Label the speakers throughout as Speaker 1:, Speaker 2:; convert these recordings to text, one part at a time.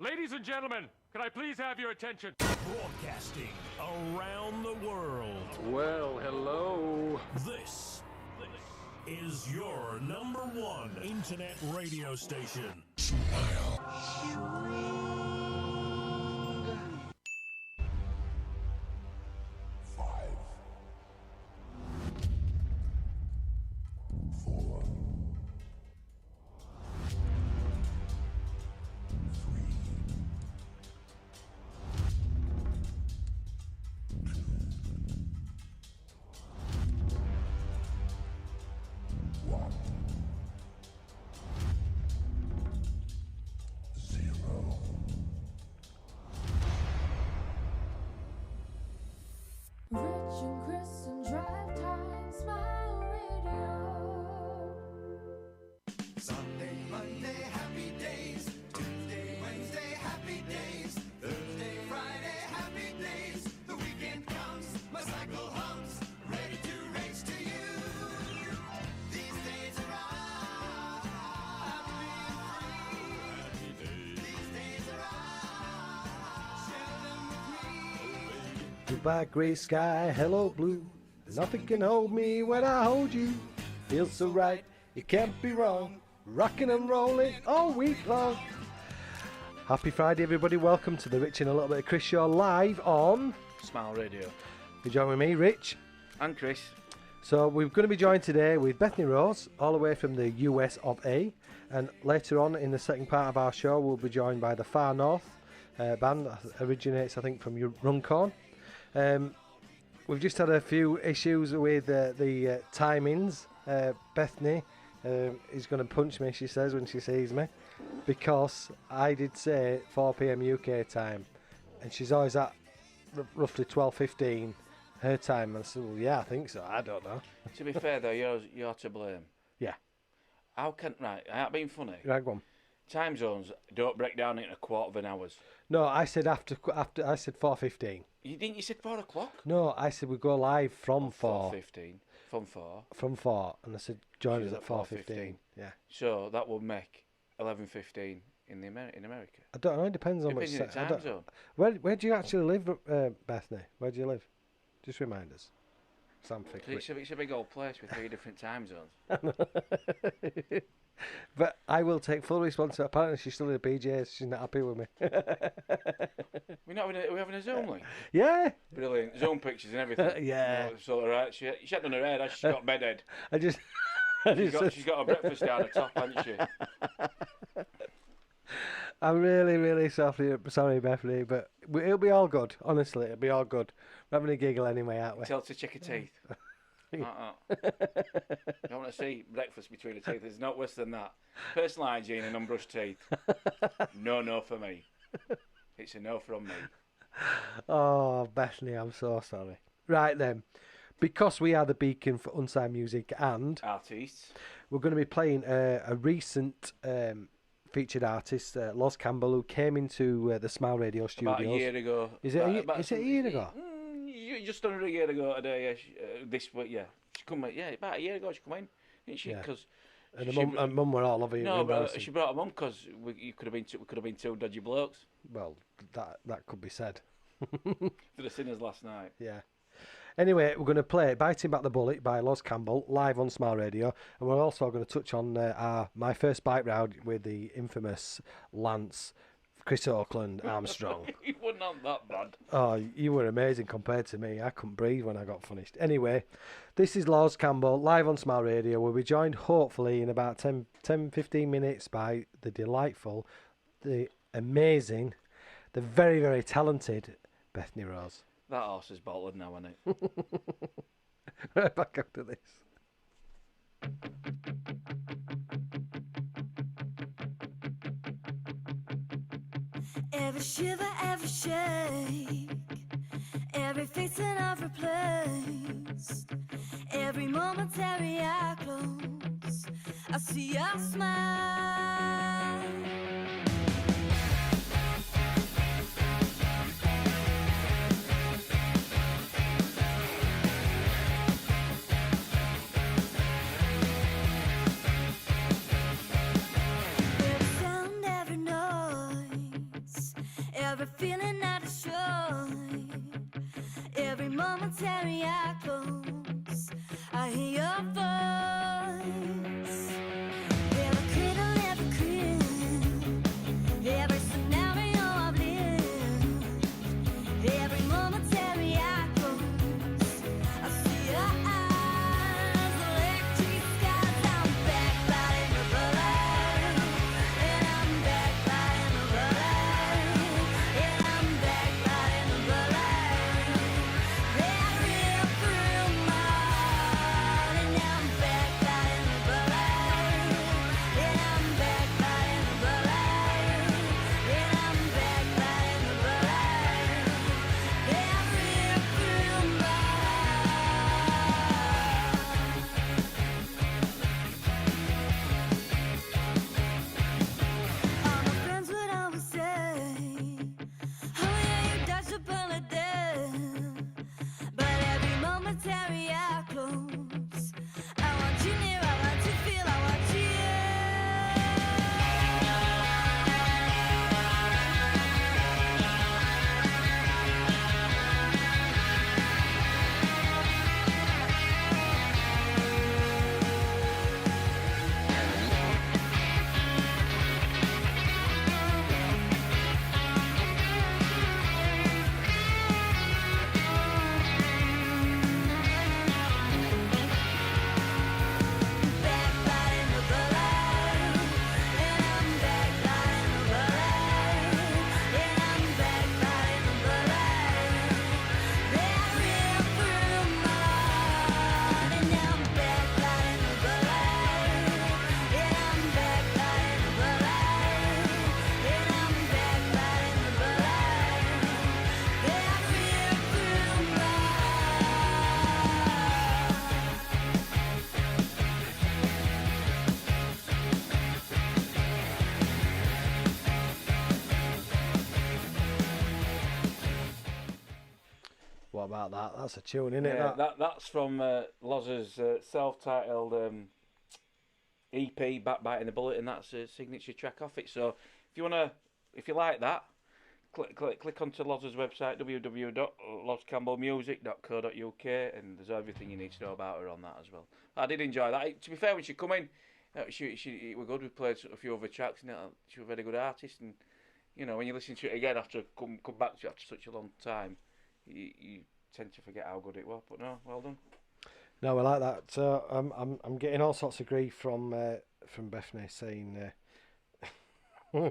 Speaker 1: Ladies and gentlemen, can I please have your attention?
Speaker 2: Broadcasting around the world.
Speaker 1: Well, hello.
Speaker 2: This is your number one internet radio station.
Speaker 3: Rich and Chris and Drive Time, Smile Radio.
Speaker 4: Sunday, Monday, happy days. Tuesday, Wednesday, happy days. Thursday, Friday, happy days. The weekend comes, my cycle hums, ready to race to you. These days are ours. Happy free. These days are ours. Share them with me.
Speaker 5: Goodbye, grey sky, hello, blue. Nothing can hold me when I hold you. Feels so right, it can't be wrong. Rocking and rolling all week long. Happy Friday, everybody. Welcome to the Rich and a Little Bit of Chris show live on
Speaker 6: Smile Radio.
Speaker 5: You join with me, Rich.
Speaker 6: And Chris.
Speaker 5: So we're going to be joined today with Bethany Rose, all the way from the US of A. And later on in the second part of our show, we'll be joined by the Far North band that originates, I think, from Runcorn. We've just had a few issues with the timings. Bethany is going to punch me, she says, when she sees me, because I did say 4 p.m. UK time, and she's always at roughly 12:15 her time. And I said, well, yeah, I think so. I don't know.
Speaker 6: To be fair though, you're to blame.
Speaker 5: Yeah.
Speaker 6: How can I ain't being funny.
Speaker 5: Right, go on.
Speaker 6: Time zones don't break down into a quarter of an hour.
Speaker 5: No, I said after. I said 4:15.
Speaker 6: You said 4 o'clock?
Speaker 5: No, I said we go live from 4.
Speaker 6: 4:15. From 4.
Speaker 5: From 4, and I said join
Speaker 6: She's
Speaker 5: us
Speaker 6: at
Speaker 5: at 4:15. Yeah.
Speaker 6: So that would make 11:15 in America.
Speaker 5: I don't know. It depends on which
Speaker 6: Depends on the time zone.
Speaker 5: Where do you actually live, Bethany? Where do you live? Just remind us. Something.
Speaker 6: 'Cause it's a big old place with 3 different time zones.
Speaker 5: But I will take full responsibility. Apparently, she's still in the PJs. She's not happy with me.
Speaker 6: We're having a Zoom link.
Speaker 5: Yeah.
Speaker 6: Brilliant. Zoom pictures and everything.
Speaker 5: Yeah.
Speaker 6: So alright. She hadn't done her hair, has she? She's got bedhead.
Speaker 5: I just.
Speaker 6: She's got her breakfast down the top, hasn't she?
Speaker 5: I'm really, really sorry, Bethany, but it'll be all good. Honestly, it'll be all good. We're having a giggle anyway, aren't we?
Speaker 6: Tell her to check her teeth. You don't want to see breakfast between the teeth. There's not worse than that. Personal hygiene and unbrushed teeth. No for me. It's a no from me.
Speaker 5: Oh, Bethany, I'm so sorry. Right then, because we are the beacon for unsigned music and
Speaker 6: Artists.
Speaker 5: we're going to be playing a recent featured artist, Loz Campbell, who came into the Smile Radio studios.
Speaker 6: About a year ago.
Speaker 5: Is it a year ago?
Speaker 6: Just under a year ago today. This week, yeah. She come. Yeah, about a year ago she come in, didn't she?
Speaker 5: Yeah.
Speaker 6: Because
Speaker 5: And mum were all over you.
Speaker 6: no, but she brought her mum because we could have been two dodgy blokes.
Speaker 5: Well, that could be said.
Speaker 6: For the sinners last night.
Speaker 5: Yeah. Anyway, we're going to play Biting Back the Bullet by Loz Campbell live on Smile Radio, and we're also going to touch on my first bike round with the infamous Lance, Chris Oakland, Armstrong.
Speaker 6: You wouldn't have that bad.
Speaker 5: Oh, you were amazing compared to me. I couldn't breathe when I got finished. Anyway, this is Loz Campbell live on Smile Radio. We'll be joined hopefully in about 10-15 minutes by the delightful, the amazing, the very, very talented Bethany Rose.
Speaker 6: That horse is bolted now, isn't it?
Speaker 5: Right back after this.
Speaker 3: Every shiver, every shake, every fix and every place, every momentary I close, I see your smile. Every sound, every noise,
Speaker 5: about that. That's a tune, isn't it?
Speaker 6: Yeah, that's from Loz's self-titled EP, Backbiting the Bullet, and that's a signature track off it. So if you like that, click onto Loz's website, www.lozcampbellmusic.co.uk, and there's everything you need to know about her on that as well. I did enjoy that. To be fair, when she come in, she were good. We played a few other tracks, and she was a very good artist. And when you listen to it again after come back to it after such a long time, you tend to forget how good it was. But no, well done.
Speaker 5: No, I like that. So I'm getting all sorts of grief from Bethany saying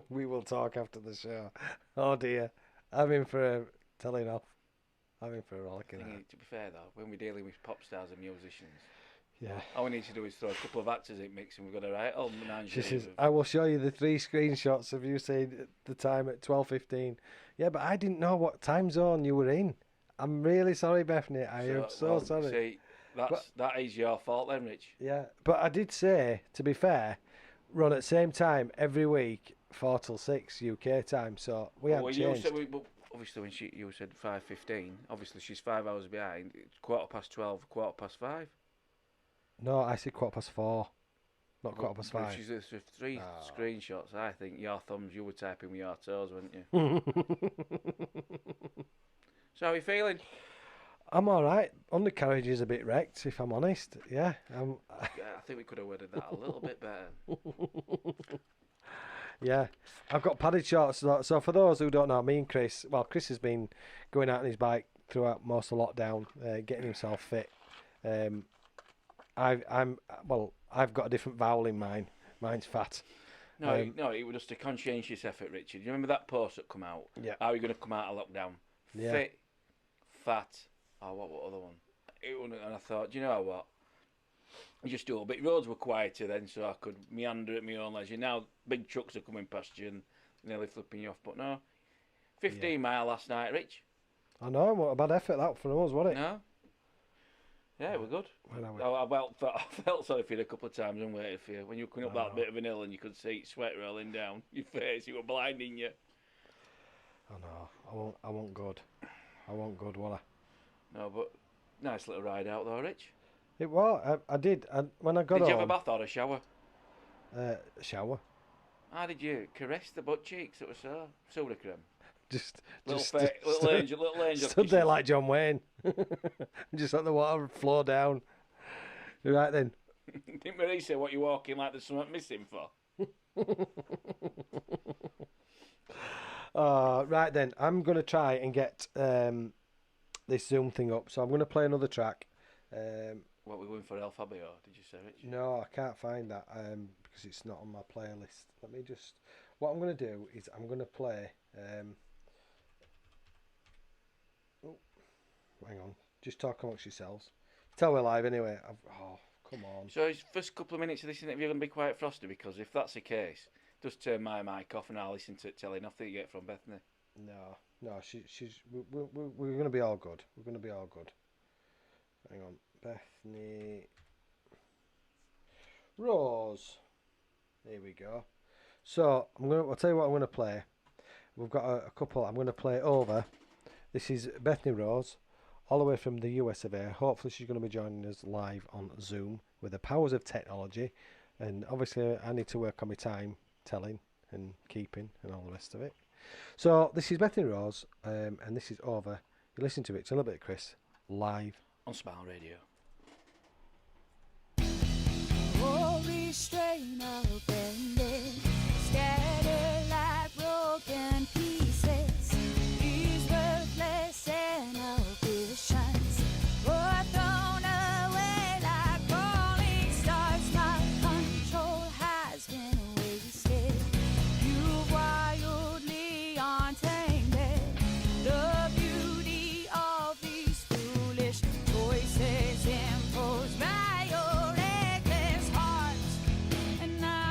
Speaker 5: we will talk after the show. Oh dear, I'm in for a telling off. I'm in for a rollicking.
Speaker 6: To be fair though, when we're dealing with pop stars and musicians,
Speaker 5: yeah,
Speaker 6: all we need to do is throw a couple of actors in mix, and we've got a right old menagerie.
Speaker 5: She says, I will show you the 3 screenshots of you saying the time at 12:15. Yeah, but I didn't know what time zone you were in. I'm really sorry, Bethany. I am so sorry.
Speaker 6: See, that is your fault then, Rich.
Speaker 5: Yeah, but I did say, to be fair, run at the same time every week, 4 till 6 UK time. So we haven't changed.
Speaker 6: Obviously, when you said 5:15, obviously she's 5 hours behind. It's 12:15, 5:15.
Speaker 5: No, I said 4:15, not 5:15.
Speaker 6: She's with 3 screenshots. I think your thumbs, you were typing with your toes, weren't you? So how are you feeling?
Speaker 5: I'm all right. Undercarriage is a bit wrecked, if I'm honest. Yeah.
Speaker 6: I think we could have worded that a little bit better.
Speaker 5: Yeah. I've got padded shorts. So for those who don't know, me and Chris, Chris has been going out on his bike throughout most of lockdown, getting himself fit. I've got a different vowel in mine. Mine's fat.
Speaker 6: No, it was just a conscientious effort, Richard. You remember that post that come out?
Speaker 5: Yeah.
Speaker 6: How are you going to come out of lockdown?
Speaker 5: Yeah.
Speaker 6: Fit, fat. Oh, what other one? And I thought, do you know what? I just do a bit. Roads were quieter then, so I could meander at my own leisure. Now big trucks are coming past you and nearly flipping you off. But no, 15 mile last night, Rich.
Speaker 5: I know. What a bad effort that for us, wasn't it?
Speaker 6: No. Yeah, we're good. I felt sorry for you a couple of times and waited for you. When you were coming up that bit of an hill and you could see sweat rolling down your face, you were blinding you.
Speaker 5: I know. I won't good. I won't good, will I?
Speaker 6: No, but nice little ride out though, Rich.
Speaker 5: It was. I did. When I got
Speaker 6: home. Did you
Speaker 5: have
Speaker 6: a bath or a shower?
Speaker 5: Shower.
Speaker 6: How did you caress the butt cheeks? It was soda cream.
Speaker 5: Little
Speaker 6: angel.
Speaker 5: Stood there like John Wayne. Just let the water flow down. Right then.
Speaker 6: Didn't Marie say what you're walking like there's something missing for?
Speaker 5: Right then. I'm going to try and get this Zoom thing up. So I'm going to play another track.
Speaker 6: What, we're going for El Fabio, did you say, Rich?
Speaker 5: No, I can't find that because it's not on my playlist. Let me just... What I'm going to do is I'm going to play... hang on. Just talk amongst yourselves. Tell we're live anyway. Come on.
Speaker 6: So his first couple of minutes of this interview are going to be quite frosty, because if that's the case, just turn my mic off and I'll listen to it telling off that you get from Bethany.
Speaker 5: No, we're going to be all good. We're going to be all good. Hang on. Bethany Rose. There we go. So I'll tell you what I'm going to play. We've got a couple. I'm going to play over. This is Bethany Rose, all the way from the US of A. Hopefully she's going to be joining us live on Zoom with the powers of technology. And obviously I need to work on my time telling and keeping and all the rest of it. So this is Bethany Rose, and this is over. You listen to it. It's a little bit, Chris, live
Speaker 6: on Smile Radio.
Speaker 3: Oh, restrain our bending, scatter like broken pieces. These worthless inhibitions were thrown away like falling stars. My control has been wasted. You wildly untainted the beauty of these foolish choices imposed by your reckless heart. And I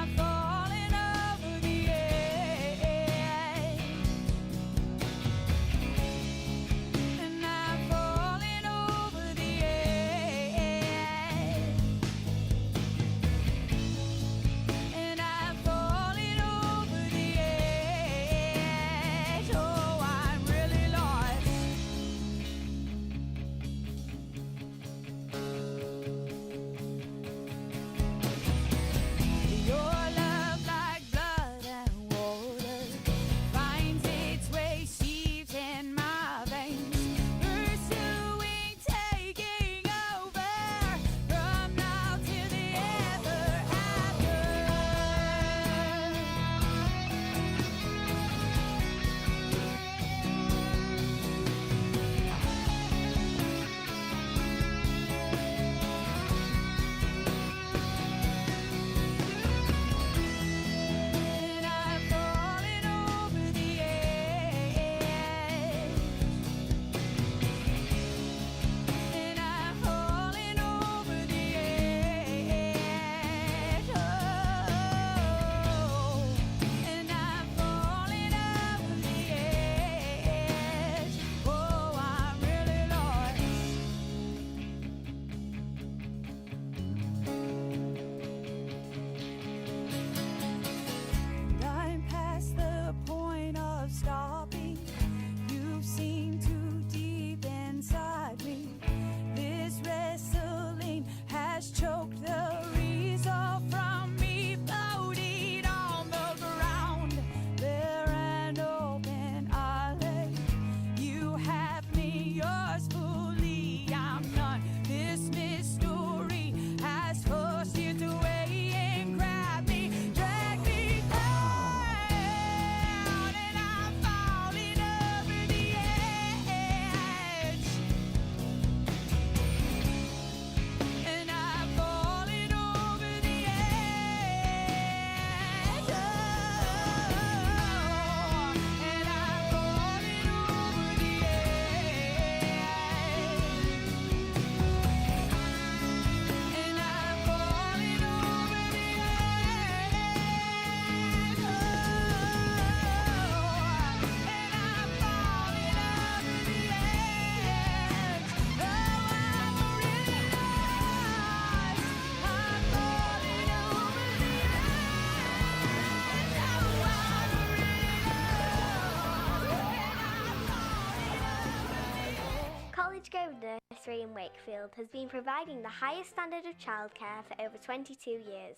Speaker 7: College Grove Nursery in Wakefield has been providing the highest standard of childcare for over 22 years.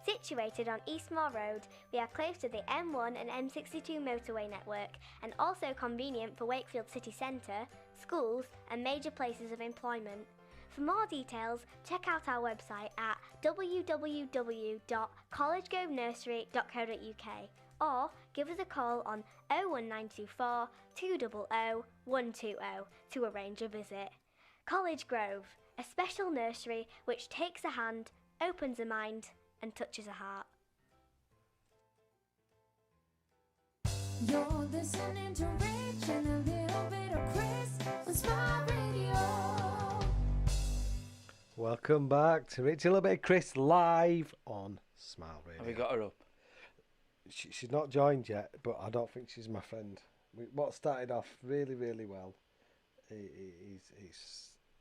Speaker 7: Situated on Eastmore Road, we are close to the M1 and M62 motorway network and also convenient for Wakefield city centre, schools and major places of employment. For more details, check out our website at www.collegegrovenursery.co.uk or give us a call on 01924 200 120 to arrange a visit. College Grove, a special nursery which takes a hand, opens a mind and touches a heart.
Speaker 3: You're listening to Rich and a little bit of Chris on Smart Radio.
Speaker 5: Welcome back to Rich, a little bit of Chris live on Smile Radio.
Speaker 6: Have we got her up?
Speaker 5: She's not joined yet, but I don't think she's my friend. What started off really, really well,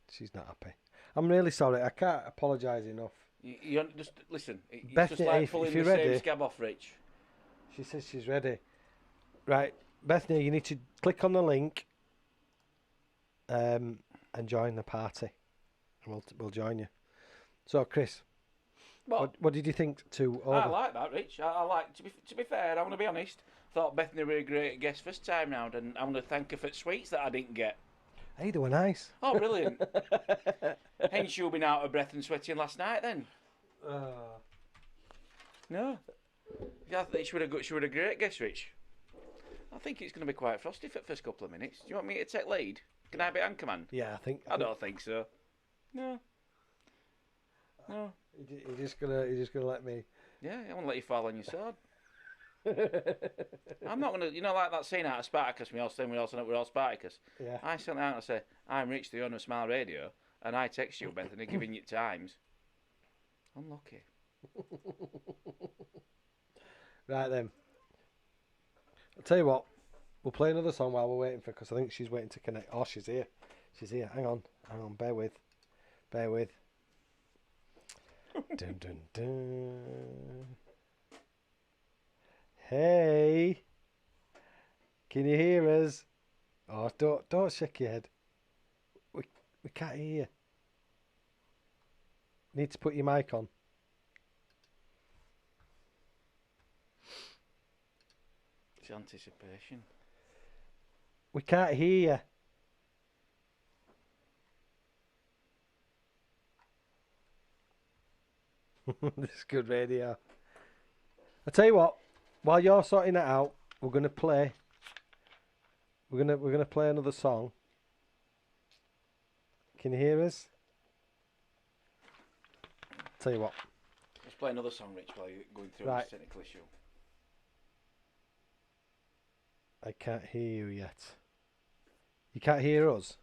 Speaker 5: she's not happy. I'm really sorry. I can't apologise enough.
Speaker 6: You just listen. It's
Speaker 5: Bethany,
Speaker 6: just like
Speaker 5: if
Speaker 6: pulling
Speaker 5: you're
Speaker 6: the
Speaker 5: ready-
Speaker 6: same scab off, Rich.
Speaker 5: She says she's ready. Right, Bethany, you need to click on the link and join the party. And we'll join you. So, Chris, what did you think to
Speaker 6: I
Speaker 5: order?
Speaker 6: like that, Rich. I like to be fair. I want to be honest. Thought Bethany were a great guest first time round, and I want to thank her for the sweets that I didn't get.
Speaker 5: Hey, they were nice.
Speaker 6: Oh, brilliant! Hence you been out of breath and sweating last night, then. No. I think she would a great guest, Rich. I think it's going to be quite frosty for the first couple of minutes. Do you want me to take lead? Can I be anchorman?
Speaker 5: Yeah,
Speaker 6: I don't think so. No. No.
Speaker 5: You're just gonna let me.
Speaker 6: Yeah, I want to let you fall on your sword. I'm not going to, like that scene out of Spartacus, we're all Spartacus.
Speaker 5: Yeah.
Speaker 6: I sent out and say, I'm Rich, the owner of Smile Radio, and I text you, Bethany, giving you times. Unlucky.
Speaker 5: Right then. I'll tell you what. We'll play another song while we're waiting for, because I think she's waiting to connect. Oh, she's here. Hang on. Bear with. Dun dun dun. Hey, can you hear us? Oh, don't shake your head. We can't hear you. Need to put your mic on.
Speaker 6: It's anticipation.
Speaker 5: We can't hear you. This is good radio. I tell you what. While you're sorting that out, we're gonna play. We're gonna play another song. Can you hear us? Tell you what.
Speaker 6: Let's play another song, Rich, while you're going through
Speaker 5: Right.
Speaker 6: this technical issue.
Speaker 5: I can't hear you yet. You can't hear us?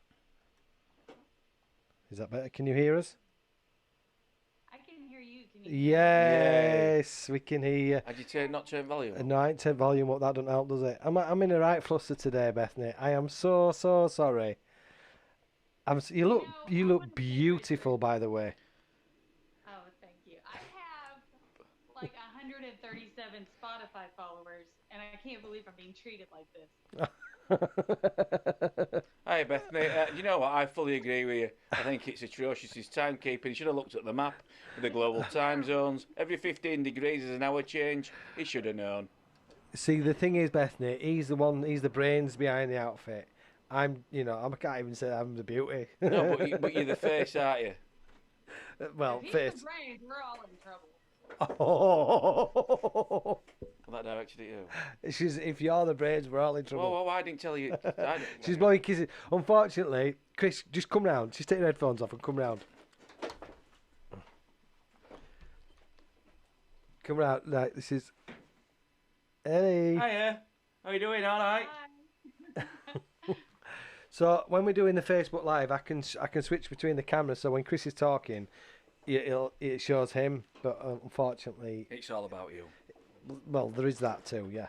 Speaker 5: Is that better? Can you hear us?
Speaker 8: I can hear you. Can you?
Speaker 5: Yes, we can hear you.
Speaker 6: Had you not turn volume up?
Speaker 5: No, I ain't turn volume up. That doesn't help, does it? I'm in a right fluster today, Bethany. I am so sorry. You look beautiful, by the way.
Speaker 8: Oh, thank you. I have like 137 Spotify followers, and I can't believe I'm being treated like this.
Speaker 6: Hi, Bethany. You know what? I fully agree with you. I think it's atrocious. His timekeeping. He should have looked at the map with the global time zones. Every 15 degrees is an hour change. He should have known.
Speaker 5: See, the thing is, Bethany, he's the brains behind the outfit. I can't even say I'm the beauty.
Speaker 6: No, but you're the face, aren't you?
Speaker 5: Well,
Speaker 8: If he's
Speaker 5: face.
Speaker 8: the brains, we're all in trouble.
Speaker 5: Oh.
Speaker 6: Well, that directed at you.
Speaker 5: If you're the brains, we're all in trouble.
Speaker 6: Well, I didn't tell you.
Speaker 5: She's blowing kisses. Unfortunately, Chris, just come round. Just take your headphones off and come round. Come round. Right, this is. Hey.
Speaker 6: Hiya. How you doing? All right.
Speaker 5: So when we're doing the Facebook Live, I can switch between the cameras. So when Chris is talking, it shows him. But unfortunately,
Speaker 6: It's all about you.
Speaker 5: well, there is that too. Yeah.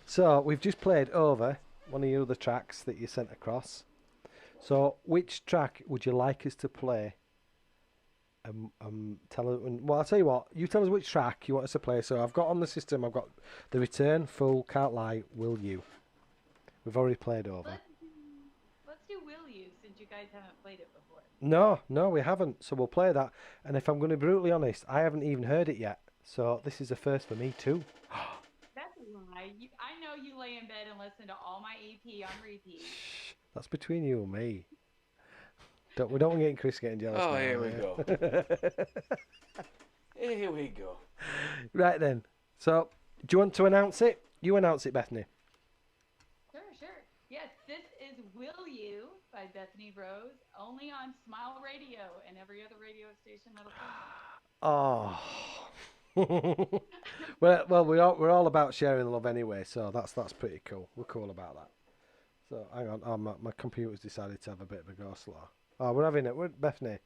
Speaker 5: So we've just played over one of your other tracks that you sent across. So which track would you like us to play? Tell us. Well, I'll tell you what. You tell us which track you want us to play. So I've got on the system. I've got The Return, Full, Can't Lie, Will You. We've already played over.
Speaker 8: Let's do Will You, guys haven't played it before.
Speaker 5: No, we haven't. So we'll play that. And if I'm going to be brutally honest, I haven't even heard it yet. So this is a first for me too.
Speaker 8: That's a lie. I know you lay in bed and listen to all my EP on repeat.
Speaker 5: Shh, that's between you and me. We don't want Chris getting jealous.
Speaker 6: Oh,
Speaker 5: now,
Speaker 6: here we
Speaker 5: yeah.
Speaker 6: go. Here we go.
Speaker 5: Right then. So, do you want to announce it? You announce it, Bethany.
Speaker 8: Sure. Yes, this is Will You by Bethany Rose, only on Smile Radio and every other radio station that'll come.
Speaker 5: Oh. well, we're all about sharing love anyway, so that's pretty cool. We're cool about that. So hang on, my computer's decided to have a bit of a go slow. Oh, we're having it. Bethany,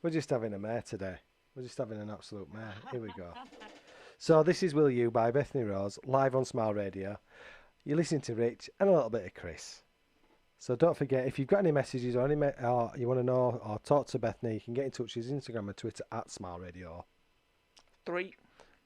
Speaker 5: we're just having a mare today. We're just having an absolute mare. Here we go. So this is Will You by Bethany Rose, live on Smile Radio. You're listening to Rich and a little bit of Chris. So don't forget, if you've got any messages or or you want to know or talk to Bethany, you can get in touch with his Instagram and Twitter at Smile Radio.
Speaker 6: 3.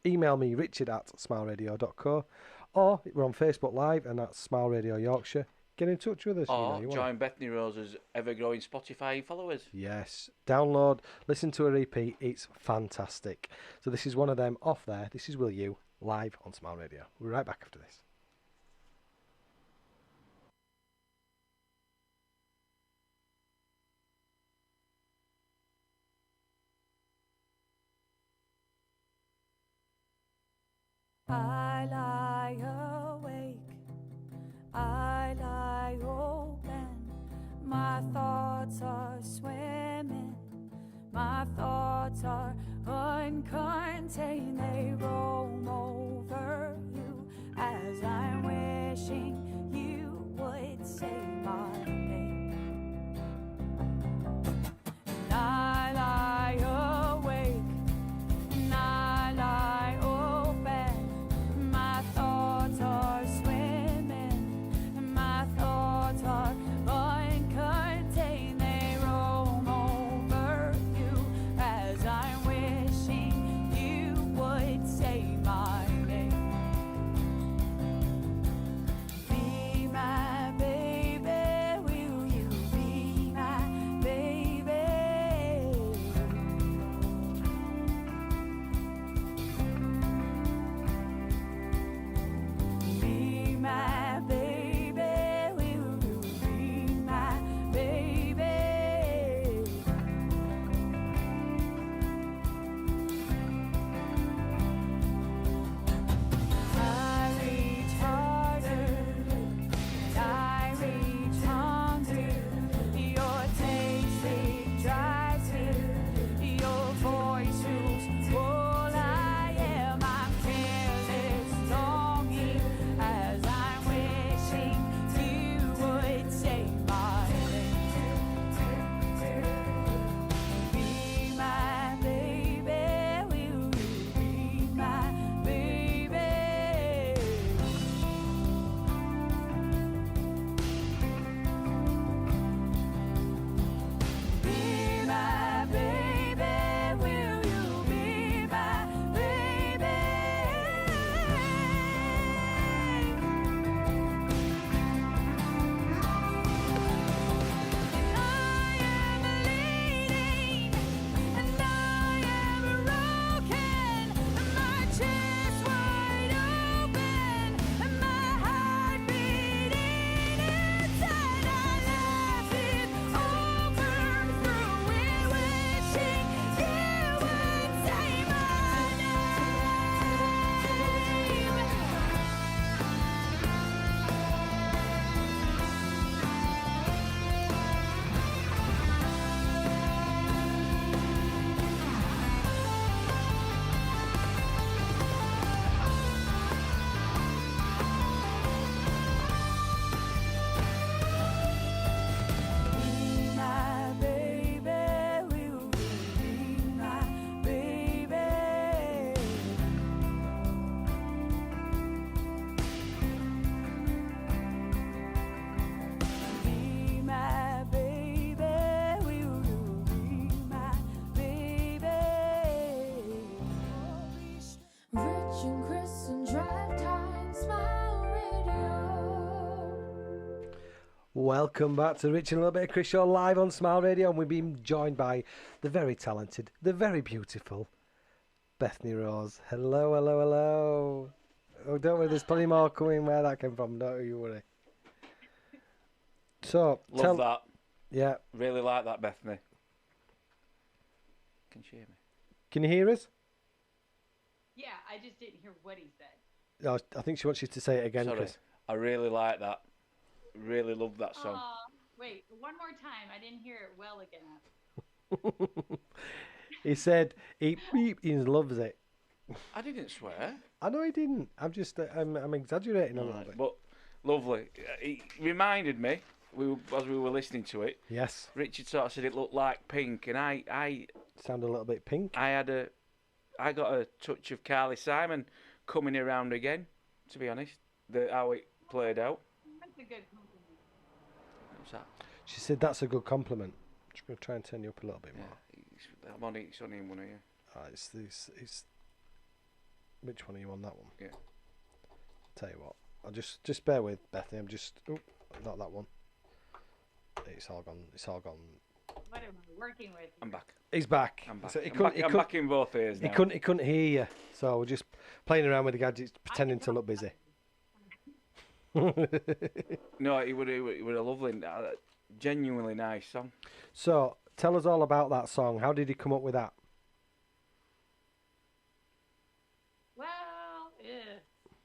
Speaker 5: Email me, richard@smileradio.co, or we're on Facebook Live and that's Smile Radio Yorkshire. Get in touch with us.
Speaker 6: Or
Speaker 5: you
Speaker 6: join Bethany Rose's ever-growing Spotify followers.
Speaker 5: Yes. Download, listen to her EP. It's fantastic. So this is one of them off there. This is Will You, live on Smile Radio. We'll be right back after this.
Speaker 3: I lie awake, I lie open, my thoughts are swimming, my thoughts are uncontained, they roam over you as
Speaker 5: Welcome back to Rich and a Little Bit of Chris Show live on Smile Radio, and we've been joined by the very talented, the very beautiful Bethany Rose. Hello, hello, hello. Oh, don't worry, there's plenty more coming where that came from, don't you worry. So,
Speaker 6: Love that.
Speaker 5: Yeah.
Speaker 6: Really like that, Bethany. Can you hear me?
Speaker 5: Can you hear us?
Speaker 8: Yeah, I just didn't hear what he said.
Speaker 5: No, I think she wants you to say it again,
Speaker 6: Sorry.
Speaker 5: Chris.
Speaker 6: I really like that. Really love that song.
Speaker 8: Wait, one more time. I didn't hear it well again.
Speaker 5: He said he loves it.
Speaker 6: I didn't swear.
Speaker 5: I know he didn't. I'm exaggerating a little bit.
Speaker 6: But lovely. It reminded me, as we were listening to it.
Speaker 5: Yes.
Speaker 6: Richard sort of said it looked like Pink, and I
Speaker 5: sound a little bit Pink.
Speaker 6: I got a touch of Carly Simon coming around again. To be honest, how it played out.
Speaker 8: That's a good compliment.
Speaker 6: What's that?
Speaker 5: She said that's a good compliment. I'm just going to try and turn you up a little bit more.
Speaker 6: It's only in one of you.
Speaker 5: It's which one are you on, that one?
Speaker 6: Yeah.
Speaker 5: Tell you what, I'll just bear with Bethany. I'm just not that one. It's all gone.
Speaker 8: What am I working with?
Speaker 6: I'm back.
Speaker 5: He's back.
Speaker 6: I'm back.
Speaker 5: So
Speaker 6: I'm back in both ears now.
Speaker 5: He couldn't hear you, so we're just playing around with the gadgets, pretending to look busy.
Speaker 6: No, it would a lovely, genuinely nice song.
Speaker 5: So tell us all about that song. How did he come up with that?
Speaker 8: Well,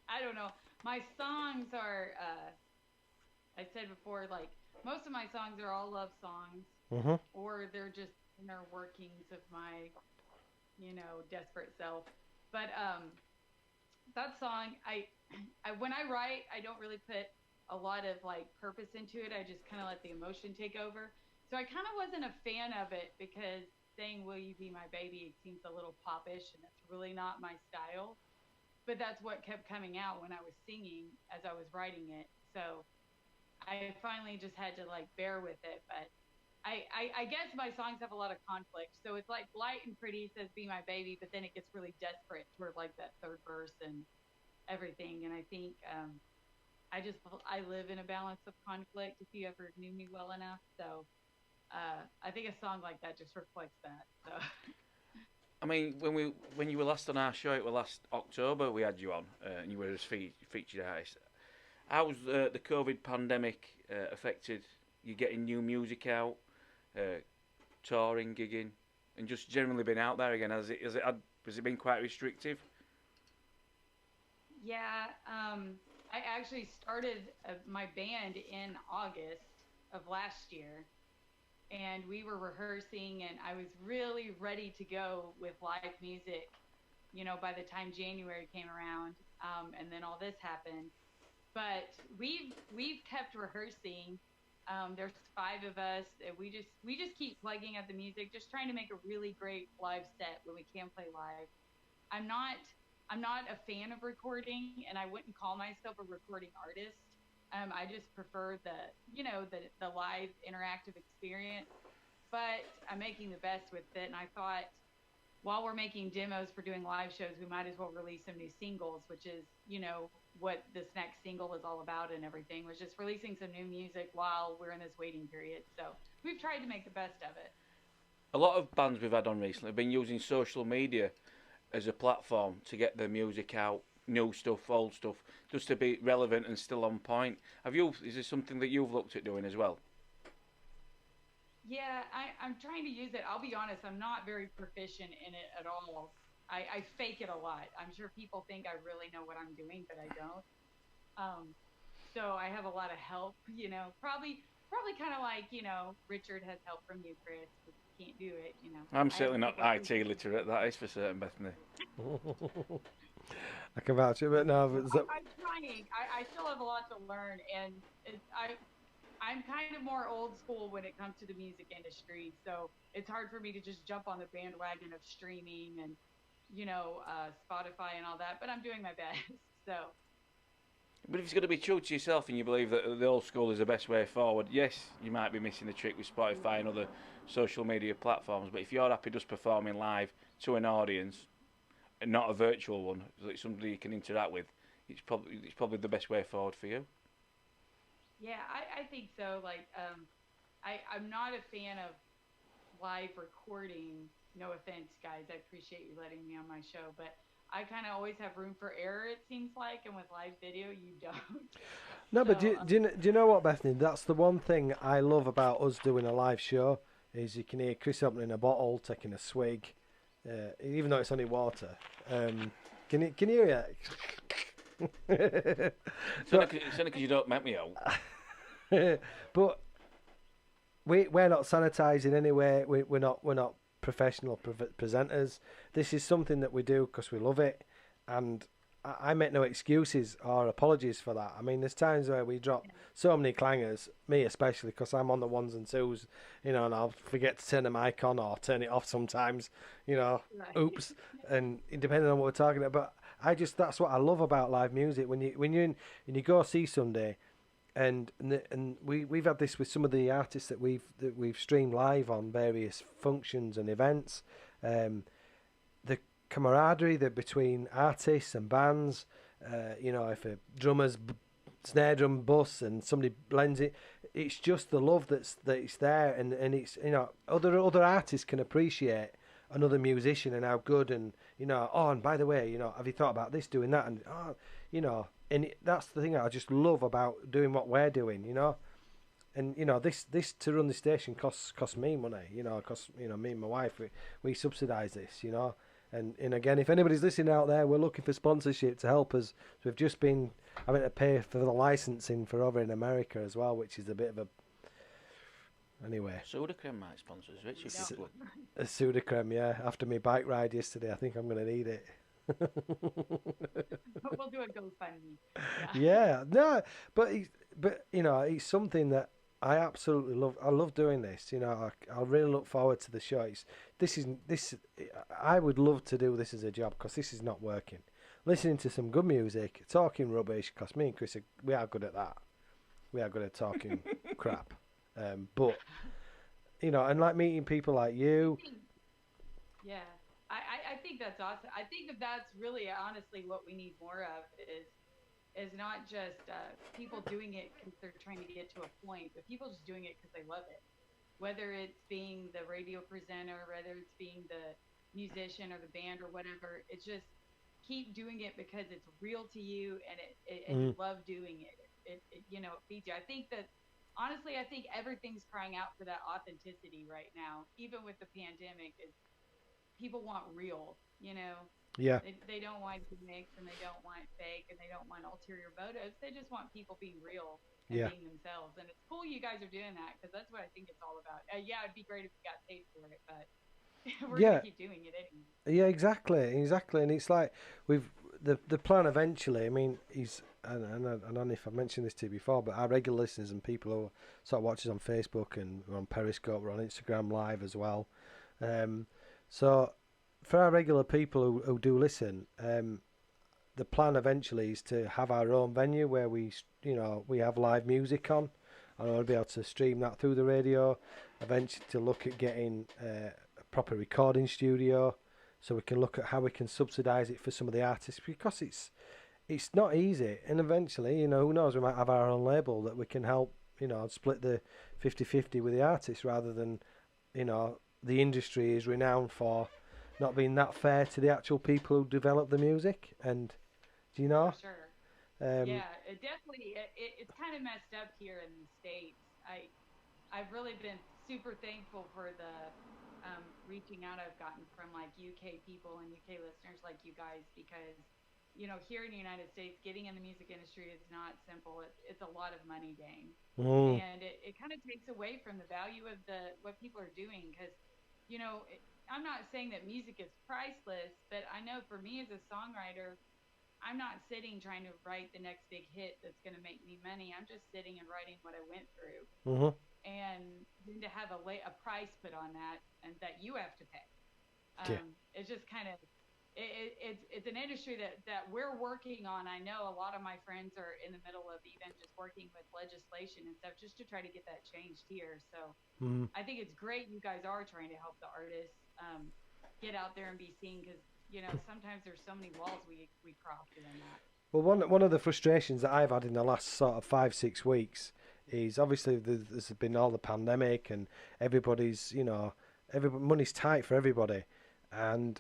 Speaker 8: I don't know. My songs are, I said before, like, most of my songs are all love songs, or they're just inner workings of my, desperate self. But that song, when I write, I don't really put a lot of like purpose into it. I just kind of let the emotion take over. So I kind of wasn't a fan of it because saying "Will you be my baby" it seems a little popish, and it's really not my style. But that's what kept coming out when I was singing as I was writing it. So I finally just had to like bear with it. But I guess my songs have a lot of conflict. So it's like Light and Pretty says "Be my baby," but then it gets really desperate toward like that third verse and everything. And I think I live in a balance of conflict, if you ever knew me well enough. So I think a song like that just reflects that. So.
Speaker 6: I mean, when you were last on our show, it was last October we had you on, and you were as featured artist. How's the COVID pandemic affected you getting new music out, touring, gigging, and just generally been out there again? Has it been quite restrictive?
Speaker 8: Yeah, I actually started my band in August of last year, and we were rehearsing, and I was really ready to go with live music, by the time January came around, and then all this happened. But we've kept rehearsing. There's 5 of us. We just keep plugging at the music, just trying to make a really great live set when we can play live. I'm not a fan of recording, and I wouldn't call myself a recording artist. I just prefer the live interactive experience, but I'm making the best with it. And I thought, while we're making demos for doing live shows, we might as well release some new singles, which is, what this next single is all about and everything, was just releasing some new music while we're in this waiting period. So we've tried to make the best of it.
Speaker 6: A lot of bands we've had on recently have been using social media as a platform to get their music out, new stuff, old stuff, just to be relevant and still on point. Is this something that you've looked at doing as well?
Speaker 8: Yeah, I'm trying to use it. I'll be honest, I'm not very proficient in it at all. I fake it a lot. I'm sure people think I really know what I'm doing, but I don't. So I have a lot of help, probably kind of like, Richard has help from you, Chris, but you can't do it,
Speaker 6: I'm certainly not IT literate, that is for certain, Bethany.
Speaker 5: I can vouch it, but no.
Speaker 8: I'm trying. I still have a lot to learn, and I'm kind of more old school when it comes to the music industry, so it's hard for me to just jump on the bandwagon of streaming and, Spotify and all that, but I'm doing my best, so.
Speaker 6: But if it's going to be true to yourself and you believe that the old school is the best way forward, yes, you might be missing the trick with Spotify and other social media platforms, but if you're happy just performing live to an audience, and not a virtual one, like somebody you can interact with, it's probably the best way forward for you.
Speaker 8: Yeah, I think so. Like, I'm not a fan of live recording. No offense, guys. I appreciate you letting me on my show, but I kind of always have room for error, it seems like, and with live video, you don't.
Speaker 5: No, but
Speaker 8: So,
Speaker 5: do you know what, Bethany? That's the one thing I love about us doing a live show is you can hear Chris opening a bottle, taking a swig, even though it's only water. Can you hear it?
Speaker 6: It's only because you don't make me out.
Speaker 5: But we're not sanitising anyway. We're not professional presenters. This is something that we do because we love it, and I make no excuses or apologies for that. I mean, there's times where we drop so many clangers, me especially, because I'm on the ones and twos, and I'll forget to turn the mic on or turn it off sometimes,
Speaker 8: Right.
Speaker 5: oops, and depending on what we're talking about. But that's what I love about live music. When you go see Sunday, and we've had this with some of the artists that we've streamed live on various functions and events. The camaraderie between artists and bands, if a drummer's snare drum bus and somebody blends it, it's just the love that's there, and it's other artists can appreciate another musician and how good, and and by the way, have you thought about this, doing that, and that's the thing that I just love about doing what we're doing, and this to run the station costs me money, costs me and my wife, we subsidise this, and again, if anybody's listening out there, we're looking for sponsorship to help us. So we've just been having to pay for the licensing for over in America as well, which is a bit of a anyway.
Speaker 6: Sudocrem might sponsor us, Richard.
Speaker 5: A Sudocrem, yeah. After my bike ride yesterday, I think I'm going to need it.
Speaker 8: We'll do a GoFundMe.
Speaker 5: Yeah, no, but it's something that I absolutely love. I love doing this. I really look forward to the show. I would love to do this as a job because this is not working. Listening to some good music, talking rubbish, because me and Chris we are good at that. We are good at talking crap. But and like meeting people like you.
Speaker 8: Yeah, I think that's awesome. I think that's really honestly what we need more of is not just people doing it because they're trying to get to a point, but people just doing it because they love it. Whether it's being the radio presenter, whether it's being the musician or the band or whatever, it's just keep doing it because it's real to you and you love doing it. It feeds you. I think that honestly, I think everything's crying out for that authenticity right now. Even with the pandemic, people want real.
Speaker 5: Yeah.
Speaker 8: They don't want gimmicks and they don't want fake and they don't want ulterior motives. They just want people being real and being themselves. And it's cool you guys are doing that because that's what I think it's all about. It'd be great if we got paid for it, but we're going to keep doing it anyway.
Speaker 5: Yeah, exactly. And it's like the plan eventually. I mean, and I don't know if I've mentioned this to you before, but our regular listeners and people who sort of watch us on Facebook and we're on Periscope, we're on Instagram Live as well. So for our regular people who do listen, the plan eventually is to have our own venue where we have live music on, and I'll be able to stream that through the radio. Eventually, to look at getting a proper recording studio, so we can look at how we can subsidise it for some of the artists, because it's not easy. And eventually, who knows, we might have our own label that we can help, split the 50-50 with the artists, rather than, the industry is renowned for not being that fair to the actual people who develop the music. And do you know?
Speaker 8: For sure. It definitely it's kind of messed up here in the States. I've really been super thankful for the reaching out I've gotten from like UK people and UK listeners like you guys, because here in the United States, getting in the music industry is not simple. It's a lot of money, dang. And it kind of takes away from the value of what people are doing, because I'm not saying that music is priceless, but I know for me as a songwriter, I'm not sitting trying to write the next big hit that's going to make me money. I'm just sitting and writing what I went through. And then to have a price put on that, and that you have to pay. It's just kind of, it's an industry that we're working on. I know a lot of my friends are in the middle of even just working with legislation and stuff just to try to get that changed here. So I think it's great you guys are trying to help the artists get out there and be seen, because sometimes there's so many walls we cross doing that.
Speaker 5: Well, one of the frustrations that I've had in the last sort of 5-6 weeks is obviously there's been all the pandemic and everybody's, money's tight for everybody. And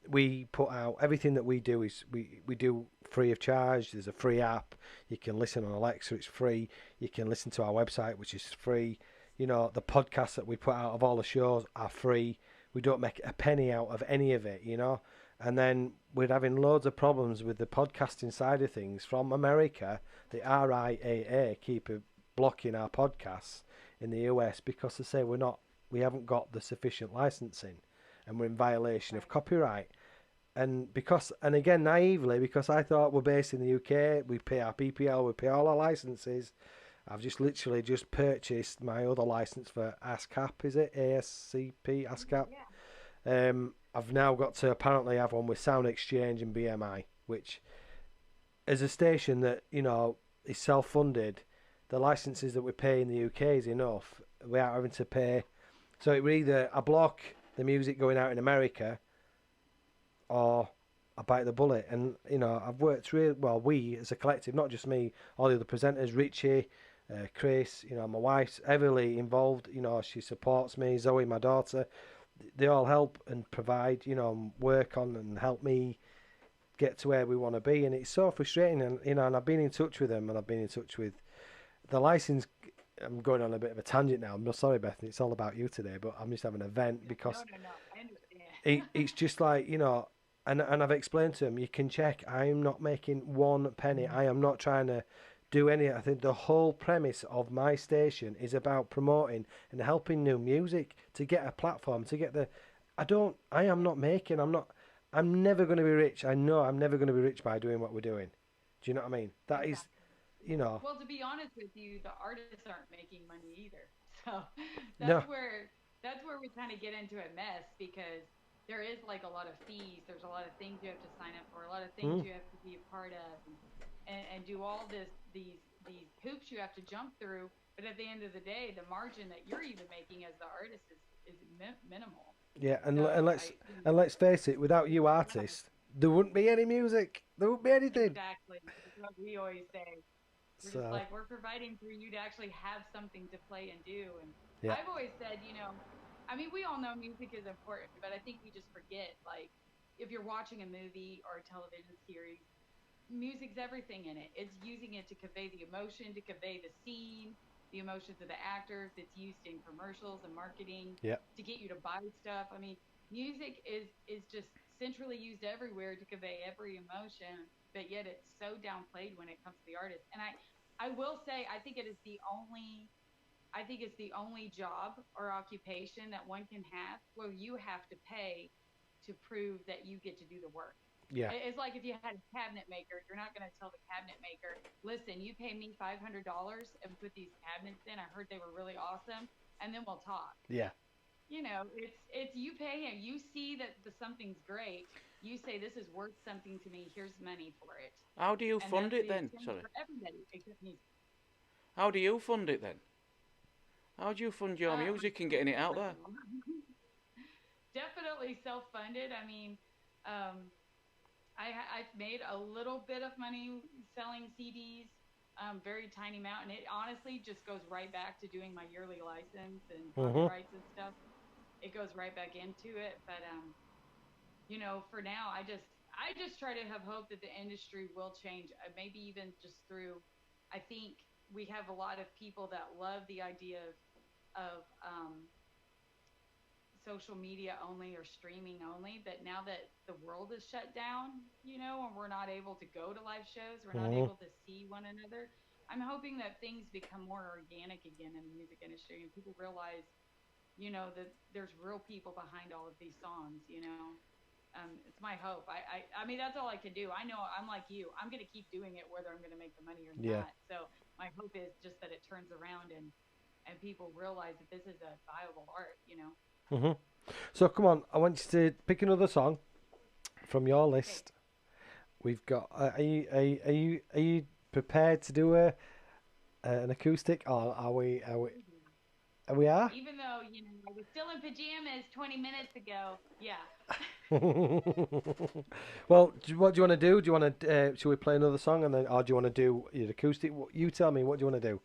Speaker 5: we put out everything that we do is we do free of charge. There's a free app. You can listen on Alexa, it's free. You can listen to our website, which is free. The podcasts that we put out of all the shows are free. We don't make a penny out of any of it, And then we're having loads of problems with the podcasting side of things from America. The RIAA keep blocking our podcasts in the US because they say we haven't got the sufficient licensing and we're in violation of copyright. And again, naively, because I thought we're based in the UK, we pay our PPL, we pay all our licenses. I've just literally purchased my other license for ASCAP, is it? ASCP, ASCAP? Yeah. I've now got to apparently have one with Sound Exchange and BMI, which as a station that, is self-funded, the licenses that we pay in the UK is enough. We aren't having to pay. So it either I block the music going out in America or I bite the bullet. And, I've worked really well, we as a collective, not just me, all the other presenters, Richie, Chris, my wife's heavily involved, she supports me, Zoe, my daughter, they all help and provide, work on and help me get to where we want to be. And it's so frustrating, and and I've been in touch with them, and I've been in touch with the license. I'm going on a bit of a tangent now. I'm sorry, Bethany, it's all about you today, but I'm just having an event because
Speaker 8: No, I understand.
Speaker 5: it's just like, and I've explained to them, you can check, I'm not making one penny. I am not trying to do any. I think the whole premise of my station is about promoting and helping new music to get a platform, to get I'm never going to be rich. I know I'm never going to be rich by doing what we're doing. Do you know what I mean? That is,
Speaker 8: Well, to be honest with you, the artists aren't making money either. So that's where we kind of get into a mess, because there is like a lot of fees. There's a lot of things you have to sign up for, a lot of things you have to be a part of, and do all these hoops you have to jump through. But at the end of the day, the margin that you're even making as the artist is minimal.
Speaker 5: Yeah, and let's face it, without you artists, there wouldn't be any music. There wouldn't be anything.
Speaker 8: Exactly. That's what we always say. We're just like, we're providing for you to actually have something to play and do. And I've always said, we all know music is important, but I think we just forget, like, if you're watching a movie or a television series, music's everything in it. It's using it to convey the emotion, to convey the scene, the emotions of the actors. It's used in commercials and marketing to get you to buy stuff. I mean, music is just centrally used everywhere to convey every emotion, but yet it's so downplayed when it comes to the artist. And I will say, I think it's the only job or occupation that one can have where you have to pay to prove that you get to do the work.
Speaker 5: Yeah.
Speaker 8: It's like if you had a cabinet maker, you're not going to tell the cabinet maker, listen, you pay me $500 and put these cabinets in. I heard they were really awesome, and then we'll talk.
Speaker 5: Yeah.
Speaker 8: It's you pay him. You see that something's great. You say, this is worth something to me. Here's money for it.
Speaker 6: How do you fund it then? Sorry. For everybody except music. How do you fund it then? How do you fund your music and getting it out there?
Speaker 8: Definitely self-funded. I mean, I've made a little bit of money selling CDs, very tiny amount, and it honestly just goes right back to doing my yearly license and copyrights and stuff. It goes right back into it. But for now, I just try to have hope that the industry will change. Maybe even just through, I think we have a lot of people that love the idea of social media only or streaming only, but now that the world is shut down, and we're not able to go to live shows, we're not able to see one another, I'm hoping that things become more organic again in the music industry, and people realize, that there's real people behind all of these songs. It's my hope. I mean, that's all I can do. I know I'm like you. I'm going to keep doing it whether I'm going to make the money or not. So my hope is just that it turns around and people realize that this is a viable art,
Speaker 5: So come on, I want you to pick another song from your list. We've got. Are you prepared to do an acoustic, or are we? We are.
Speaker 8: Even though I was still in pajamas 20 minutes ago. Yeah.
Speaker 5: Well, what do you want to do? Should we play another song or do you want to do your acoustic? You tell me. What do you want to do?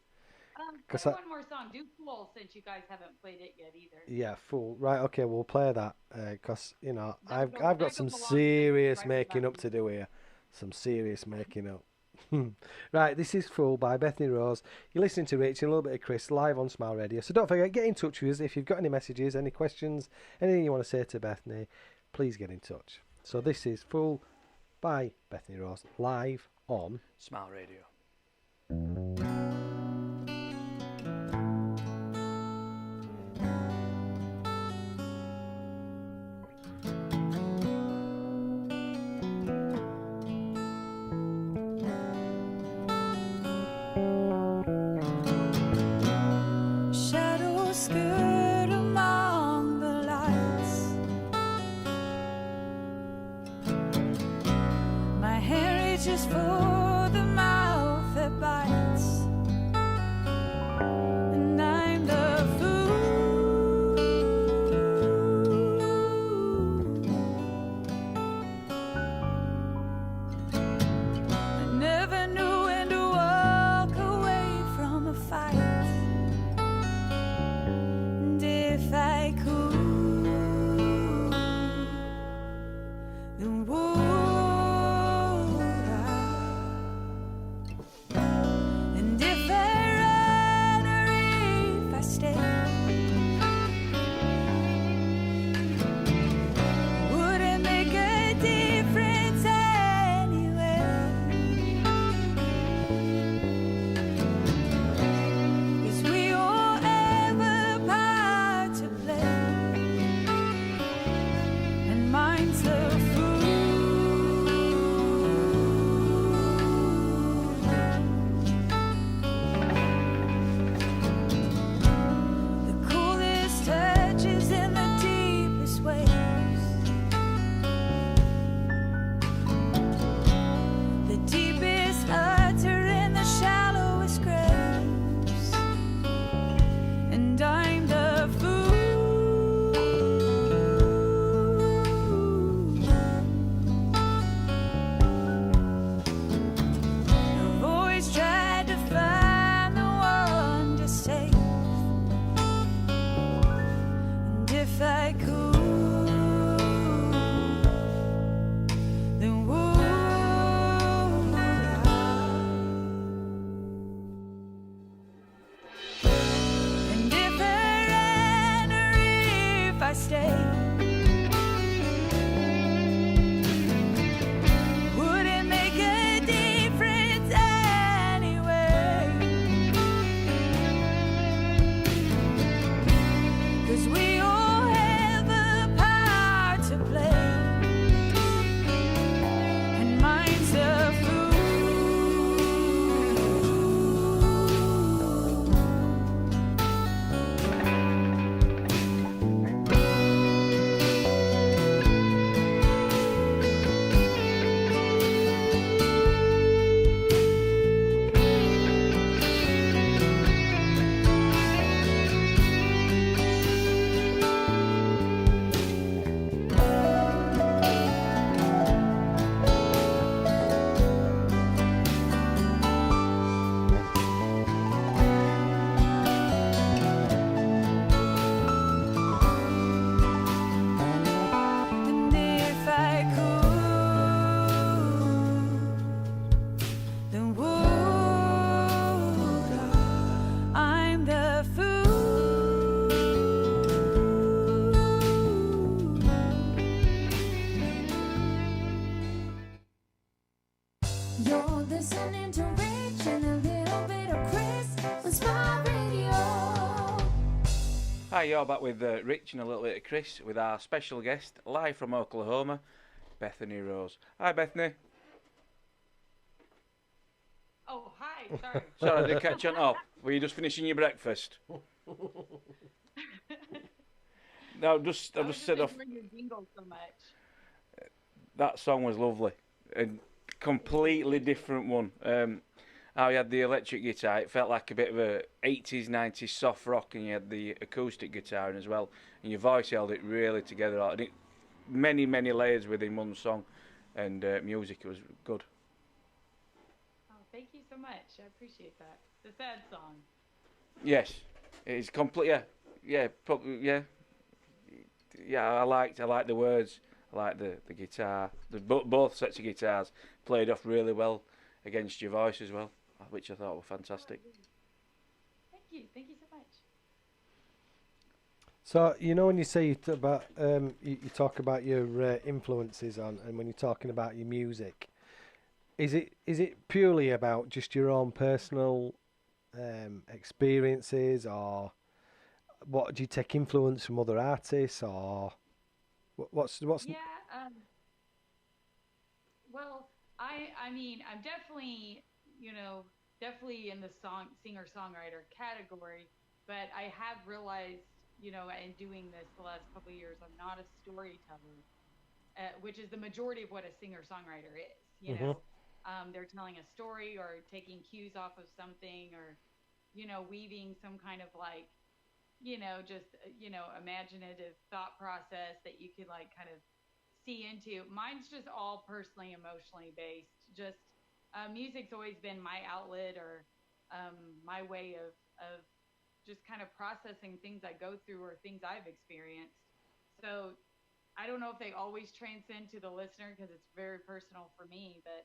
Speaker 5: 'Cause
Speaker 8: Play one more song. Do Fool, since you guys haven't played it yet either.
Speaker 5: Yeah, Fool. Right, okay, we'll play that because you know I've
Speaker 8: That
Speaker 5: got
Speaker 8: goes
Speaker 5: some
Speaker 8: along with
Speaker 5: serious
Speaker 8: right
Speaker 5: making
Speaker 8: without
Speaker 5: up to do here. Some serious making up. Right, this is Fool by Bethany Rose. You're listening to Rich and a little bit of Chris live on Smile Radio. So don't forget, get in touch with us if you've got any messages, any questions, anything you want to say to Bethany. Please get in touch. So this is Fool by Bethany Rose live on
Speaker 6: Smile Radio.
Speaker 3: Shadows skirt among the lights. My hair reaches for the mouth that bites, and I'm the fool. I never knew when to walk away from a fight. And if I could, then would I? And if I ran or if I stayed, would it make a difference anyway? 'Cause we all have a part to play, and mine's the fool. The coolest touches in the deepest waves, the deepest utter in the shallowest graves, and I'm the fool. I've always tried to find the one to save, and if I could, then would I? And if I ran or if I stayed, would it make a difference anyway? 'Cause we all have a part to play, and mine's the fool. And if I could, then would I? I'm the fool.
Speaker 9: You're listening to Rich and a little bit of Chris on Smile Radio.
Speaker 6: Hi, you're back with Rich and a little bit of Chris with our special guest live from Oklahoma, Bethany Rose. Hi, Bethany.
Speaker 8: Oh, hi. Sorry.
Speaker 6: Sorry, I didn't catch on up. Were you just finishing your breakfast? No, I just said off.
Speaker 8: Your jingle so much.
Speaker 6: That song was lovely. A completely different one. How you had the electric guitar, it felt like a bit of a 80s, 90s soft rock, and you had the acoustic guitar in as well. And your voice held it really together. And it, many, many layers within one song, and music, it was good.
Speaker 8: Oh, thank you so much. I appreciate that. It's a sad song.
Speaker 6: Yes, it's complete. Yeah, probably. Yeah. I like the words. I like the guitar. Both sets of guitars played off really well against your voice as well, which I thought were fantastic.
Speaker 8: Thank you so much.
Speaker 5: So when you say you talk about your influences on, and when you're talking about your music, is it purely about just your own personal experiences, or what do you take influence from other artists, or what's
Speaker 8: Yeah. Well, I mean, I'm definitely, definitely in the singer-songwriter category, but I have realized, in doing this the last couple of years, I'm not a storyteller, which is the majority of what a singer-songwriter is. They're telling a story or taking cues off of something, or, weaving some kind of like, just, imaginative thought process that you could like kind of see into. Mine's just all personally, emotionally based. Just music's always been my outlet, or my way of just kind of processing things I go through or things I've experienced. So I don't know if they always transcend to the listener because it's very personal for me, but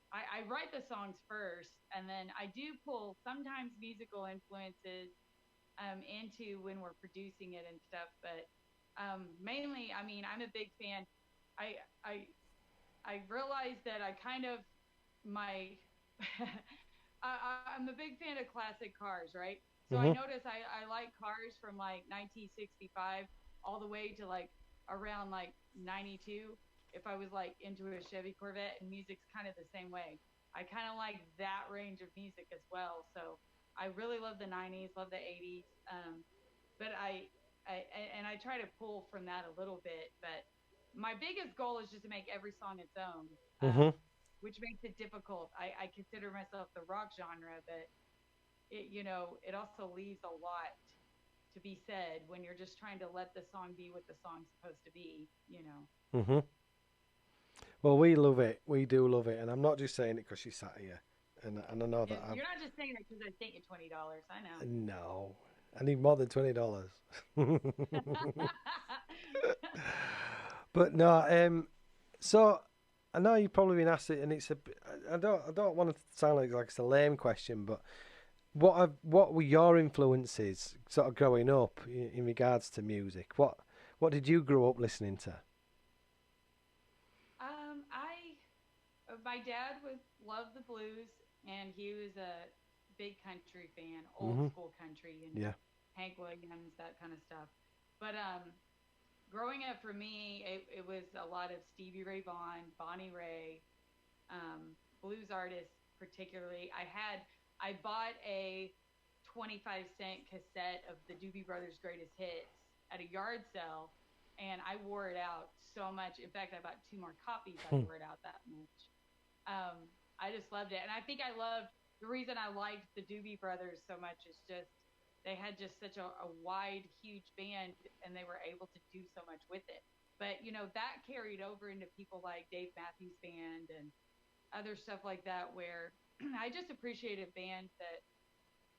Speaker 8: I write the songs first, and then I do pull sometimes musical influences into when we're producing it and stuff. But mainly, I mean, I'm a big fan. I realized that I kind of I'm a big fan of classic cars, right? So I notice I like cars from like 1965 all the way to like around like 92. If I was like into a Chevy Corvette, and music's kind of the same way. I kind of like that range of music as well. So I really love the 90s, love the 80s. But I try to pull from that a little bit. But my biggest goal is just to make every song its own, which makes it difficult. I consider myself the rock genre, but it also leaves a lot to be said when you're just trying to let the song be what the song's supposed to be.
Speaker 5: Well, we love it. We do love it, and I'm not just saying it because she sat here, and I know that
Speaker 8: You're not just saying that because I sent you $20. I know.
Speaker 5: No, I need more than $20. But no, so I know you've probably been asked it, and I don't want to sound like it's a lame question, but what were your influences sort of growing up in regards to music? What did you grow up listening to?
Speaker 8: My dad loved the blues, and he was a big country fan, old school country, and Hank Williams, that kind of stuff. But growing up for me, it was a lot of Stevie Ray Vaughan, Bonnie Raitt, blues artists particularly. I bought a 25-cent cassette of the Doobie Brothers' greatest hits at a yard sale, and I wore it out so much. In fact, I bought 2 more copies. I wore it out that much. I just loved it. And I think the reason I liked the Doobie Brothers so much is just they had just such a wide, huge band, and they were able to do so much with it. But, that carried over into people like Dave Matthews Band and other stuff like that, where I just appreciate a band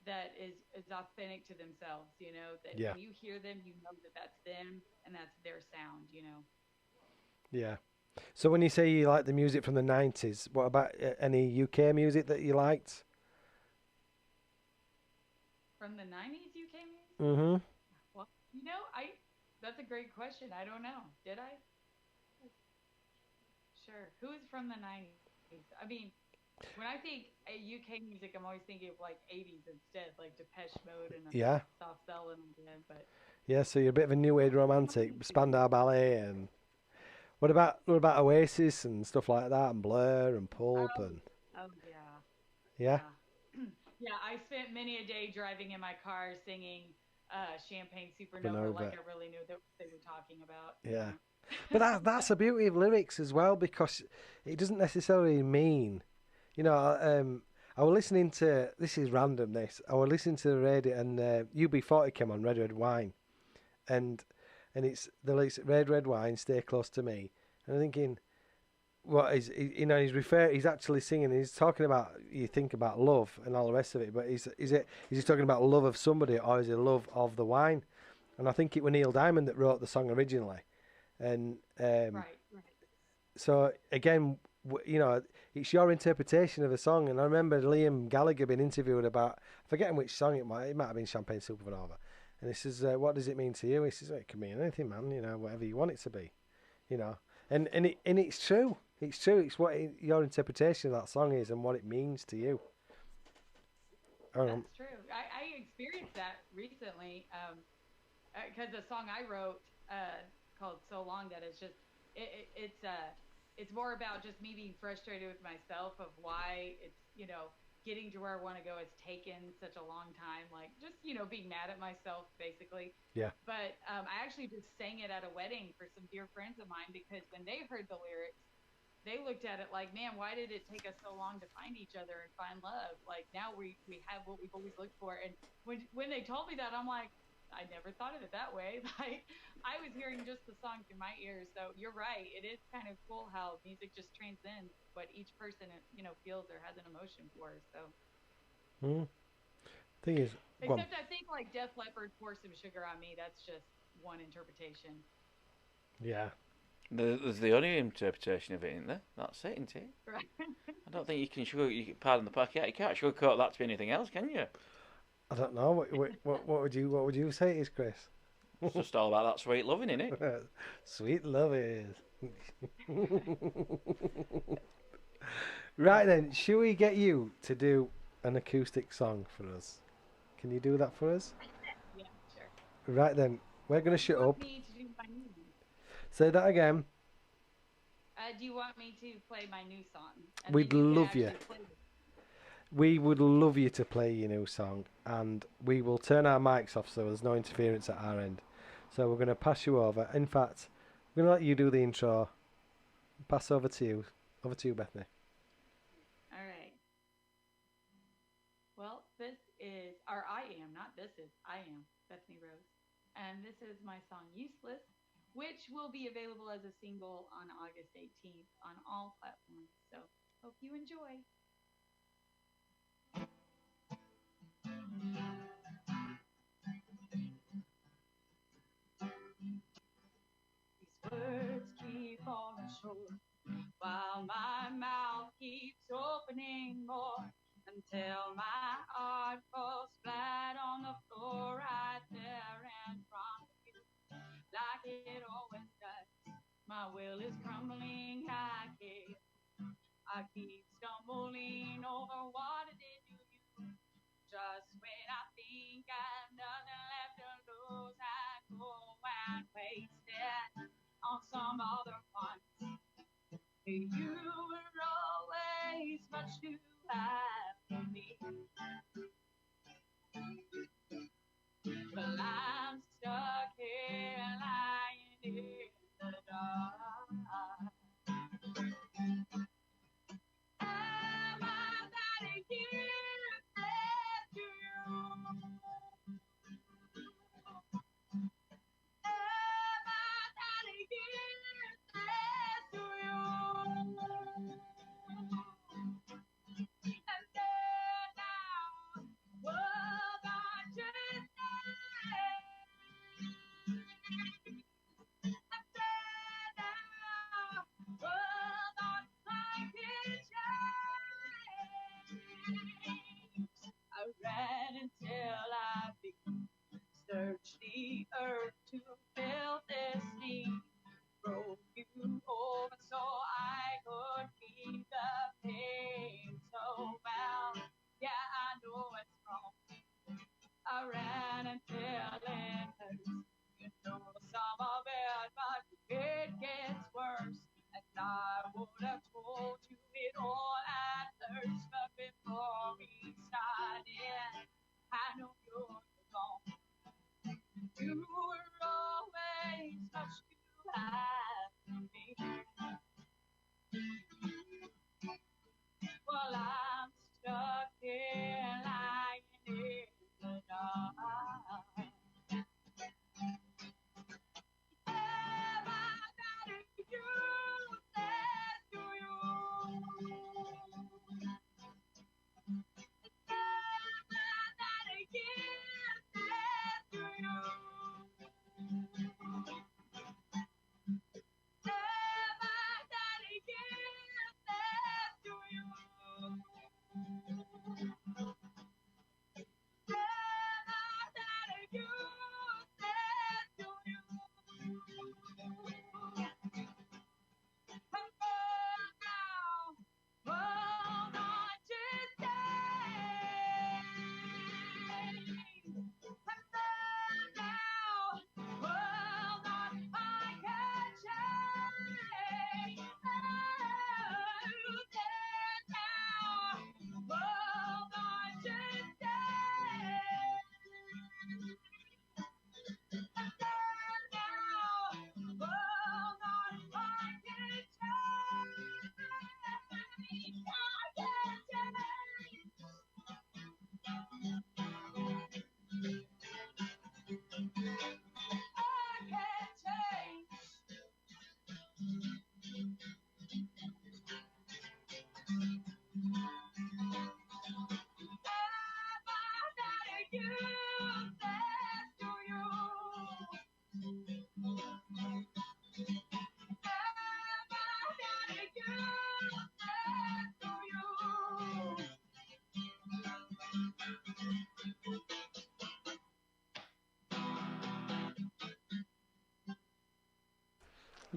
Speaker 8: that is authentic to themselves, that when you hear them, you know that that's them and that's their sound,
Speaker 5: Yeah. So when you say you like the music from the 90s, what about any UK music that you liked?
Speaker 8: From the 90s UK music?
Speaker 5: Mm-hmm.
Speaker 8: Well, that's a great question. I don't know. Did I? Sure. Who is from the 90s? I mean, when I think UK music, I'm always thinking of like 80s instead, like Depeche Mode and Soft Cell and them. But
Speaker 5: yeah, so you're a bit of a new age romantic, Spandau Ballet, and what about Oasis and stuff like that, and Blur and Pulp and.
Speaker 8: Oh yeah.
Speaker 5: Yeah.
Speaker 8: Yeah, I spent many a day driving in my car singing Champagne Supernova like I really knew what they were talking about.
Speaker 5: Yeah. But that's the beauty of lyrics as well, because it doesn't necessarily mean, I was listening to, this is random, I was listening to the radio, and UB40 came on, Red Red Wine, and it's the lyrics, Red Red Wine, stay close to me, and I'm thinking, what is he's actually singing. He's talking about, you think about love and all the rest of it, but is he talking about love of somebody, or is it love of the wine? And I think it was Neil Diamond that wrote the song originally, and
Speaker 8: Right.
Speaker 5: so again, it's your interpretation of a song. And I remember Liam Gallagher being interviewed about, forgetting which song it might have been Champagne Supernova, and he says, "What does it mean to you?" He says, "It can mean anything, man. Whatever you want it to be, And it's true. It's true. It's what your interpretation of that song is and what it means to you.
Speaker 8: That's true. I experienced that recently because the song I wrote called "So Long" that is just it's more about just me being frustrated with myself of why it's getting to where I want to go has taken such a long time, like just being mad at myself basically.
Speaker 5: Yeah.
Speaker 8: But I actually just sang it at a wedding for some dear friends of mine, because when they heard the lyrics, they looked at it like, man, why did it take us so long to find each other and find love? Like now we have what we've always looked for. And when they told me that, I'm like, I never thought of it that way. Like I was hearing just the song through my ears. So you're right. It is kind of cool how music just transcends what each person feels or has an emotion for. So.
Speaker 5: Thing is,
Speaker 8: except I think like Def Leppard, Pour Some Sugar on Me. That's just one interpretation.
Speaker 5: Yeah.
Speaker 6: There's the only interpretation of it, isn't there? That's it, isn't it?
Speaker 8: Right.
Speaker 6: I don't think you can pardon the packet. You can't sugarcoat that to be anything else, can you?
Speaker 5: I don't know. What would you say it is, Chris?
Speaker 6: It's just all about that sweet loving, isn't it?
Speaker 5: Sweet love is. Right then, should we get you to do an acoustic song for us? Can you do that for us?
Speaker 8: Yeah, sure.
Speaker 5: Right then, we're going to shut up.
Speaker 8: Me to do my new one?
Speaker 5: Say that again.
Speaker 8: Do you want me to play my new song?
Speaker 5: We'd love you. We would love you to play your new song, and we will turn our mics off so there's no interference at our end. So we're going to pass you over. In fact, we're going to let you do the intro. Pass over to you. Over to you, Bethany.
Speaker 8: All right. Well, I am Bethany Rose. And this is my song Useless, which will be available as a single on August 18th on all platforms. So hope you enjoy. These words keep falling short, while my mouth keeps opening more, until my heart falls flat on the floor right there in front of you, like it always does. My will is crumbling, I keep stumbling over what I did to you. Just when I think I've nothing left to lose, I go and waste it on some other one. You were always much too high for me. Well, I'm stuck here lying in the dark. Am I that useless to you? Am I that useless to you? And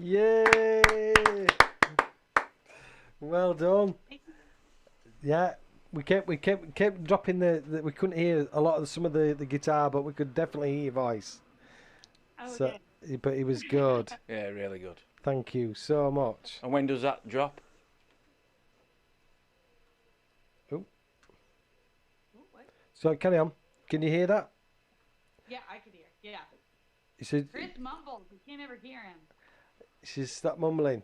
Speaker 5: Yay! Well done. Yeah, we kept dropping the we couldn't hear a lot of some of the guitar, but we could definitely hear your voice.
Speaker 8: Okay.
Speaker 5: So, but it was good.
Speaker 6: Yeah, really good.
Speaker 5: Thank you so much.
Speaker 6: And when does that drop?
Speaker 5: Oh,
Speaker 8: What?
Speaker 5: so carry on. Can you hear that?
Speaker 8: Yeah, I could hear. Yeah.
Speaker 5: He said,
Speaker 8: Chris mumbles. You can't ever hear him.
Speaker 5: she's stop mumbling.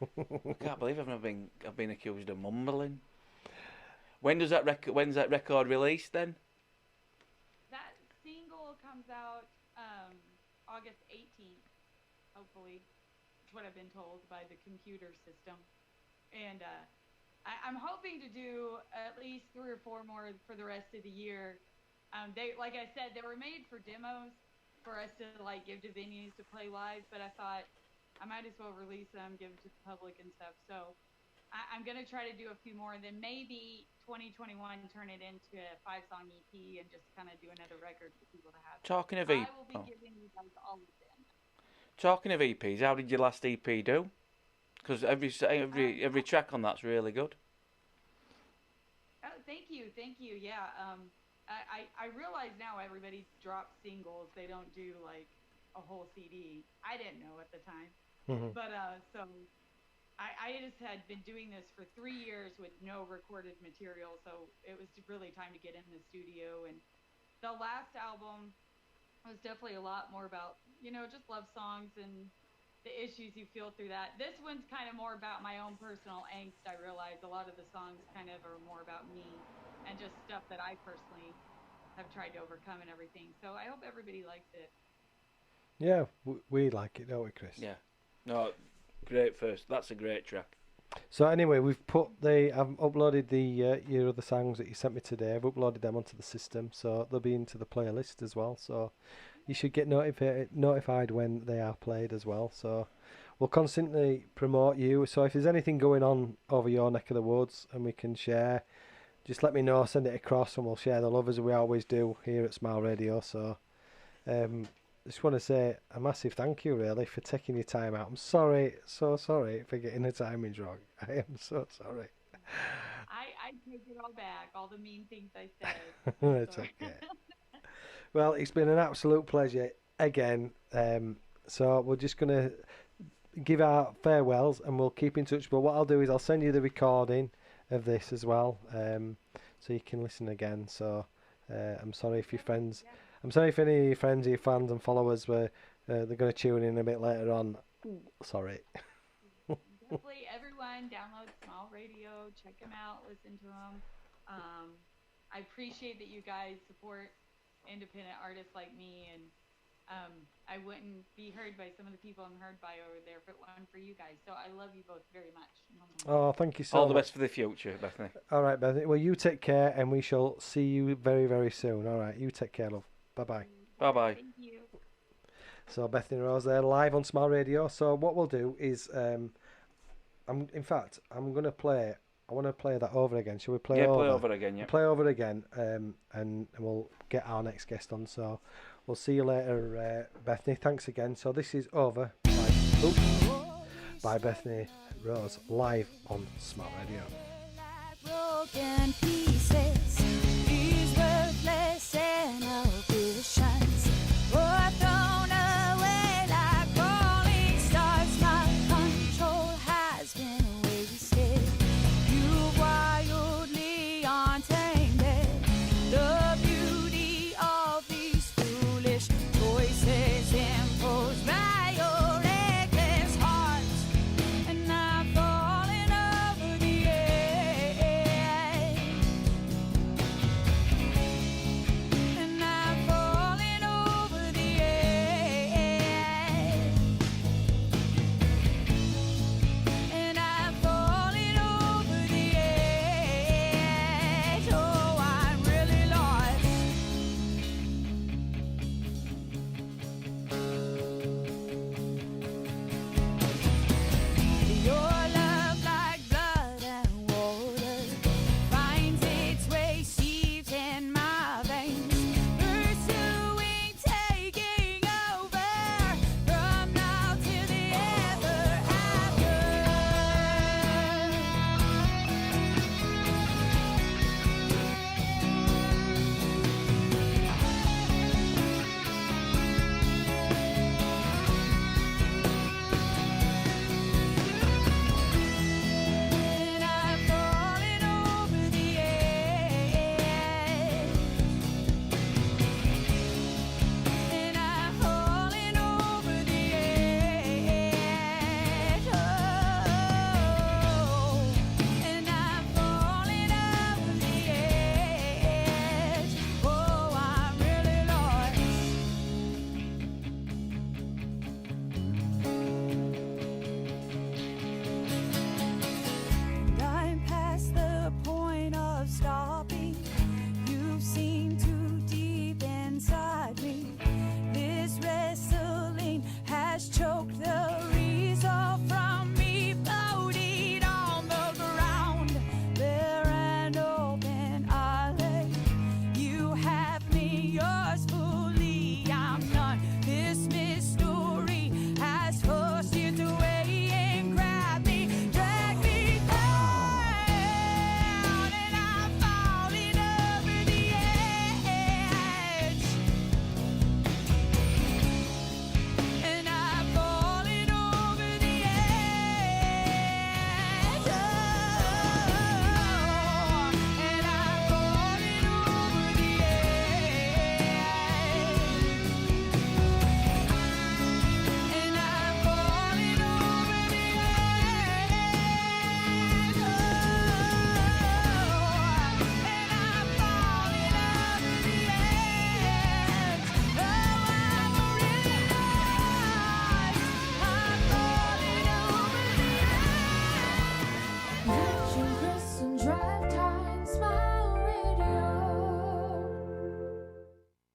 Speaker 6: I can't believe I've been accused of mumbling. When's that record released then?
Speaker 8: That single comes out August 18th, hopefully. That's what I've been told by the computer system. And I'm hoping to do at least 3 or 4 more for the rest of the year. They, like I said, they were made for demos for us to like give to venues to play live, but I thought I might as well release them, give them to the public and stuff. So I'm going to try to do a few more, and then maybe 2021 turn it into a 5-song EP and just kind of do another record for people to have.
Speaker 6: Talking of
Speaker 8: I will be giving you guys all of them.
Speaker 6: Talking of EPs, how did your last EP do? Because every track on that's really good.
Speaker 8: Oh, thank you. Yeah. I realize now everybody drops singles. They don't do like a whole CD. I didn't know at the time. But so I just had been doing this for 3 years with no recorded material, so it was really time to get in the studio. And the last album was definitely a lot more about, just love songs and the issues you feel through that. This one's kind of more about my own personal angst. I realize a lot of the songs kind of are more about me and just stuff that I personally have tried to overcome and everything. So I hope everybody likes it.
Speaker 5: Yeah, we like it, don't we, Chris?
Speaker 6: Yeah. No, great first. That's a great track.
Speaker 5: So anyway, I've uploaded the your other songs that you sent me today. I've uploaded them onto the system, so they'll be into the playlist as well. So you should get notified when they are played as well. So we'll constantly promote you. So if there's anything going on over your neck of the woods and we can share, just let me know, send it across, and we'll share the love as we always do here at Smile Radio. So I just want to say a massive thank you, really, for taking your time out. I'm sorry, so sorry for getting the timings wrong. I am so sorry.
Speaker 8: I take it all back, all the mean things I said.
Speaker 5: It's okay. Well, it's been an absolute pleasure again. So we're just going to give our farewells and we'll keep in touch. But what I'll do is I'll send you the recording of this as well, so you can listen again. So I'm sorry if your friends... I'm sorry if any friends, your fans and followers they're going to tune in a bit later on. Sorry.
Speaker 8: Definitely, everyone download Smile Radio, check them out, listen to them. I appreciate that you guys support independent artists like me, and I wouldn't be heard by some of the people I'm heard by over there if it weren't for you guys. So I love you both very much.
Speaker 5: Oh, thank you so much.
Speaker 6: All the best for the future, Bethany.
Speaker 5: All right, Bethany. Well, you take care, and we shall see you very, very soon. All right, you take care, love. Bye-bye.
Speaker 6: Bye-bye.
Speaker 8: Thank you.
Speaker 5: So Bethany Rose there, live on Smile Radio. So what we'll do is, I'm going to play. I want to play that over again. Shall we play over?
Speaker 6: Play over again. Yeah.
Speaker 5: Play over again, and we'll get our next guest on. So we'll see you later, Bethany. Thanks again. So this is over by Bethany Rose, live on Smile Radio.
Speaker 9: Broken pieces, these worthless inhibitions were thrown away like falling stars. My control has been wasted. You wildly untainted the beauty of these foolish choices imposed by your reckless hearts, and I'm falling over the edge.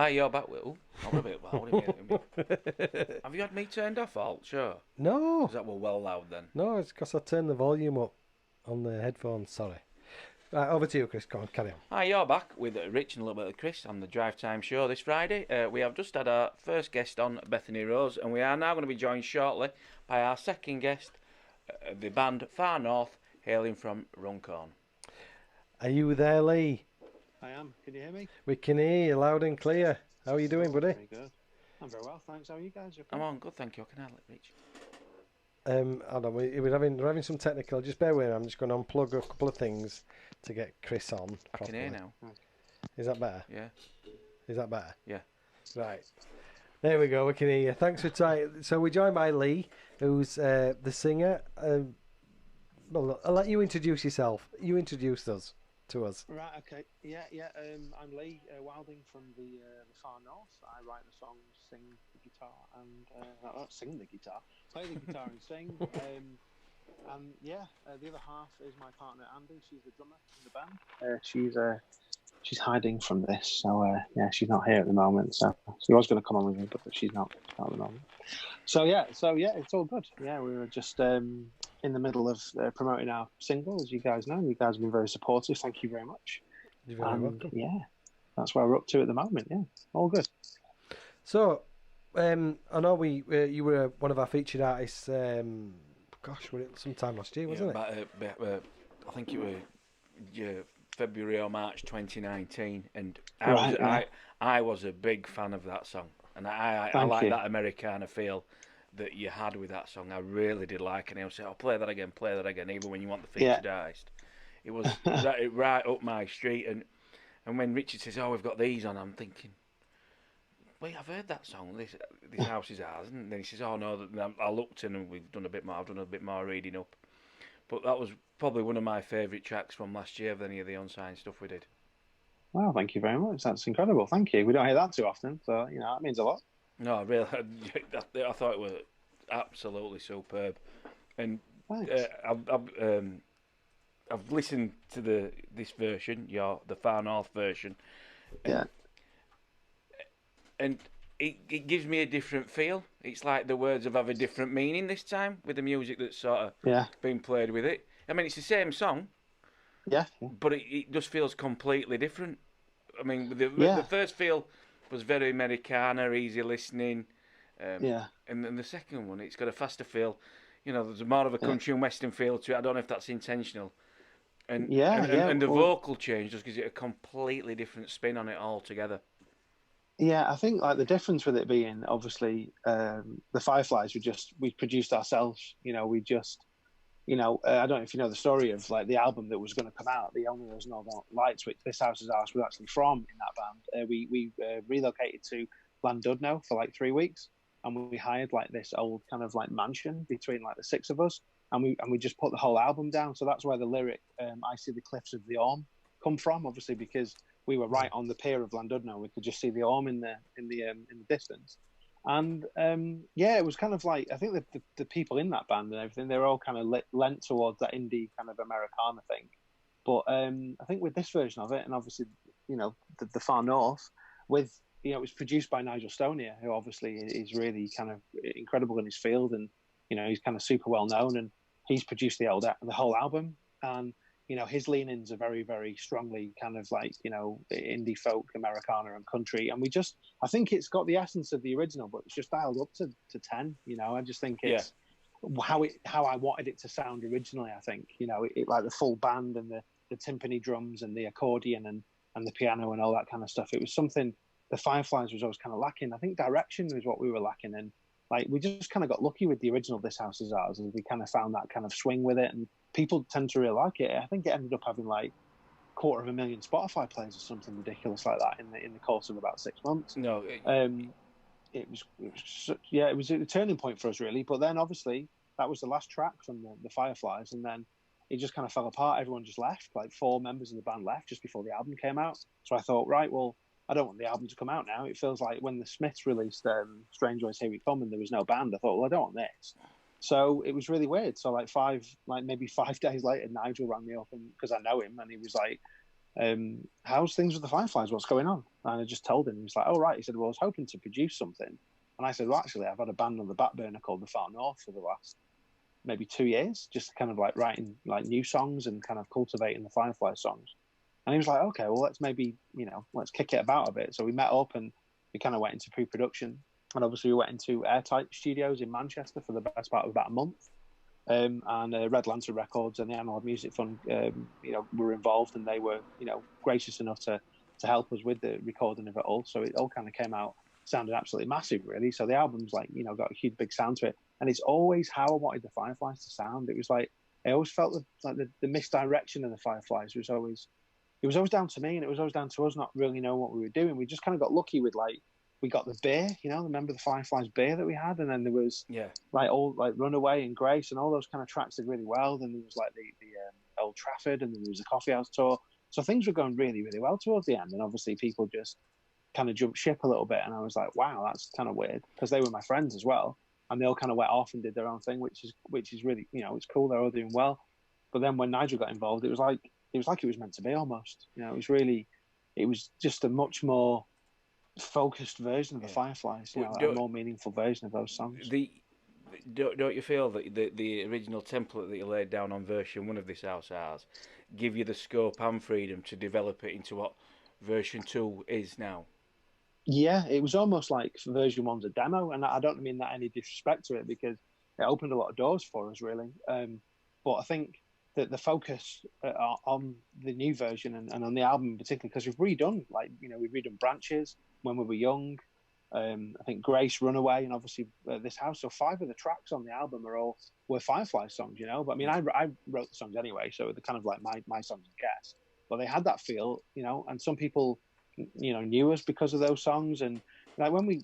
Speaker 6: Hi, you're back. Oh, I'm a bit loud. Have you had me turned off, Alt? Sure.
Speaker 5: No.
Speaker 6: Is that well loud then?
Speaker 5: No, it's because I turned the volume up on the headphones. Sorry. Right, over to you, Chris. Go on, carry on.
Speaker 6: Hi, you're back with Rich and a little bit of Chris on the Drive Time Show this Friday. We have just had our first guest on, Bethany Rose, and we are now going to be joined shortly by our second guest, the band Far North, hailing from Runcorn.
Speaker 5: Are you there, Lee?
Speaker 10: I am. Can you hear me?
Speaker 5: We can hear you loud and clear. How are you doing, buddy?
Speaker 10: Very good. I'm very well, thanks. How are you guys?
Speaker 6: I'm on good, thank you. Can I let Rich?
Speaker 5: Hold on, we're having some technical. Just bear with me. I'm just going to unplug a couple of things to get Chris on.
Speaker 6: I can hear now.
Speaker 5: Is that better?
Speaker 6: Yeah.
Speaker 5: Is that better?
Speaker 6: Yeah.
Speaker 5: Right. There we go. We can hear you. Thanks for trying. So we're joined by Lee, who's the singer. Well, I'll let you introduce yourself. You introduced us to us.
Speaker 10: Right. Okay. Yeah. I'm Lee Wilding from the Far North. I write the songs, sing the guitar, and sing the guitar, play the guitar, and sing. And yeah, the other half is my partner Andy. She's the drummer in the band. She's hiding from this, so yeah, she's not here at the moment. So she was going to come on with me, but she's not at the moment. So yeah, it's all good. Yeah, we were just in the middle of promoting our single, as you guys know. You guys have been very supportive. Thank you very much.
Speaker 5: You're very welcome.
Speaker 10: Yeah, that's where we're up to at the moment. Yeah, all good.
Speaker 5: So, I know you were one of our featured artists. Gosh, sometime last year, wasn't it?
Speaker 6: I think it was February or March 2019, and I was a big fan of that song, and I like that Americana feel that you had with that song. I really did like it. And I would say, "Oh, play that again," even when you want the featured artist. It was right up my street, and when Richard says, "Oh, we've got these on," I'm thinking, wait, I've heard that song. This house is ours, and then he says, "Oh no." I looked in, and I've done a bit more reading up. But that was probably one of my favourite tracks from last year of any of the unsigned stuff we did.
Speaker 10: Wow, thank you very much. That's incredible. Thank you. We don't hear that too often, so that means a lot.
Speaker 6: No, really, I thought it was absolutely superb, and I've listened to this version, the Far North version. And it gives me a different feel. It's like the words have a different meaning this time with the music that's sort of been played with it. I mean, it's the same song, but it just feels completely different. I mean, the first feel was very Americana, easy listening. And then the second one, it's got a faster feel. There's more of a country and western feel to it. I don't know if that's intentional. And the vocal change just gives it a completely different spin on it altogether.
Speaker 10: Yeah, I think like the difference with it being obviously the Fireflies we produced ourselves. We just I don't know if you know the story of like the album that was going to come out, The Only Those Northern Lights, which This House Is Ours was actually from in that band. We relocated to Llandudno for like 3 weeks, and we hired like this old kind of like mansion between like the six of us, and we just put the whole album down. So that's where the lyric "I See the Cliffs of the Orme" come from, obviously because we were right on the pier of Llandudno. We could just see the Orme in the distance. And it was kind of like, I think the people in that band and everything, they were all kind of lent towards that indie kind of Americana thing. But I think with this version of it, and obviously the Far North, with it was produced by Nigel Stonier, who obviously is really kind of incredible in his field, and he's kind of super well known, and he's produced the whole album, and his leanings are very, very strongly kind of like, indie folk, Americana and country. And I think it's got the essence of the original, but it's just dialed up to 10, I just think it's how I wanted it to sound originally. I think, it like the full band and the timpani drums and the accordion and the piano and all that kind of stuff. It was something the Fireflies was always kind of lacking. I think direction was what we were lacking. And like, we just kind of got lucky with the original This House Is Ours, and we kind of found that kind of swing with it, and people tend to really like it. I think it ended up having like 250,000 Spotify plays or something ridiculous like that in the course of about 6 months.
Speaker 6: No,
Speaker 10: it was a turning point for us really. But then obviously that was the last track from the Fireflies, and then it just kind of fell apart. Everyone just left. Like 4 members of the band left just before the album came out. So I thought, right, well, I don't want the album to come out now. It feels like when the Smiths released Strange Ways Here We Come and there was no band, I thought, well, I don't want this. So it was really weird. So maybe 5 days later, Nigel rang me up, and because I know him, and he was like, how's things with the Fireflies? What's going on? And I just told him. He was like, oh, right. He said, well, I was hoping to produce something. And I said, well, actually, I've had a band on the back burner called The Far North for the last maybe 2 years, just kind of like writing like new songs and kind of cultivating the Firefly songs. And he was like, okay, well, let's maybe, let's kick it about a bit. So we met up and we kind of went into pre-production. And obviously we went into Airtight Studios in Manchester for the best part of about a month. And Red Lantern Records and the Analog Music Fund, were involved, and they were, gracious enough to help us with the recording of it all. So it all kind of came out, sounded absolutely massive, really. So the album's like, got a huge, big sound to it. And it's always how I wanted the Fireflies to sound. It was like, I always felt the misdirection of the Fireflies was always down to me, and it was always down to us not really knowing what we were doing. We just kind of got lucky with we got the beer, remember the Fireflies beer that we had, and then there was Runaway and Grace and all those kind of tracks did really well. Then there was like the Old Trafford, and then there was the Coffee House tour. So things were going really, really well towards the end, and obviously people just kind of jumped ship a little bit, and I was like, wow, that's kind of weird, because they were my friends as well, and they all kind of went off and did their own thing, which is really, it's cool. They're all doing well. But then when Nigel got involved, it was like it was meant to be almost. It was just a much more focused version of the Fireflies, a more meaningful version of those songs.
Speaker 6: Don't you feel that the original template that you laid down on version 1 of This House Ours give you the scope and freedom to develop it into what version 2 is now?
Speaker 10: Yeah, it was almost like version 1's a demo, and I don't mean that any disrespect to it, because it opened a lot of doors for us, really. But I think that the focus on the new version and on the album in particular, because we've redone, we've redone Branches, When We Were Young, I think Grace, Runaway, and obviously This House. So 5 of the tracks on the album were Firefly songs, But I mean, I wrote the songs anyway, so they're kind of like my songs and guess. But they had that feel, and some people, knew us because of those songs. And like when we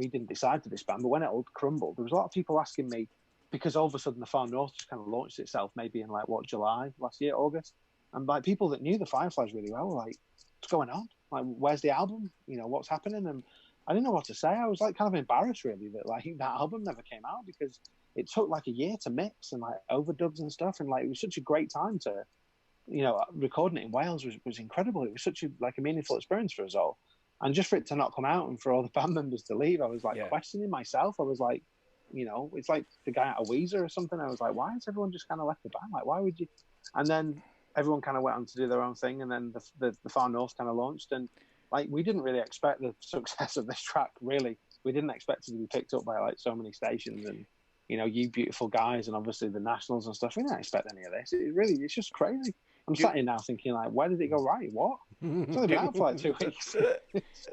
Speaker 10: didn't decide to disband, but when it all crumbled, there was a lot of people asking me, because all of a sudden the Far North just kind of launched itself, maybe in July last year, August, and like people that knew the Fireflies really well were like, what's going on? Like, where's the album? What's happening? And I didn't know what to say. I was like kind of embarrassed, really, that that album never came out, because it took like a year to mix and like overdubs and stuff, and it was such a great time to, recording it in Wales was incredible. It was such a meaningful experience for us all, and just for it to not come out and for all the band members to leave, I was questioning myself. I was like, it's like the guy out of Weezer or something. I was like, why has everyone just kind of left the band? Like, why would you? And then everyone kind of went on to do their own thing, and then the Far North kind of launched, and we didn't really expect the success of this track. Really, we didn't expect it to be picked up by so many stations, and You Beautiful Guys, and obviously the Nationals and stuff. We didn't expect any of this. It's just crazy. I'm sat here now thinking, where did it go right? What? It's only been out for 2 weeks.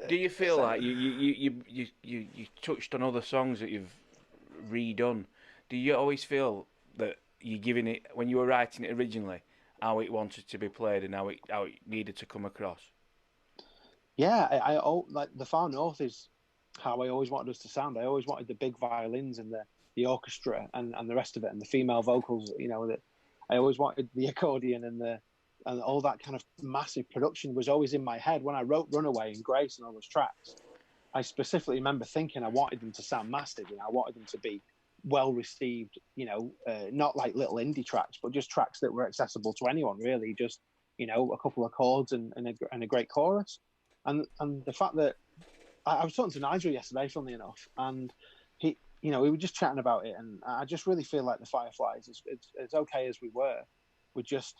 Speaker 6: Do you feel like you touched on other songs that you've redone? Do you always feel that you're giving it, when you were writing it originally, how it wanted to be played and how it needed to come across?
Speaker 10: Yeah, I like the Far North is how I always wanted us to sound. I always wanted the big violins and the orchestra and the rest of it, and the female vocals. That I always wanted the accordion and all that kind of massive production was always in my head. When I wrote Runaway and Grace and all those tracks, I specifically remember thinking I wanted them to sound massive. I wanted them to be well received. Not like little indie tracks, but just tracks that were accessible to anyone, really. Just a couple of chords and a great chorus. And the fact that I was talking to Nigel yesterday, funnily enough, and he, we were just chatting about it, and I just really feel like the Fireflies, as okay as we were, we just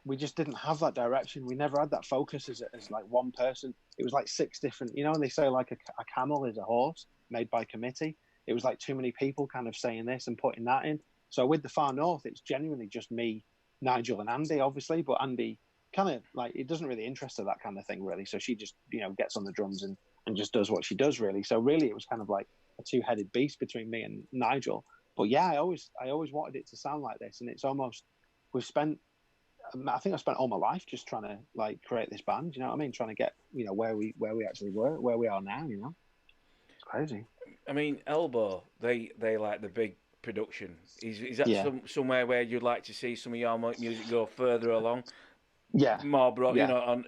Speaker 10: didn't have that direction. We never had that focus as like one person. It was like 6 different, and they say like a camel is a horse made by committee. It was like too many people kind of saying this and putting that in. So with the Far North, it's genuinely just me, Nigel, and Andy, obviously, but Andy kind of it doesn't really interest her, that kind of thing, really. So she just gets on the drums and just does what she does, really. So really it was kind of like a 2-headed beast between me and Nigel. But yeah, I always wanted it to sound like this, and it's almost, I think I spent all my life just trying to create this band, you know what I mean, trying to get where we actually were, where we are now. It's crazy.
Speaker 6: I mean, Elbow, they like the big production. Is that somewhere where you'd like to see some of your music go further along?
Speaker 10: Yeah,
Speaker 6: more broad.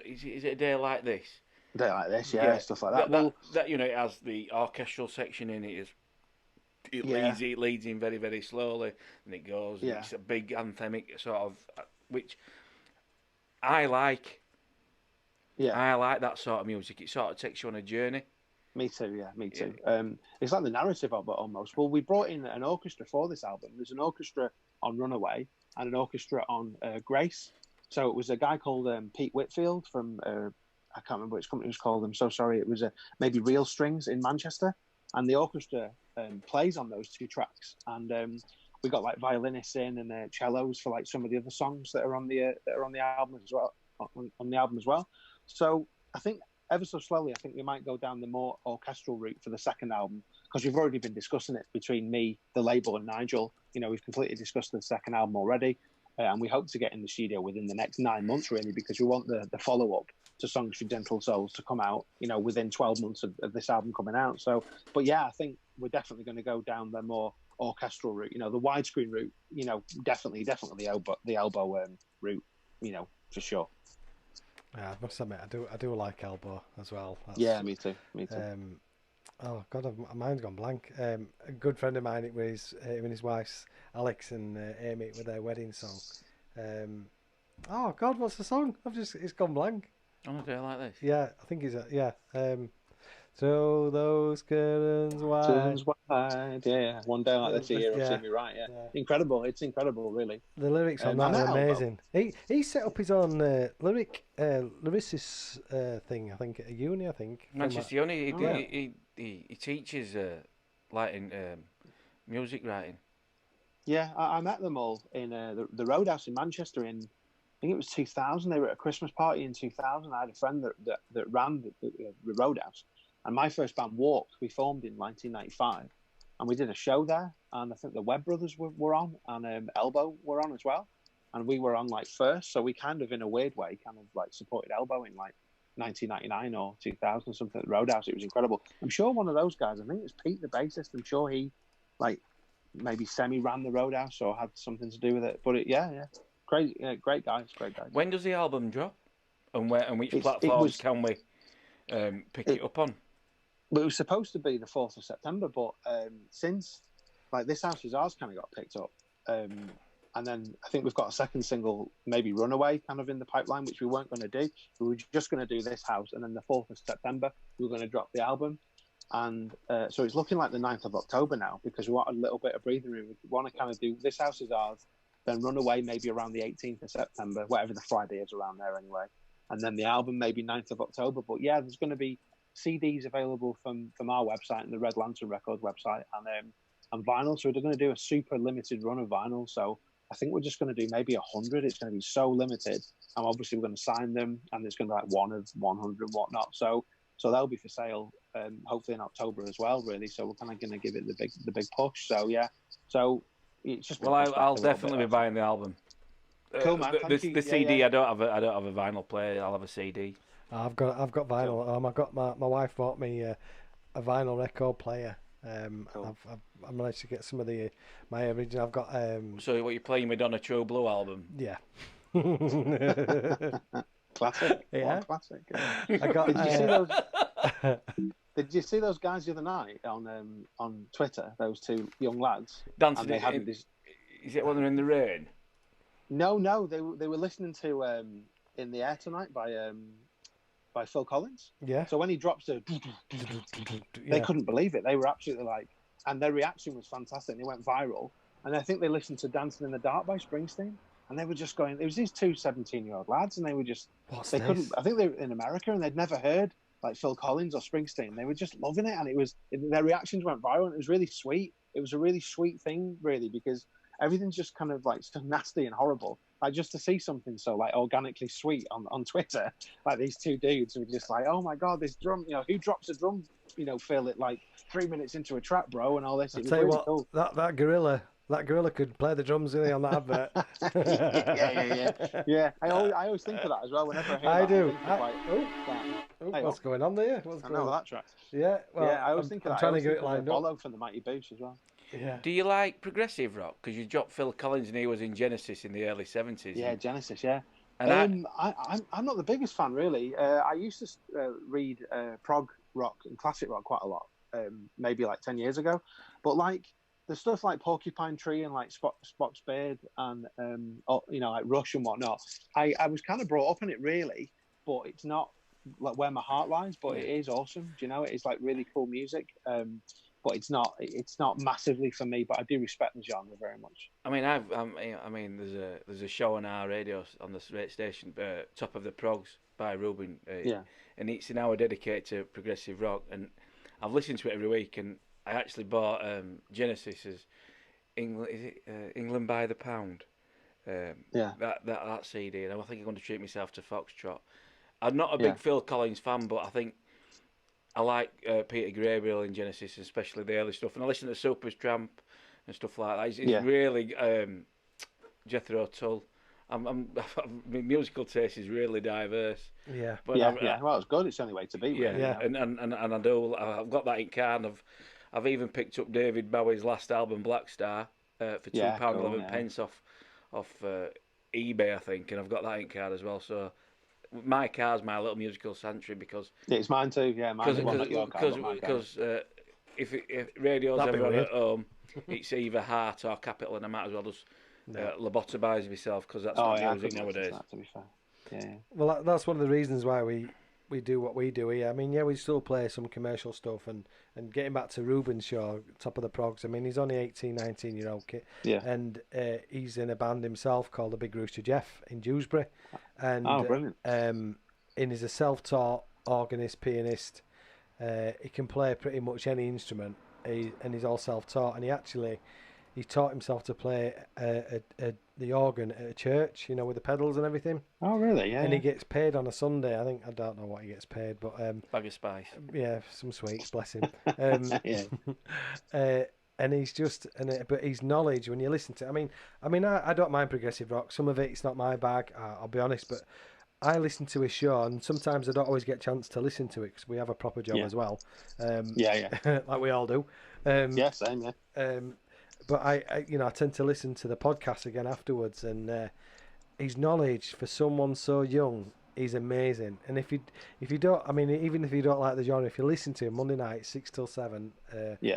Speaker 6: Is it a day like this?
Speaker 10: A day like this, stuff like that.
Speaker 6: That it has the orchestral section in it. It leads in very, very slowly, and it goes. Yeah. It's a big anthemic sort of, which I like.
Speaker 10: Yeah.
Speaker 6: I like that sort of music. It sort of takes you on a journey.
Speaker 10: Me too, yeah, me too. It's like the narrative of it almost. Well, we brought in an orchestra for this album. There's an orchestra on Runaway and an orchestra on Grace. So it was a guy called Pete Whitfield from, I can't remember which company it was called. I'm so sorry. It was maybe Real Strings in Manchester. And the orchestra plays on those two tracks. And we got like violinists in and cellos for like some of the other songs that are on the album as well. On the album as well. So I think ever so slowly, I think we might go down the more orchestral route for the second album, because we've already been discussing it between me, the label, and Nigel. You know, we've completely discussed the second album already, and we hope to get in the studio within the next 9 months, really, because we want the follow-up to Songs for Gentle Souls to come out, you know, within 12 months of this album coming out. So, but yeah, I think we're definitely going to go down the more orchestral route, you know, the widescreen route, you know, definitely the elbow route, you know, for sure.
Speaker 5: Yeah, I must admit, I do like Elbow as well.
Speaker 10: Yeah, me too.
Speaker 5: Oh God, my mind's gone blank. A good friend of mine, it was him and his wife's Alex and Amy with their wedding song. Oh God, what's the song? It's gone blank.
Speaker 6: Oh, do I like this?
Speaker 5: Yeah, I think it's throw those curtains wide.
Speaker 10: Curtains wide, yeah. One day like this a year,
Speaker 5: Yeah.
Speaker 10: see me right, yeah. Incredible, it's incredible, really.
Speaker 5: The lyrics on that are amazing. He set up his own lyricist thing, I think, at a uni, I think.
Speaker 6: Manchester Uni, he teaches music writing.
Speaker 10: Yeah, I met them all in the Roadhouse in Manchester in, I think it was 2000. They were at a Christmas party in 2000. I had a friend that ran the Roadhouse. And my first band, Warped, we formed in 1995. And we did a show there. And I think the Webb Brothers were on. And Elbow were on as well. And we were on, like, first. So we kind of, in a weird way, kind of, like, supported Elbow in, like, 1999 or 2000 or something at the Roadhouse. It was incredible. I'm sure one of those guys, I think it was Pete, the bassist. I'm sure he, like, maybe semi-ran the Roadhouse or had something to do with it. But, yeah. Great guys.
Speaker 6: When does the album drop? And which platforms can we pick it up on?
Speaker 10: But it was supposed to be the 4th of September, but since like This House Is Ours kind of got picked up, and then I think we've got a second single, maybe Runaway, kind of in the pipeline, which we weren't going to do. We were just going to do This House, and then the 4th of September we were going to drop the album, and so it's looking like the 9th of October now, because we want a little bit of breathing room. We want to kind of do This House Is Ours, then Runaway maybe around the 18th of September, whatever the Friday is around there anyway, and then the album maybe 9th of October. But yeah, there's going to be CDs available from our website and the Red Lantern Records website, and vinyl. So we're going to do a super limited run of vinyl. So I think we're just going to do maybe 100. It's going to be so limited, and obviously we're going to sign them, and it's going to be like 1 of 100 and whatnot. So they'll be for sale, hopefully in October as well. Really. So we're kind of going to give it the big push. So yeah. So it's just.
Speaker 6: Well, I'll definitely be buying the album.
Speaker 10: Cool, man.
Speaker 6: The CD. Yeah. I don't have a vinyl player. I'll have a CD.
Speaker 5: I've got vinyl. I've got my wife bought me a vinyl record player.
Speaker 10: Cool.
Speaker 5: I've managed to get some of my original. I've got.
Speaker 6: So what you're playing Madonna True Blue album?
Speaker 5: Yeah.
Speaker 10: Classic.
Speaker 5: Yeah.
Speaker 10: Classic.
Speaker 5: I got.
Speaker 10: Did you see those guys the other night on Twitter? Those two young lads
Speaker 6: dancing.
Speaker 10: Is
Speaker 6: it when they're in the rain?
Speaker 10: No. They were listening to In the Air Tonight by Phil Collins.
Speaker 5: Yeah.
Speaker 10: So when he drops they couldn't believe it. They were absolutely like, and their reaction was fantastic. They went viral. And I think they listened to Dancing in the Dark by Springsteen. And they were just going, it was these two 17-year-old lads, and they were just, couldn't, I think they were in America, and they'd never heard like Phil Collins or Springsteen. They were just loving it, and their reactions went viral, and it was really sweet. It was a really sweet thing, really, because everything's just kind of like so nasty and horrible. Like just to see something so like organically sweet on Twitter, like these two dudes were just like, oh my God, this drum, who drops a drum, Phil, it like 3 minutes into a track, bro, and all this.
Speaker 5: I'll tell you what, cool. that gorilla could play the drums really on that advert.
Speaker 10: Yeah. I always think of that as well whenever I hear
Speaker 5: I
Speaker 10: that.
Speaker 5: do. What's going on there?
Speaker 10: I know that track.
Speaker 5: Yeah, well,
Speaker 10: I always think of that.
Speaker 5: Trying to get it lined up.
Speaker 10: Apollo from the Mighty Boosh as well.
Speaker 5: Yeah.
Speaker 6: Do you like progressive rock? Because you dropped Phil Collins and he was in Genesis in the early 70s.
Speaker 10: Yeah, Genesis, yeah.
Speaker 6: And
Speaker 10: I'm not the biggest fan, really. I used to read prog rock and classic rock quite a lot, maybe like 10 years ago. But like the stuff like Porcupine Tree and like Spock's Beard and like Rush and whatnot, I was kind of brought up in it, really. But it's not like where my heart lies, but it is awesome. Do you know? It's like really cool music. But it's not massively for me. But I do respect the genre very much.
Speaker 6: I mean, there's a show on our radio on the radio station, Top of the Progs by Ruben. And it's an hour dedicated to progressive rock, and I've listened to it every week. And I actually bought Genesis's England by the Pound. That CD, and I think I'm going to treat myself to Foxtrot. I'm not a big Phil Collins fan, but I think I like Peter Gabriel in Genesis, especially the early stuff. And I listen to Supertramp and stuff like that. It's really Jethro Tull. My musical taste is really diverse.
Speaker 10: Yeah, but well, it's good. It's the only way to be. Really,
Speaker 6: and I do. I've got that in car, and I've even picked up David Bowie's last album, Black Star, for £2.11 off eBay, I think, and I've got that in car as well. So my car's my little musical sanctuary because
Speaker 10: it's mine too. Yeah, mine's the one that your car.
Speaker 6: Because if radio's ever on at home, it's either Heart or Capital, and I might as well just lobotomise myself because that's not music nowadays.
Speaker 10: That, to be fair. Yeah.
Speaker 5: Well, that's one of the reasons why we do what we do here. I mean, we still play some commercial stuff, and getting back to Ruben's show, Top of the Progs, I mean, he's only 18, 19-year-old kid, and he's in a band himself called the Big Rooster Jeff in Dewsbury, and
Speaker 10: brilliant.
Speaker 5: And he's a self-taught organist, pianist. He can play pretty much any instrument, and he's all self-taught, and he taught himself to play the organ at a church, with the pedals and everything.
Speaker 10: Oh, really? Yeah.
Speaker 5: And he gets paid on a Sunday. I don't know what he gets paid, but
Speaker 6: bag of spice.
Speaker 5: Yeah, some sweets, bless him. And he's but his knowledge when you listen to, I don't mind progressive rock. Some of it's not my bag. I'll be honest, but I listen to his show, and sometimes I don't always get a chance to listen to it because we have a proper job as well. Like we all do.
Speaker 10: Same.
Speaker 5: But I tend to listen to the podcast again afterwards, and his knowledge for someone so young is amazing. And if you don't, even if you don't like the genre, if you listen to him Monday night 6 till 7,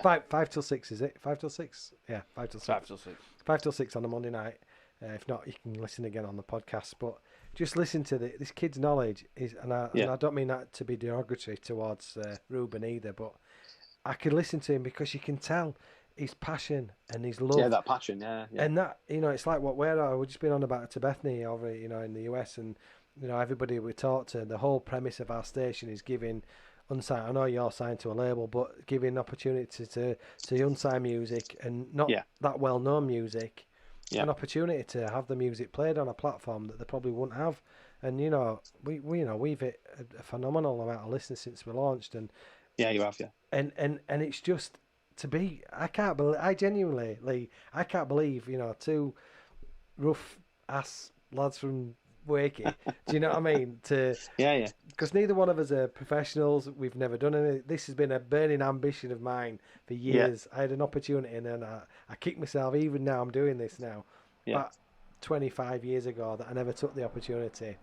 Speaker 5: 5 till 6, is it 5 till 6? Yeah, 5 till 6.
Speaker 6: 5 till 6.
Speaker 5: 5 till 6 on a Monday night. If not, you can listen again on the podcast. But just listen to this kid's knowledge and I don't mean that to be derogatory towards Ruben either, but I could listen to him because you can tell his passion and his love.
Speaker 10: Yeah, that passion, yeah.
Speaker 5: And that, it's like what we've just been on about to Bethany over, in the US, and, everybody we talk to, the whole premise of our station is giving unsigned, I know you're signed to a label, but giving opportunity to unsigned music and not that well-known music, an opportunity to have the music played on a platform that they probably wouldn't have. And, we've hit a phenomenal amount of listeners since we launched. And
Speaker 10: yeah, you have, yeah.
Speaker 5: And it's just, I genuinely, Lee, I can't believe, two rough ass lads from Wakey. Do you know what I mean? Because neither one of us are professionals. We've never done anything. This has been a burning ambition of mine for years. I had an opportunity, and then I kick myself. Even now, I'm doing this now. But 25 years ago, that I never took the opportunity.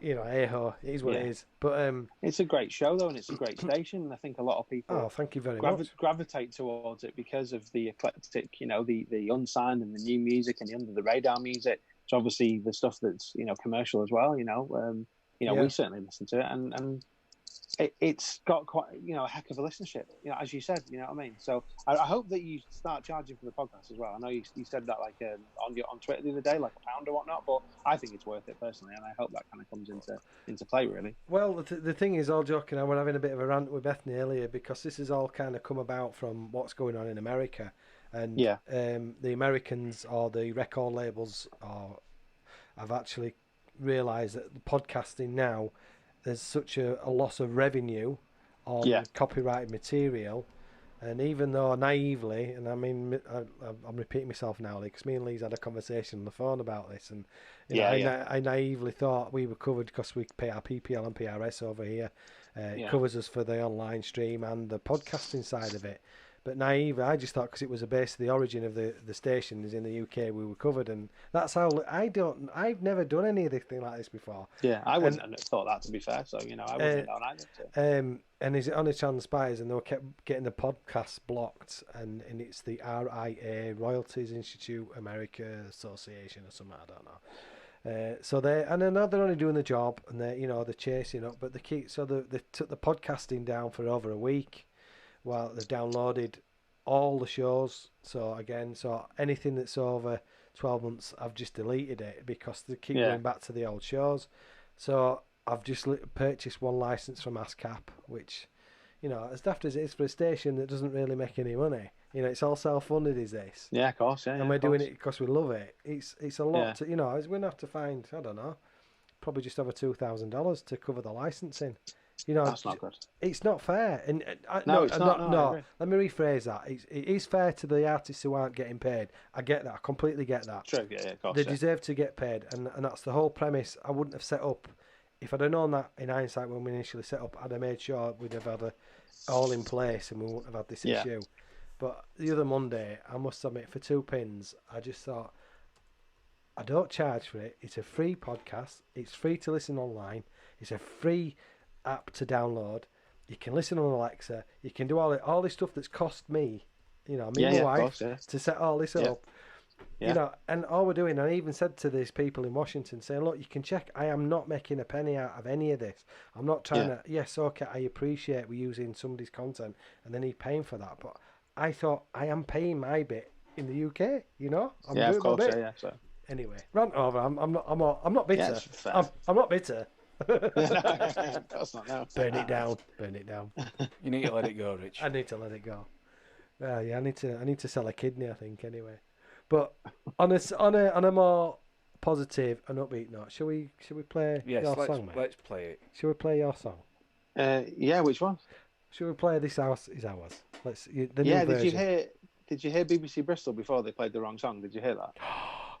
Speaker 5: Hey-ho, it is what it is. But
Speaker 10: it's a great show, though, and it's a great station. I think a lot of people
Speaker 5: thank you very much.
Speaker 10: Gravitate towards it because of the eclectic, the unsigned and the new music and the under the radar music. It's obviously the stuff that's commercial as well. We certainly listen to it, and it's got quite a heck of a listenership. As you said, you know what I mean. So I hope that you start charging for the podcast as well. I know you said that on Twitter the other day, like £1 or whatnot. But I think it's worth it personally, and I hope that kind of comes into play really.
Speaker 5: Well, the thing is, all joking, we're having a bit of a rant with Bethany earlier because this has all kind of come about from what's going on in America, and the Americans or the record labels have actually realised that the podcasting now, there's such a loss of revenue on copyrighted material, and even though naively, and I'm repeating myself now, because me and Lee's had a conversation on the phone about this, and I naively thought we were covered because we pay our PPL and PRS over here. It covers us for the online stream and the podcasting side of it. But naive, I just thought because it was a base of the origin of the station is in the UK, we were covered, and that's how I've never done any of this thing like this before.
Speaker 10: Yeah, I wouldn't have thought that, to be fair. So I wasn't known either. So.
Speaker 5: And is it only transpires, and they kept getting the podcast blocked, and it's the RIA, Royalties Institute America Association or something, I don't know. So they, and I know they're only doing the job, and they're chasing up, but they took the podcasting down for over a week, while they've downloaded all the shows. So anything that's over 12 months, I've just deleted it because they keep going back to the old shows. So I've just purchased one license from ASCAP, which, as daft as it is for a station that doesn't really make any money, it's all self-funded, is this?
Speaker 10: Yeah, of course, yeah.
Speaker 5: And we're doing it because we love it. It's a lot to, we're going to have to find, I don't know, probably just over $2,000 to cover the licensing.
Speaker 10: That's not good.
Speaker 5: It's not fair. And
Speaker 10: No, it's not.
Speaker 5: No, let me rephrase that. It is fair to the artists who aren't getting paid. I get that. I completely get that.
Speaker 10: True, yeah, of course.
Speaker 5: They deserve to get paid, and that's the whole premise. I wouldn't have set up, if I'd have known that in hindsight when we initially set up, I'd have made sure we'd have had it all in place and we wouldn't have had this issue. But the other Monday, I must admit, for 2 pins, I just thought, I don't charge for it. It's a free podcast. It's free to listen online. It's a free app to download. You can listen on Alexa. You can do all this stuff that's cost me, and my wife, to set all this up. Yeah. And all we're doing, I even said to these people in Washington, saying, look, you can check, I am not making a penny out of any of this. I'm not trying to, yes, okay, I appreciate we're using somebody's content and they need paying for that, but I thought I am paying my bit in the UK, I'm doing
Speaker 10: of course,
Speaker 5: my bit.
Speaker 10: yeah. So.
Speaker 5: Anyway, rant over. I'm not bitter.
Speaker 10: Yeah,
Speaker 5: I'm not bitter.
Speaker 10: That's not now.
Speaker 5: Burn it down. Burn it down.
Speaker 6: You need to let it go, Rich.
Speaker 5: I need to let it go. Yeah, I need to sell a kidney, I think, anyway. But on a more positive and upbeat note, shall we play your song, mate?
Speaker 6: Let's play it.
Speaker 5: Shall we play your song?
Speaker 10: Yeah, which one?
Speaker 5: Shall we play This House Is Ours? The new
Speaker 10: version. Did you hear BBC Bristol before they played the wrong song? Did you hear that?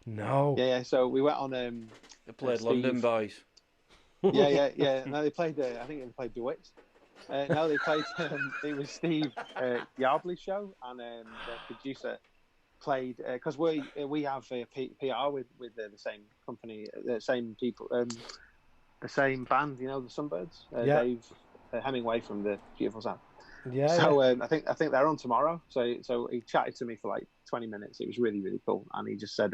Speaker 5: No.
Speaker 10: Yeah. So we went on.
Speaker 6: They played London Boys.
Speaker 10: Yeah. No, they played. I think they played DeWitt. No, they played. It was Steve Yardley's show, and the producer played because we have PR with the same company, the same people, the same band. The Sunbirds. Dave Hemingway from the Beautiful Sound.
Speaker 5: Yeah.
Speaker 10: So I think they're on tomorrow. So he chatted to me for like 20 minutes. It was really, really cool, and he just said,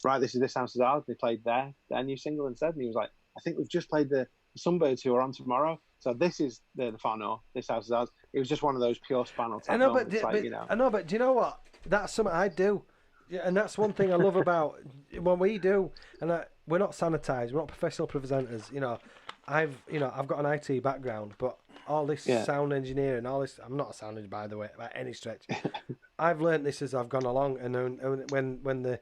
Speaker 10: "Right, this House Is Ours." They played their new single instead, and he was like, "I think we've just played the Sunbirds who are on tomorrow. So this is the Far North. This House Is Ours." It was just one of those pure Spinal Tap moments.
Speaker 5: I know, but do you know what? That's something I do. Yeah, and that's one thing I love about what we do. And we're not sanitized. We're not professional presenters. I've got an IT background, but all this sound engineering, all this, I'm not a sound engineer, by the way, by any stretch. I've learned this as I've gone along, and when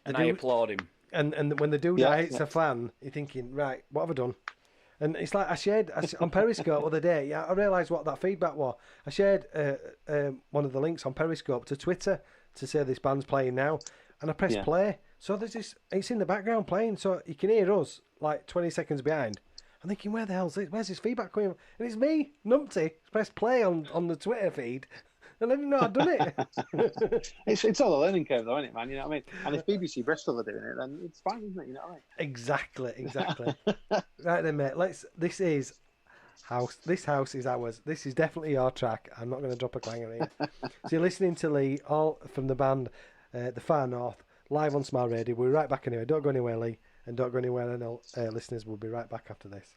Speaker 6: I applaud him.
Speaker 5: And when the dude hits a fan, you're thinking, right, what have I done? And it's like I shared on Periscope the other day. Yeah, I realised what that feedback was. I shared one of the links on Periscope to Twitter to say this band's playing now, and I pressed play. So there's this. It's in the background playing, so you can hear us like 20 seconds behind. I'm thinking, where the hell's this? Where's this feedback coming from? And it's me, Numpty, pressed play on the Twitter feed. And I didn't know I'd done it.
Speaker 10: It's all a learning curve, though, isn't it, man? You know what I mean? And if BBC Bristol are doing it, then it's fine, isn't it? You know what I mean?
Speaker 5: Exactly. Right then, mate. This house is ours. This is definitely your track. I'm not going to drop a clanger here. So you're listening to Lee, all from the band, The Far North, live on Smile Radio. We'll be right back anyway. Don't go anywhere, Lee, and don't go anywhere. And listeners, we'll be right back after this.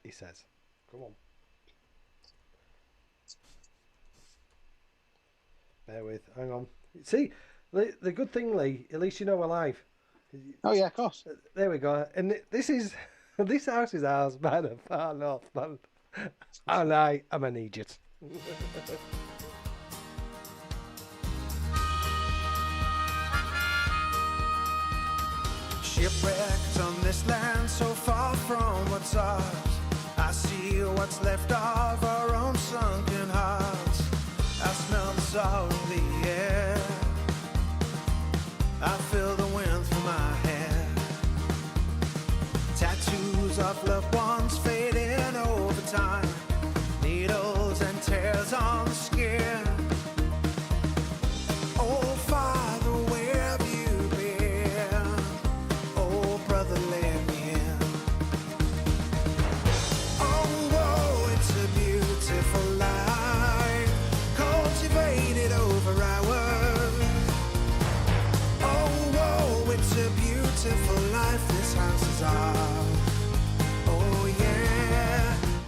Speaker 5: He says, "Come on." Bear with. Hang on. See, the good thing, Lee, at least you know we're live.
Speaker 10: Oh, yeah, of course.
Speaker 5: There we go. And this house is ours by the Far North Band. And I am an idiot.
Speaker 4: Shipwrecked on this land so far from what's ours. I see what's left of our own sunken hearts. I smell the salt of the air. I feel the wind through my hair. Tattoos of loved ones fading over time. Needles and tears on the skin. Oh, Father, where have you been? Oh, brother, let me in. Oh, whoa, it's a beautiful life, cultivated over hours. Oh,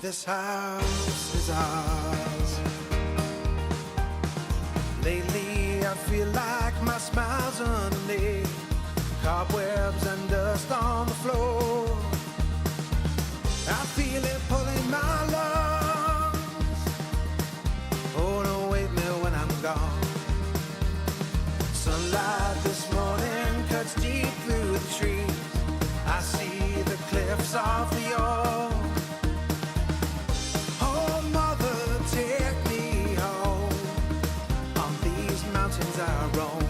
Speaker 11: This house is ours. Lately I feel like my smile's underneath cobwebs and dust on the floor. I feel it pulling my lungs. Oh, don't wake me when I'm gone. Sunlight this morning cuts deep through the trees. I see the cliffs of the York. Oh, mother, take me home. On these mountains I roam.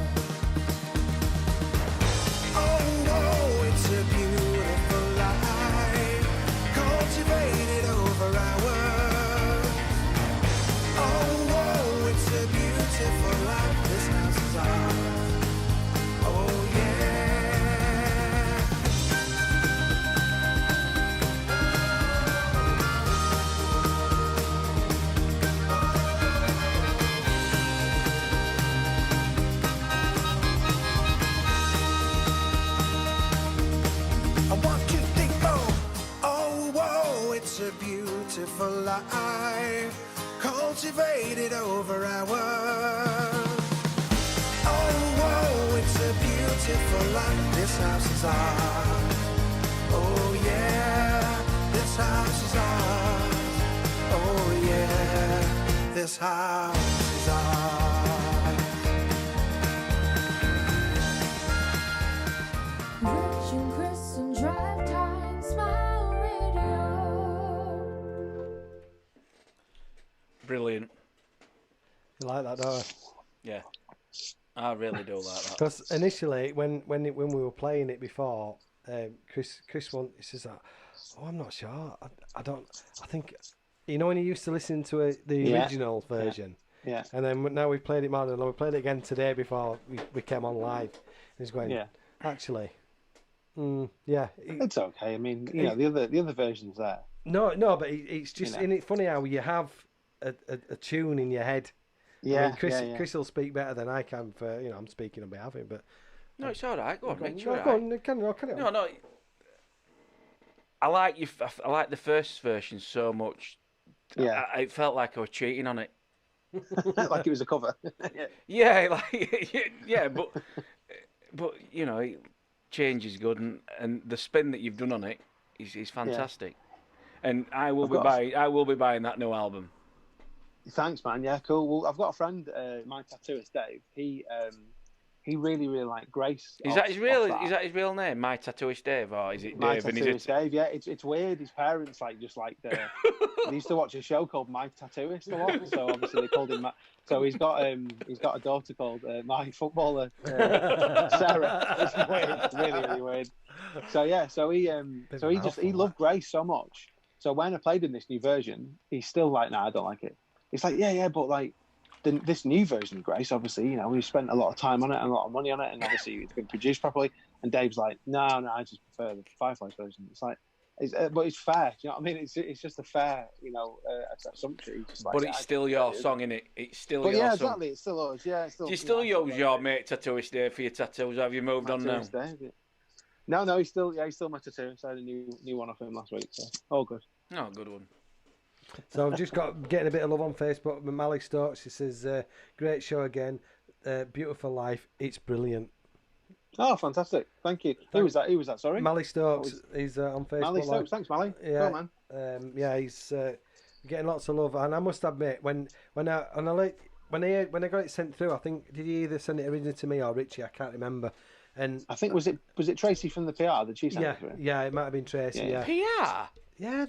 Speaker 11: Oh, whoa, it's a beautiful life, cultivated over hours. Oh, whoa, it's a beautiful life. This house is ours. Oh, yeah. I want to think, oh, whoa, it's a beautiful life, cultivated over hours. Oh, whoa, it's a beautiful life, this house is ours. Oh, yeah, this house is ours. Oh, yeah, this house is ours.
Speaker 9: Rich and Chris and Drive Time Smile Radio.
Speaker 6: Brilliant.
Speaker 5: You like that, don't you?
Speaker 6: Yeah. I really do like that.
Speaker 5: Because initially, when we were playing it before, Chris he says that, oh, I'm not sure. I think, you know, when you used to listen to the
Speaker 10: Yeah.
Speaker 5: original version,
Speaker 10: Yeah.
Speaker 5: and then now we've played it more than we played it again today before we came on live. And he's going,
Speaker 10: Yeah.
Speaker 5: actually, yeah.
Speaker 10: It's okay. I mean, you know, the other version's there.
Speaker 5: No, but it's just,
Speaker 10: You know.
Speaker 5: and it's funny how you have a tune in your head.
Speaker 10: Yeah,
Speaker 5: I mean,
Speaker 10: yeah.
Speaker 5: Chris will speak better than I can for, you know, I'm speaking on behalf of him, but...
Speaker 6: No, it's all right. Go on, Rich.
Speaker 5: No,
Speaker 6: You're
Speaker 5: go
Speaker 6: all right.
Speaker 5: on, can it?
Speaker 6: No. I like you. I like the first version so much.
Speaker 10: Yeah.
Speaker 6: It felt like I was cheating on it.
Speaker 10: Like it was a cover.
Speaker 6: Yeah, like but you know, change is good, and the spin that you've done on it is fantastic. And I will be buying that new album.
Speaker 10: Thanks, man. Yeah, cool. Well, I've got a friend, my tattooist Dave. He really liked Grace.
Speaker 6: Is that his real name? My Tattooist Dave, or is it
Speaker 10: My
Speaker 6: Dave?
Speaker 10: Tattooist Dave? Yeah, it's weird. His parents they used to watch a show called My Tattooist a lot, so obviously they called him. So he's got a daughter called My Footballer, Sarah. It's weird. It's really weird. So yeah, he loved Grace so much. So when I played in this new version, he's still like, nah, I don't like it. It's like, yeah, but like this new version of Grace, obviously, you know, we've spent a lot of time on it and a lot of money on it, and obviously it's been produced properly. And Dave's like, no, I just prefer the Fireflies version. It's like, but it's fair. Do you know what I mean? It's just a fair, you know, assumption. Like,
Speaker 6: but it's still your song, innit? It's still your song.
Speaker 10: Yeah, exactly. It's still ours. Yeah, it's still.
Speaker 6: Do you still use your mate Tattooist Dave for your tattoos? Have you moved on now?
Speaker 10: Dave, yeah. No, he's still my tattooist. I had a new one off him last week. So all good.
Speaker 6: Oh, good one.
Speaker 5: So I've just getting a bit of love on Facebook. Mally Stokes, she says, great show again, beautiful life, it's brilliant.
Speaker 10: Oh, fantastic! Thank you. Who was that? Sorry,
Speaker 5: Mally Stokes. He's on Facebook.
Speaker 10: Mally Stokes. Thanks, Mally.
Speaker 5: Yeah,
Speaker 10: go on,
Speaker 5: man. He's getting lots of love, and I must admit, when I got it sent through, I think did he either send it originally to me or Richie? I can't remember. And
Speaker 10: I think was it Tracy from the PR that she sent it through?
Speaker 5: Yeah, it might have been Tracy. Yeah.
Speaker 6: PR.
Speaker 5: Yeah.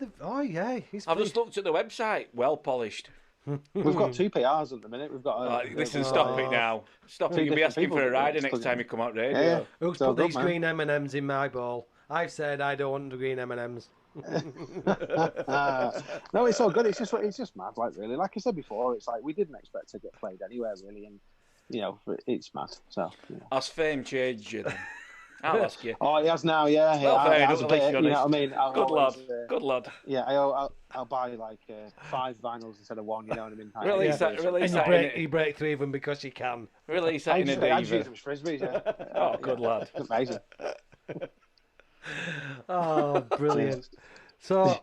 Speaker 6: I've just looked at the website. Well polished.
Speaker 10: We've got two PRs at the minute. We've got.
Speaker 6: Listen, stop it now. Stop it. You'll be asking for a rider next time you come out radio.
Speaker 10: Yeah.
Speaker 5: Who's put these green M&Ms in my bowl? I've said I don't want the green M&Ms.
Speaker 10: No, it's all good. It's just mad. Like really, like I said before, it's like we didn't expect to get played anywhere really, and you know it's mad. So. You know.
Speaker 6: Has fame changed you then? I'll ask you.
Speaker 10: Oh, he has now, yeah.
Speaker 6: Well, fair enough,
Speaker 10: you know what I mean?
Speaker 6: Good lad.
Speaker 10: Yeah, I'll buy like 5 vinyls instead of 1. You know what I mean?
Speaker 6: Release that.
Speaker 5: And you break 3 of them because you can.
Speaker 6: Release that in a
Speaker 10: I just use
Speaker 6: diva.
Speaker 10: them as frisbees. Yeah.
Speaker 6: Oh, good lad.
Speaker 10: Amazing.
Speaker 5: Oh, brilliant. So,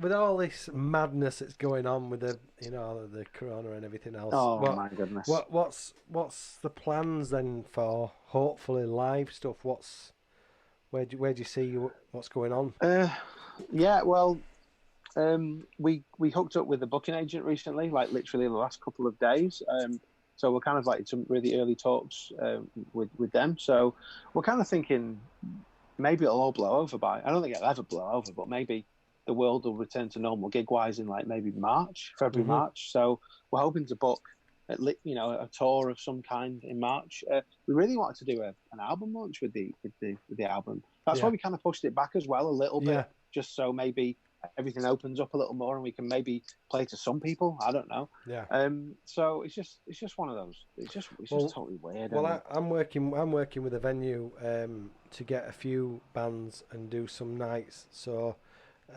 Speaker 5: with all this madness that's going on with the, the corona and everything else,
Speaker 10: Oh my goodness.
Speaker 5: what's the plans then for hopefully live stuff? Where do you see what's going on?
Speaker 10: Yeah, well, we hooked up with the booking agent recently, like literally the last couple of days. So we're kind of like in some really early talks with them. So we're kind of thinking maybe it'll all blow over by. I don't think it'll ever blow over, but maybe the world will return to normal gig-wise in like maybe February, March. So we're hoping to book a tour of some kind in March. We really wanted to do an album launch with the album. That's why we kind of pushed it back as well a little bit, just so maybe everything opens up a little more and we can maybe play to some people. I don't know.
Speaker 5: Yeah.
Speaker 10: So it's just one of those. It's just totally weird.
Speaker 5: Well, I'm working with a venue to get a few bands and do some nights. So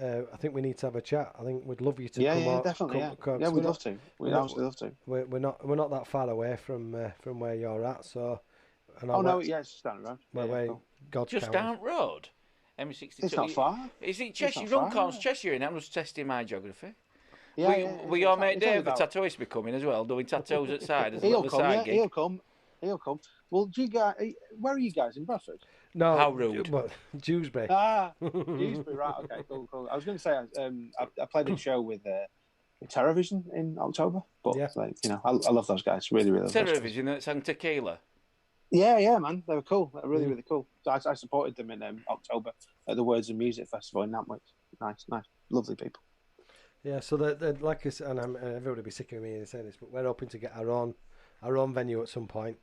Speaker 5: I think we need to have a chat. I think we'd love you to come on.
Speaker 10: Definitely. Yeah, we'd love to. We'd absolutely love to.
Speaker 5: We're not that far away from where you're at. So.
Speaker 10: It's just down the road.
Speaker 5: Cool. God's
Speaker 6: just down the road. M62.
Speaker 10: It's not far.
Speaker 6: Is it Cheshire? Runcorn's Cheshire, and I'm just testing my geography.
Speaker 10: Yeah,
Speaker 6: we your mate Dave, the tattooist, be coming as well, doing tattoos at side as a little side gig.
Speaker 10: He'll come. Well, do you guys? Where are you guys in Bradford?
Speaker 5: No.
Speaker 6: How rude.
Speaker 5: Dewsbury.
Speaker 10: Dewsbury. Right. Okay. Cool. I was going to say I played a show with Terrorvision in October, but I love those guys. Really, really love those guys.
Speaker 6: Terrorvision that sang Tequila.
Speaker 10: Yeah, man, they were cool. They were really, really cool. So I supported them in October at the Words and Music Festival in Nantwich. Nice, lovely people.
Speaker 5: Yeah, so like I said, and everybody will be sick of me saying this, but we're hoping to get our own venue at some point.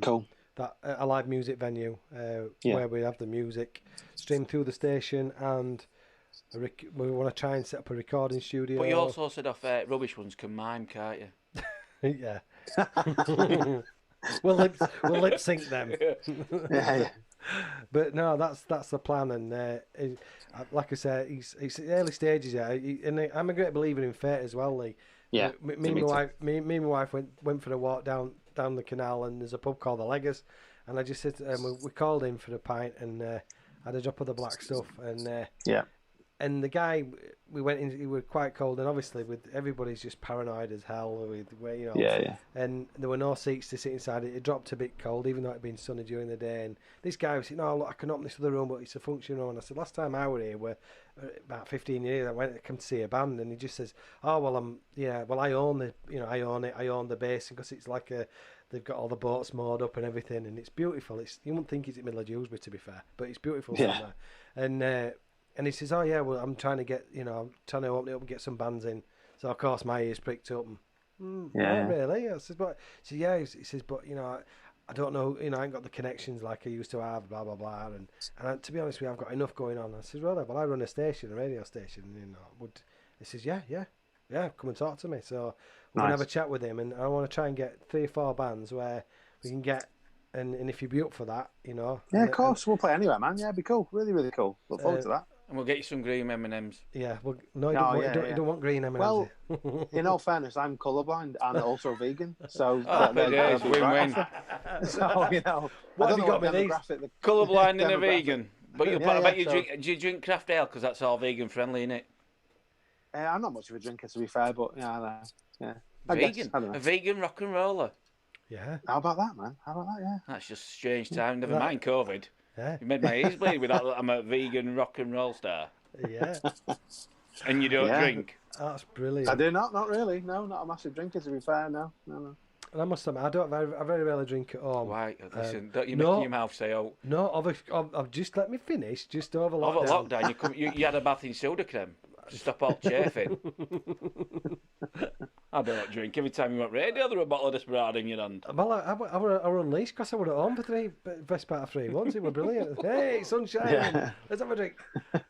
Speaker 10: Cool.
Speaker 5: That a live music venue where we have the music streamed through the station, and we want to try and set up a recording studio.
Speaker 6: But you also said off rubbish ones can mime, can't you?
Speaker 5: Yeah. we'll lip sync them.
Speaker 10: Yeah.
Speaker 5: But no, that's the plan, and like I said, it's early stages. Yeah, and I'm a great believer in fate as well. Like,
Speaker 10: yeah,
Speaker 5: me and my wife went for a walk down the canal, and there's a pub called the Leggers, and I just said we called in for a pint and had a drop of the black stuff, and and the guy we went in, he was quite cold, and obviously with everybody's just paranoid as hell and there were no seats to sit inside. It dropped a bit cold, even though it had been sunny during the day. And this guy was saying, "No, look, I can open this other room, but it's a function room." And I said, "Last time I were here, about 15 years. I went to come to see a band," and he just says, "Oh well, I own I own the basin because it's like they've got all the boats moored up and everything, and it's beautiful. You wouldn't think it's in the middle of Dewsbury, to be fair, but it's beautiful down there." And he says, "Oh yeah, well I'm trying to get, I'm trying to open it up and get some bands in." So of course my ears pricked up. And, not really. I says, "But," he says, "But I don't know, I ain't got the connections like I used to have, blah blah blah." And to be honest with you, I've got enough going on. I says, "Well, I run a radio station. He says, "Yeah, come and talk to me." So we're gonna have a chat with him, and I want to try and get 3 or 4 bands where we can get. And if you'd be up for that,
Speaker 10: Yeah, of course, we'll play anywhere, man. Yeah, it'd be cool. Really, really cool. Look forward to that.
Speaker 6: And we'll get you some green M&Ms.
Speaker 5: Yeah, well, no, you don't want green M&Ms.
Speaker 10: Well, in all fairness, I'm colourblind and also vegan, so
Speaker 6: win-win.
Speaker 10: So
Speaker 5: what have you got with these?
Speaker 6: Colourblind and a vegan. But I bet do you drink craft ale because that's all vegan friendly, isn't it?
Speaker 10: I'm not much of a drinker, to be fair, but yeah.
Speaker 6: Vegan,
Speaker 10: I don't know.
Speaker 6: a vegan rock and roller.
Speaker 5: Yeah.
Speaker 10: How about that, man? How about that? Yeah.
Speaker 6: That's just strange time. Never mind COVID.
Speaker 5: Yeah.
Speaker 6: You made my ears bleed with that. I'm a vegan rock and roll star.
Speaker 5: Yeah.
Speaker 6: And you don't drink.
Speaker 5: That's brilliant.
Speaker 10: I do not really. No, not a massive drinker, to be fair. No. And
Speaker 5: I must admit, I very rarely drink at home.
Speaker 6: Why? Listen, don't you make your mouth say, "Oh."
Speaker 5: No, I've just let me finish. Just over lockdown.
Speaker 6: Over lockdown, you had a bath in soda creme to stop all chafing. I don't drink. Every time you went radio, there were a bottle of Desperado in your hand.
Speaker 5: Well, I were unleashed because I were at home for best part of 3 months. It was brilliant. Hey, sunshine. Yeah. Let's have a drink.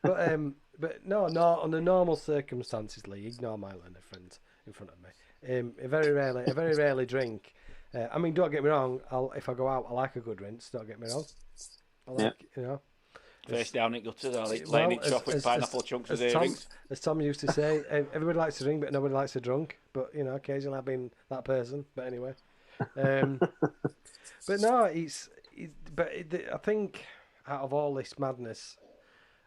Speaker 5: But no, under normal circumstances, Lee, ignore my line of friends in front of me. I very rarely drink. I mean, don't get me wrong. If I go out, I like a good rinse. Don't get me wrong. I like,
Speaker 6: Face down at gutters, laying it off with pineapple chunks as earrings.
Speaker 5: As Tom used to say, everybody likes to drink, but nobody likes to drunk. But occasionally I've been that person. But anyway, but no, I think out of all this madness,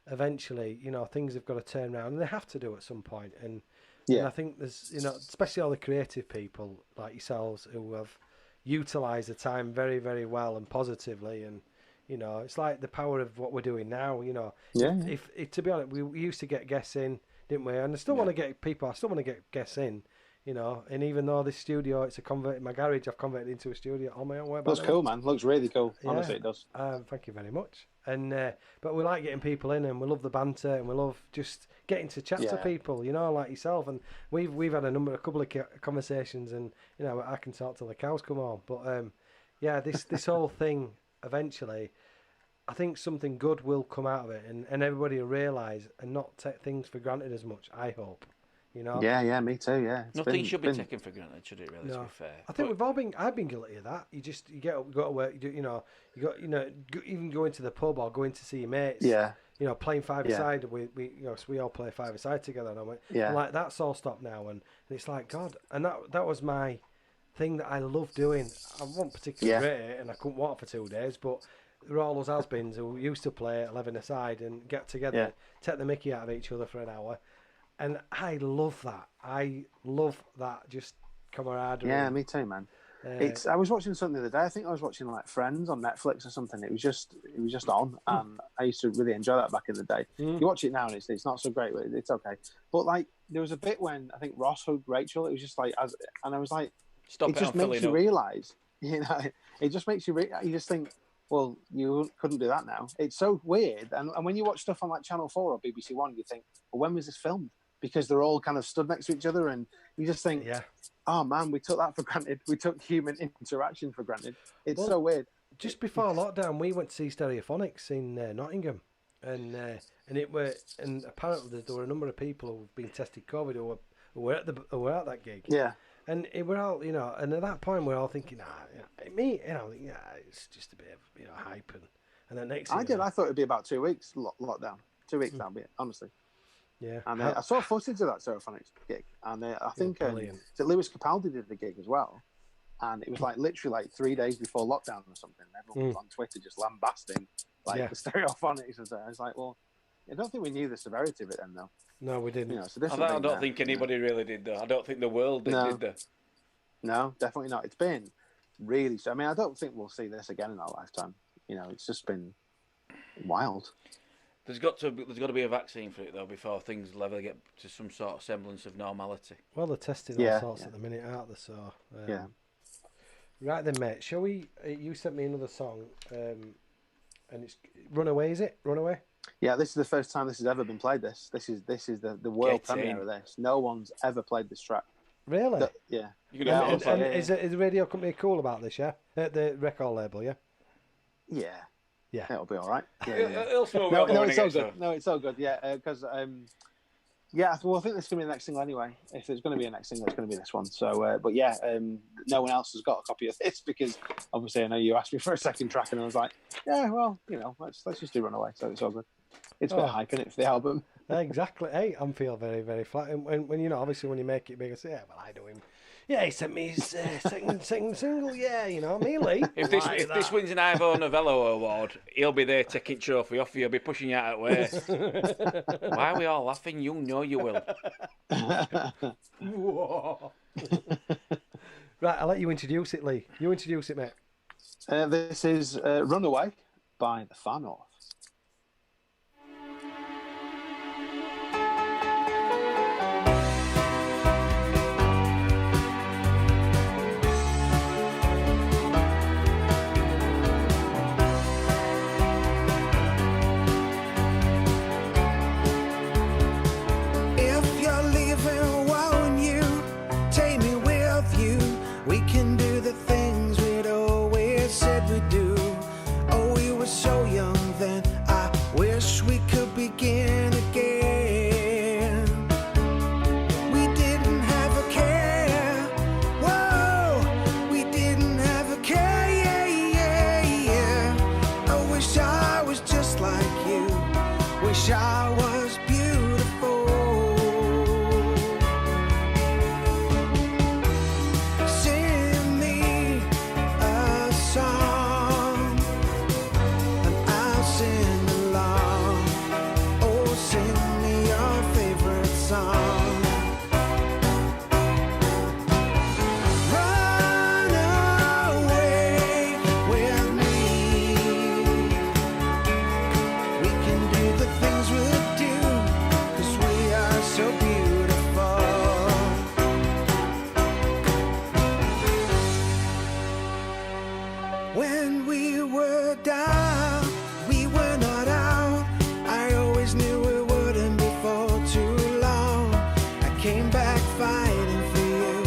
Speaker 5: eventually, you know, things have got to turn around, and they have to do at some point. And
Speaker 10: Yeah.
Speaker 5: I think there's, you know, especially all the creative people like yourselves who have utilised the time very, very well and positively. And, you know, it's like the power of what we're doing now, you know.
Speaker 10: Yeah.
Speaker 5: If to be honest, we used to get guests in, didn't we? And I still want to get people, I still want to get guests in, you know. And even though this studio, it's a convert, my garage, I've converted into a studio on my own way.
Speaker 10: Looks cool, man. Looks really cool. Honestly, it does.
Speaker 5: Thank you very much. And but we like getting people in, and we love the banter, and we love just getting to chat to people, you know, like yourself. And we've had a couple of conversations, and you know, I can talk till the cows come home. But this whole thing eventually, I think something good will come out of it, and everybody will realise and not take things for granted as much. I hope. You know?
Speaker 10: Yeah, me too. Yeah,
Speaker 6: nothing should be taken for granted, should it? Really, to be fair.
Speaker 5: I think I've been guilty of that. You get up, go to work. Even going to the pub or going to see your mates.
Speaker 10: Yeah.
Speaker 5: You know, playing five-a-side. We all play five-a-side together, and like that's all stopped now, and it's like God. And that was my thing that I love doing. I wasn't particularly great at it, and I couldn't walk for 2 days, but there were all those has-beens who used to play 11 aside and get together, take the mickey out of each other for an hour. And I love that. I love that just camaraderie.
Speaker 10: Yeah, me too, man. I was watching something the other day. I think I was watching like Friends on Netflix or something. It was just on, and I used to really enjoy that back in the day. You watch it now, and it's not so great, but it's okay. But like, there was a bit when I think Ross hugged Rachel. It was just like, and I was like,
Speaker 6: Stop
Speaker 10: it just makes you realise, you know, it just makes you you just think, well, you couldn't do that now. It's so weird. And when you watch stuff on like Channel 4 or BBC One, you think, well, when was this filmed? Because they're all kind of stood next to each other, and you just think, oh man, we took that for granted. We took human interaction for granted. It's so weird.
Speaker 5: Just before lockdown, we went to see Stereophonics in Nottingham, and apparently there were a number of people who've been tested COVID who were at that gig.
Speaker 10: Yeah.
Speaker 5: And we're all, you know, and at that point we're all thinking, it's just a bit of, you know, hype, and then next.
Speaker 10: I thought it'd be about 2 weeks lockdown. 2 weeks that'll be it, honestly.
Speaker 5: Yeah,
Speaker 10: and I saw footage of that Stereophonics gig, and I think Lewis Capaldi did the gig as well, and it was like literally like 3 days before lockdown or something. Everyone was on Twitter just lambasting the Stereophonics, and so I was like, well, I don't think we knew the severity of it then, though.
Speaker 5: No, we didn't.
Speaker 10: You know,
Speaker 6: I don't think anybody really did, though. I don't think the world did, did they?
Speaker 10: No, definitely not. It's been really. I mean, I don't think we'll see this again in our lifetime. You know, it's just been wild.
Speaker 6: There's got to be a vaccine for it though before things will ever get to some sort of semblance of normality.
Speaker 5: Well, they're testing all sorts at the minute, aren't they? So right then, mate. Shall we? You sent me another song, and it's "Runaway." Is it "Runaway"?
Speaker 10: Yeah, this is the first time this has ever been played. This is the world premiere of this. No one's ever played this track.
Speaker 5: Really?
Speaker 10: Yeah.
Speaker 5: And is the radio company cool about this? Yeah, the record label. Yeah.
Speaker 10: Yeah.
Speaker 5: Yeah,
Speaker 10: it'll be all right.
Speaker 6: It'll smooth
Speaker 10: no, it's so good. No, it's so good. Yeah, because well, I think this is gonna be the next single anyway. If there's gonna be a next single, it's gonna be this one. So, but yeah, no one else has got a copy of this because obviously I know you asked me for a second track, and I was like, yeah, well, you know, let's just do Runaway. So it's all good. It's a bit of hype in it for the album.
Speaker 5: Exactly. Hey, I'm feel very, very flat. And when you know, obviously, when you make it big, I say, yeah, well, I know him. Yeah, he sent me his second single. Yeah, you know, me, Lee.
Speaker 6: If this wins an Ivo Novello award, he'll be there taking trophy off you. He'll be pushing you out at waist. Why are we all laughing? You know you will.
Speaker 5: Right, I'll let you introduce it, Lee. You introduce it, mate.
Speaker 10: This is Runaway by The Far North.
Speaker 11: around. Run away with me. We can do the things we do, 'cause we are so beautiful. When we were down, we were not out. I always knew it wouldn't be for too long. I came back fighting for you.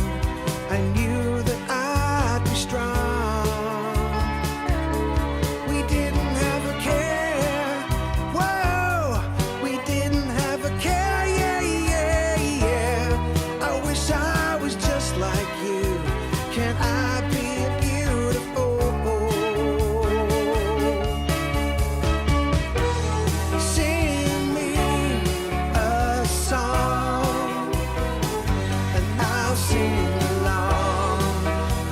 Speaker 11: I knew that I'd be strong. We didn't have a care. Whoa, we didn't have a care. Yeah, yeah, yeah. I wish I was just like you. Can I be beautiful? Sing me a song, and I'll sing along.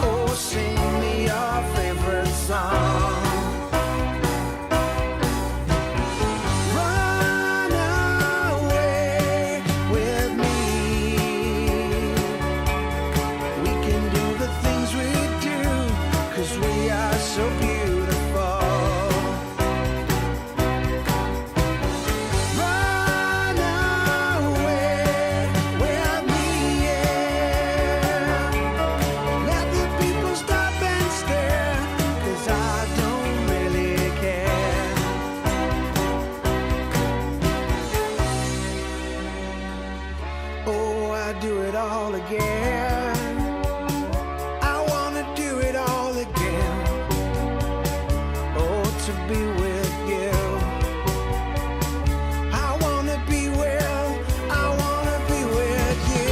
Speaker 11: Oh, sing me your favorite song. Run away with me. We can do the things we do, 'cause we are so beautiful. Run away with me, yeah. Let the people stop and stare, 'cause I don't really care. Oh, I do it all again. I wanna do it all again. Oh, to be with you. I wanna be with you.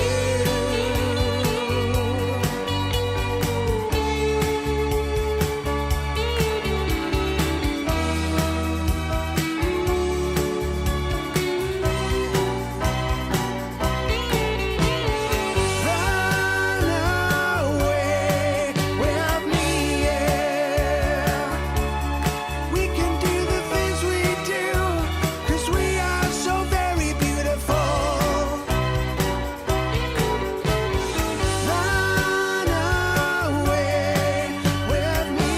Speaker 11: Run away with me, yeah. We can do the things we do, 'cause we are so very beautiful. Run away with me.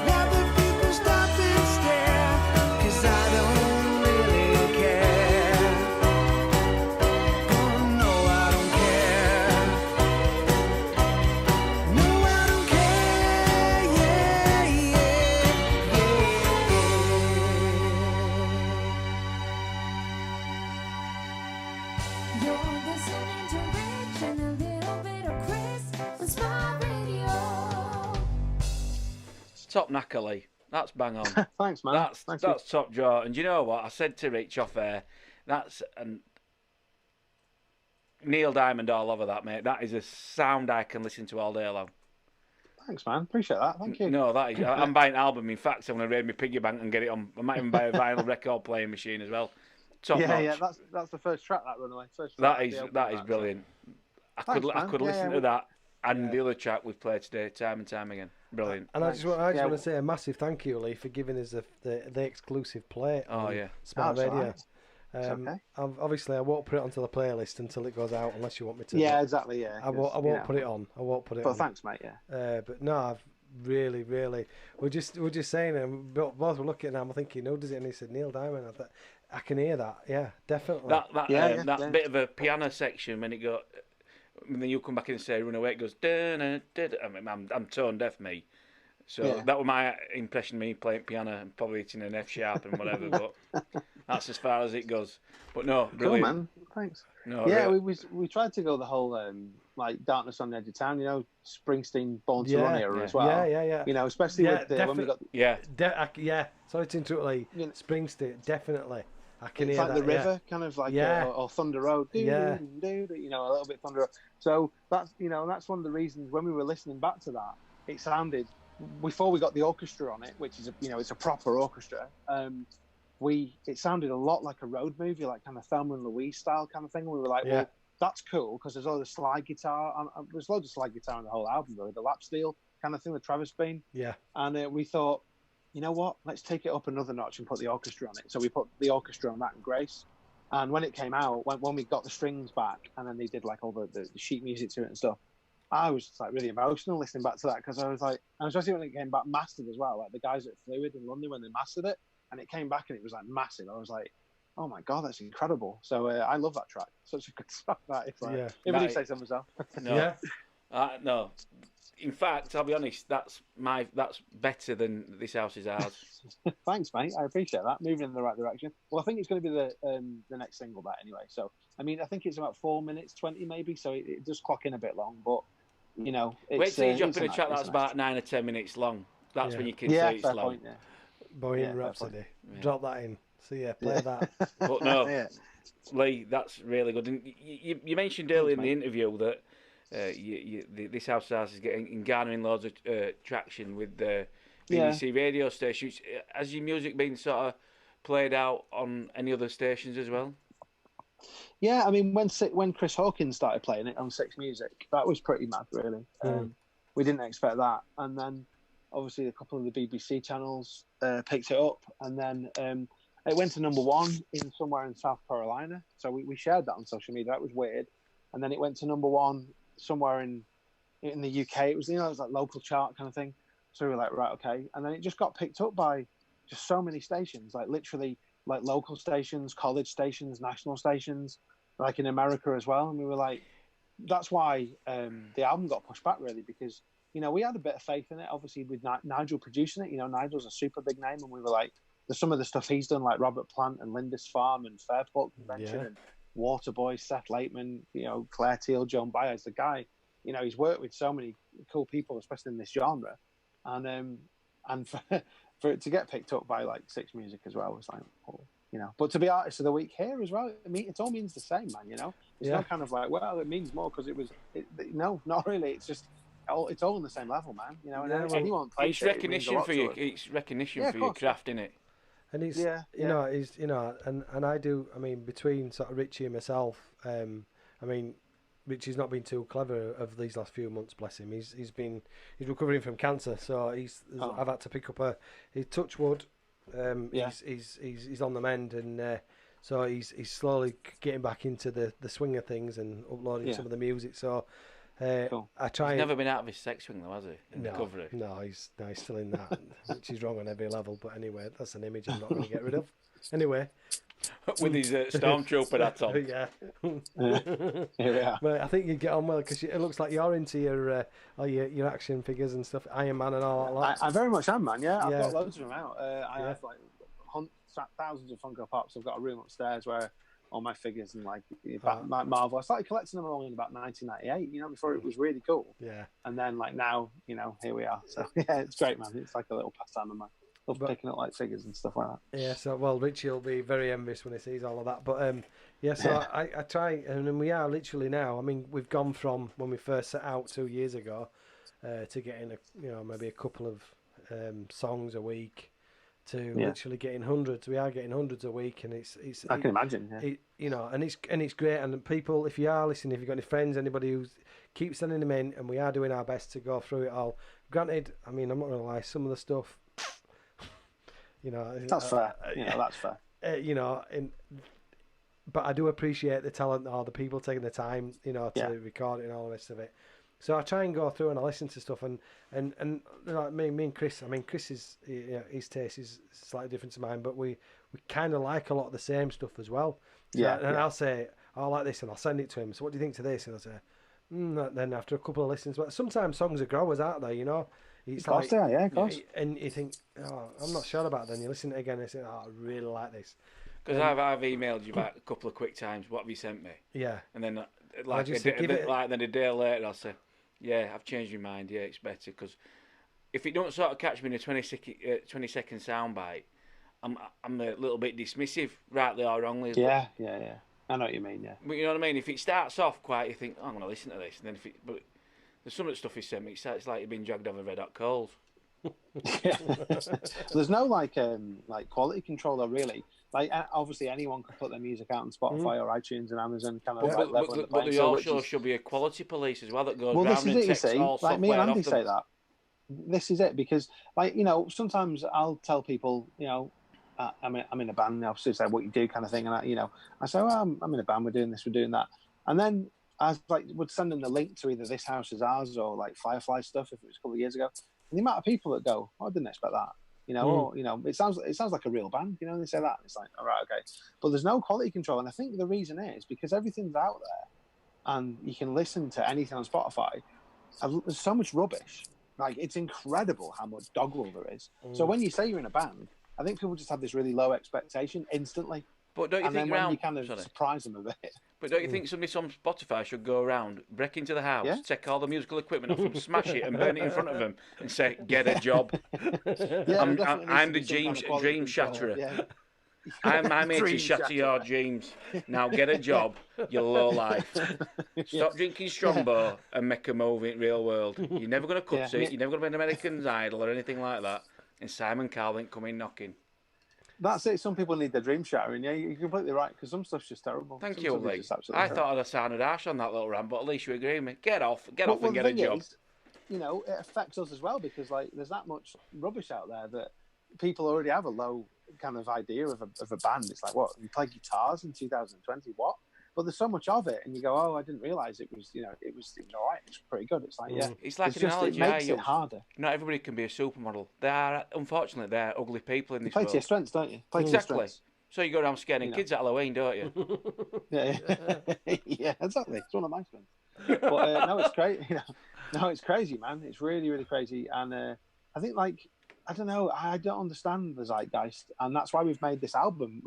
Speaker 11: Let the people stop and stare, 'cause I don't really care. Oh, no, I don't care. No, I don't care. Yeah, yeah, yeah.
Speaker 9: You're listening to Rich and a little bit of Chris on Smart Radio.
Speaker 6: Top knacker, Lee. That's bang on.
Speaker 10: Thanks, man.
Speaker 6: That's
Speaker 10: Thanks,
Speaker 6: top draw. And do you know what? I said to Rich off air, that's Neil Diamond all over that, mate. That is a sound I can listen to all day long.
Speaker 10: Thanks, man. Appreciate that. Thank you.
Speaker 6: No, that is. I'm buying an album. In fact, I'm going to raid my piggy bank and get it on. I might even buy a vinyl record playing machine as well. Top
Speaker 10: Yeah,
Speaker 6: notch.
Speaker 10: yeah. That's the first track, that Runaway. First
Speaker 6: That
Speaker 10: track,
Speaker 6: is
Speaker 10: the opening
Speaker 6: that is
Speaker 10: track,
Speaker 6: brilliant. I
Speaker 10: Thanks,
Speaker 6: could
Speaker 10: man. Yeah,
Speaker 6: listen
Speaker 10: yeah,
Speaker 6: to
Speaker 10: we-
Speaker 6: that and the other track we've played today time and time again. Brilliant.
Speaker 5: And I just want
Speaker 10: Yeah.
Speaker 5: to say a massive thank you, Lee, for giving us the exclusive play
Speaker 6: Oh,
Speaker 5: on
Speaker 6: yeah.
Speaker 5: Smart
Speaker 10: That's all
Speaker 5: Radio.
Speaker 10: right. It's okay.
Speaker 5: Obviously, I won't put it onto the playlist until it goes out, unless you want me to.
Speaker 10: Yeah,
Speaker 5: but
Speaker 10: exactly. Yeah.
Speaker 5: I won't. I
Speaker 10: 'cause, you
Speaker 5: won't
Speaker 10: know,
Speaker 5: put it on. I won't put it
Speaker 10: But
Speaker 5: on.
Speaker 10: thanks, mate. Yeah.
Speaker 5: But no, I've really. We're just saying, and both were looking at him. I'm thinking, who does it? And he said Neil Diamond. I thought, I can hear that. Yeah, definitely.
Speaker 6: That
Speaker 10: Yeah.
Speaker 6: bit of a piano section when it got, when then you come back and say Runaway, it goes. I mean, I'm tone deaf, me. So
Speaker 10: Yeah.
Speaker 6: that was my impression of me playing piano and probably hitting an F sharp and whatever. But that's as far as it goes. But no,
Speaker 10: Cool,
Speaker 6: brilliant.
Speaker 10: man. Thanks.
Speaker 6: No,
Speaker 10: Yeah,
Speaker 6: really-
Speaker 10: we tried to go the whole like Darkness on the Edge of Town, you know, Springsteen Born to Run era
Speaker 5: yeah,
Speaker 10: as well.
Speaker 5: Yeah.
Speaker 10: You know, especially
Speaker 5: Yeah,
Speaker 10: with when we got
Speaker 6: yeah.
Speaker 5: Sorry to interrupt, Lee.
Speaker 10: You know-
Speaker 5: Springsteen, definitely. I can
Speaker 10: it's
Speaker 5: hear
Speaker 10: like
Speaker 5: that.
Speaker 10: the river, kind of like or Thunder Road, you know, a little bit Thunder Road. So that's that's one of the reasons when we were listening back to that, it sounded before we got the orchestra on it, which is it's a proper orchestra. It sounded a lot like a road movie, like kind of Thelma and Louise style kind of thing. We were like, well, that's cool because there's all the slide guitar. There's loads of slide guitar on the whole album, really. The lap steel kind of thing, the Travis Bean.
Speaker 5: Yeah.
Speaker 10: And we thought, you know what? Let's take it up another notch and put the orchestra on it. So we put the orchestra on that and Grace. And when it came out, when we got the strings back, and then they did like all the sheet music to it and stuff, I was just, like really emotional listening back to that, because I was like, and especially when it came back mastered as well, like the guys at Fluid in London, when they mastered it and it came back and it was like massive, I was like, oh my god, that's incredible. So I love that track. Such a good song. That it's like, if I do say so myself.
Speaker 6: No, no. In fact, I'll be honest, that's better than This House Is Ours.
Speaker 10: Thanks, mate. I appreciate that. Moving in the right direction. Well, I think it's going to be the next single, that anyway. So, I mean, I think it's about 4 minutes 20 maybe. So it does clock in a bit long, but you know, it's,
Speaker 6: wait till you jump in a track that's about 9 or 10 minutes long. That's when you can say it's long.
Speaker 10: Point, yeah.
Speaker 5: Bohemian Rhapsody. Drop that in. So play that.
Speaker 6: But no, Lee, that's really good. And you mentioned earlier in the interview that This House Is Ours is garnering loads of traction with the BBC radio stations. Has your music been sort of played out on any other stations as well?
Speaker 10: Yeah, I mean, when Chris Hawkins started playing it on Six Music, that was pretty mad, really. We didn't expect that. And then, obviously, a couple of the BBC channels picked it up. And then it went to number one somewhere in South Carolina. So we shared that on social media. That was weird. And then it went to number one somewhere in the UK. It was, it was like local chart kind of thing. So we were like, right, okay. And then it just got picked up by just so many stations, like literally like local stations, college stations, national stations, like in America as well. And we were like, that's why the album got pushed back, really, because, we had a bit of faith in it, obviously, with Nigel producing it. Nigel's a super big name, and we were like, there's some of the stuff he's done, like Robert Plant and Lindisfarne and Fairport Convention and Waterboy, Seth Lakeman, Claire Teal, Joan Baez, the guy, he's worked with so many cool people, especially in this genre. And for it to get picked up by like Six Music as well was like, but to be Artist of the Week here as well, I mean, it all means the same, man. It's not kind of like, well, it means more because no, not really. It's just it's all on the same level, man. And anyone plays
Speaker 6: it's recognition for you. It's recognition for your craft, innit?
Speaker 5: And he's, and I do. I mean, between sort of Richie and myself, I mean, Richie's not been too clever of these last few months. Bless him. He's recovering from cancer, so I've had to pick up his touch wood. He's on the mend, and so he's slowly getting back into the swing of things and uploading some of the music. So I try.
Speaker 6: He's never been out of his sex swing though, has he? Recovery.
Speaker 5: No, he's still in that, which is wrong on every level. But anyway, that's an image I'm not going to get rid of. Anyway.
Speaker 6: With his stormtrooper hat on.
Speaker 5: Yeah. But I think you get on well because it looks like you're into your action figures and stuff, Iron Man and all that.
Speaker 10: I very much am, man. Yeah, I've got loads of them out. I have like thousands of Funko Pops. I've got a room upstairs where all my figures and like Marvel. I started collecting them all in about 1998. Before it was really cool.
Speaker 5: Yeah.
Speaker 10: And then like now, here we are. So yeah, it's great, man. It's like a little pastime of mine. Love picking up like figures and stuff like that.
Speaker 5: Yeah, so Richie will be very envious when he sees all of that. But so I try, and we are literally now. I mean, we've gone from when we first set out 2 years ago to getting maybe a couple of songs a week to literally getting hundreds. We are getting hundreds a week, and it's
Speaker 10: I can imagine. Yeah.
Speaker 5: And it's great. And people, if you are listening, if you've got any friends, anybody who's keep sending them in, and we are doing our best to go through it all. Granted, I mean, I'm not gonna lie, some of the stuff.
Speaker 10: That's fair. That's fair. But I do appreciate the talent or the people taking the time, to record it and all the rest of it. So I try and go through and I listen to stuff and like me and Chris. I mean, Chris is his taste is slightly different to mine, but we kind of like a lot of the same stuff as well. So I'll say, I like this, and I'll send it to him. So what do you think to this? And I'll say, then after a couple of listens, but sometimes songs are growers, aren't they? It's of course,
Speaker 5: like,
Speaker 10: of course.
Speaker 5: And you think, I'm not sure about it. Then you listen to it again and say, I really like this.
Speaker 6: Because I've emailed you back a couple of quick times. What have you sent me?
Speaker 5: Yeah.
Speaker 6: And then then a day later, I'll say, yeah, I've changed my mind. Yeah, it's better because if it don't sort of catch me in a 20-second soundbite, I'm a little bit dismissive, rightly or wrongly.
Speaker 10: Yeah. I know what you mean. Yeah.
Speaker 6: But you know what I mean. If it starts off quiet, you think, I'm going to listen to this, and then there's some of the stuff he sent me. It's like you've been dragged over red hot coals.
Speaker 10: There's no like quality control though, really. Like obviously anyone can put their music out on Spotify or iTunes and Amazon.
Speaker 6: But there also should be a quality police as well that goes around and
Speaker 10: checks all
Speaker 6: software.
Speaker 10: Like me and Andy say that. This is it because sometimes I'll tell people I'm in a band. Obviously, it's like what you do kind of thing. And I say, well, I'm in a band. We're doing this. We're doing that. And then I would send them the link to either This House Is Ours or like Firefly stuff if it was a couple of years ago. And the amount of people that go, I didn't expect that. Or it sounds like a real band. And they say that. It's like, all right, okay. But there's no quality control. And I think the reason is because everything's out there and you can listen to anything on Spotify. There's so much rubbish. Like, it's incredible how much doggerel there is. So when you say you're in a band, I think people just have this really low expectation instantly.
Speaker 6: But don't you think
Speaker 10: when you kind of surprise them a bit.
Speaker 6: But don't you think somebody on Spotify should go around, break into the house, take all the musical equipment off them, smash it, and burn it in front of them, and say, "Get a job." I'm the dream shatterer. Yeah. I'm here to shatter your dreams. Now get a job, you low life. Stop drinking Strongbow and make a move in real world. You're never going to cut it. You're never going to be an American Idol or anything like that. And Simon Cowell ain't coming knocking.
Speaker 10: That's it. Some people need their dream shattering. Yeah, you're completely right, because some stuff's just terrible.
Speaker 6: Thank you, Lee. I thought I'd have sounded harsh on that little rant, but at least you agree with me. Get off and get a job.
Speaker 10: It affects us as well, because like there's that much rubbish out there that people already have a low kind of idea of a band. It's like, what, you play guitars in 2020? What? But there's so much of it, and you go, oh, I didn't realise it was, it was all right. It's pretty good. It's like, yeah.
Speaker 6: It's like an analogy.
Speaker 10: It makes it harder.
Speaker 6: Not everybody can be a supermodel. Unfortunately, they're ugly people in this world.
Speaker 10: Play to your strengths, don't you?
Speaker 6: Exactly. So you go around scaring kids at Halloween, don't you?
Speaker 10: Yeah, exactly. It's one of my strengths. But no, it's crazy. No, it's crazy, man. It's really, really crazy. And I think, like, I don't know. I don't understand the zeitgeist, and that's why we've made this album.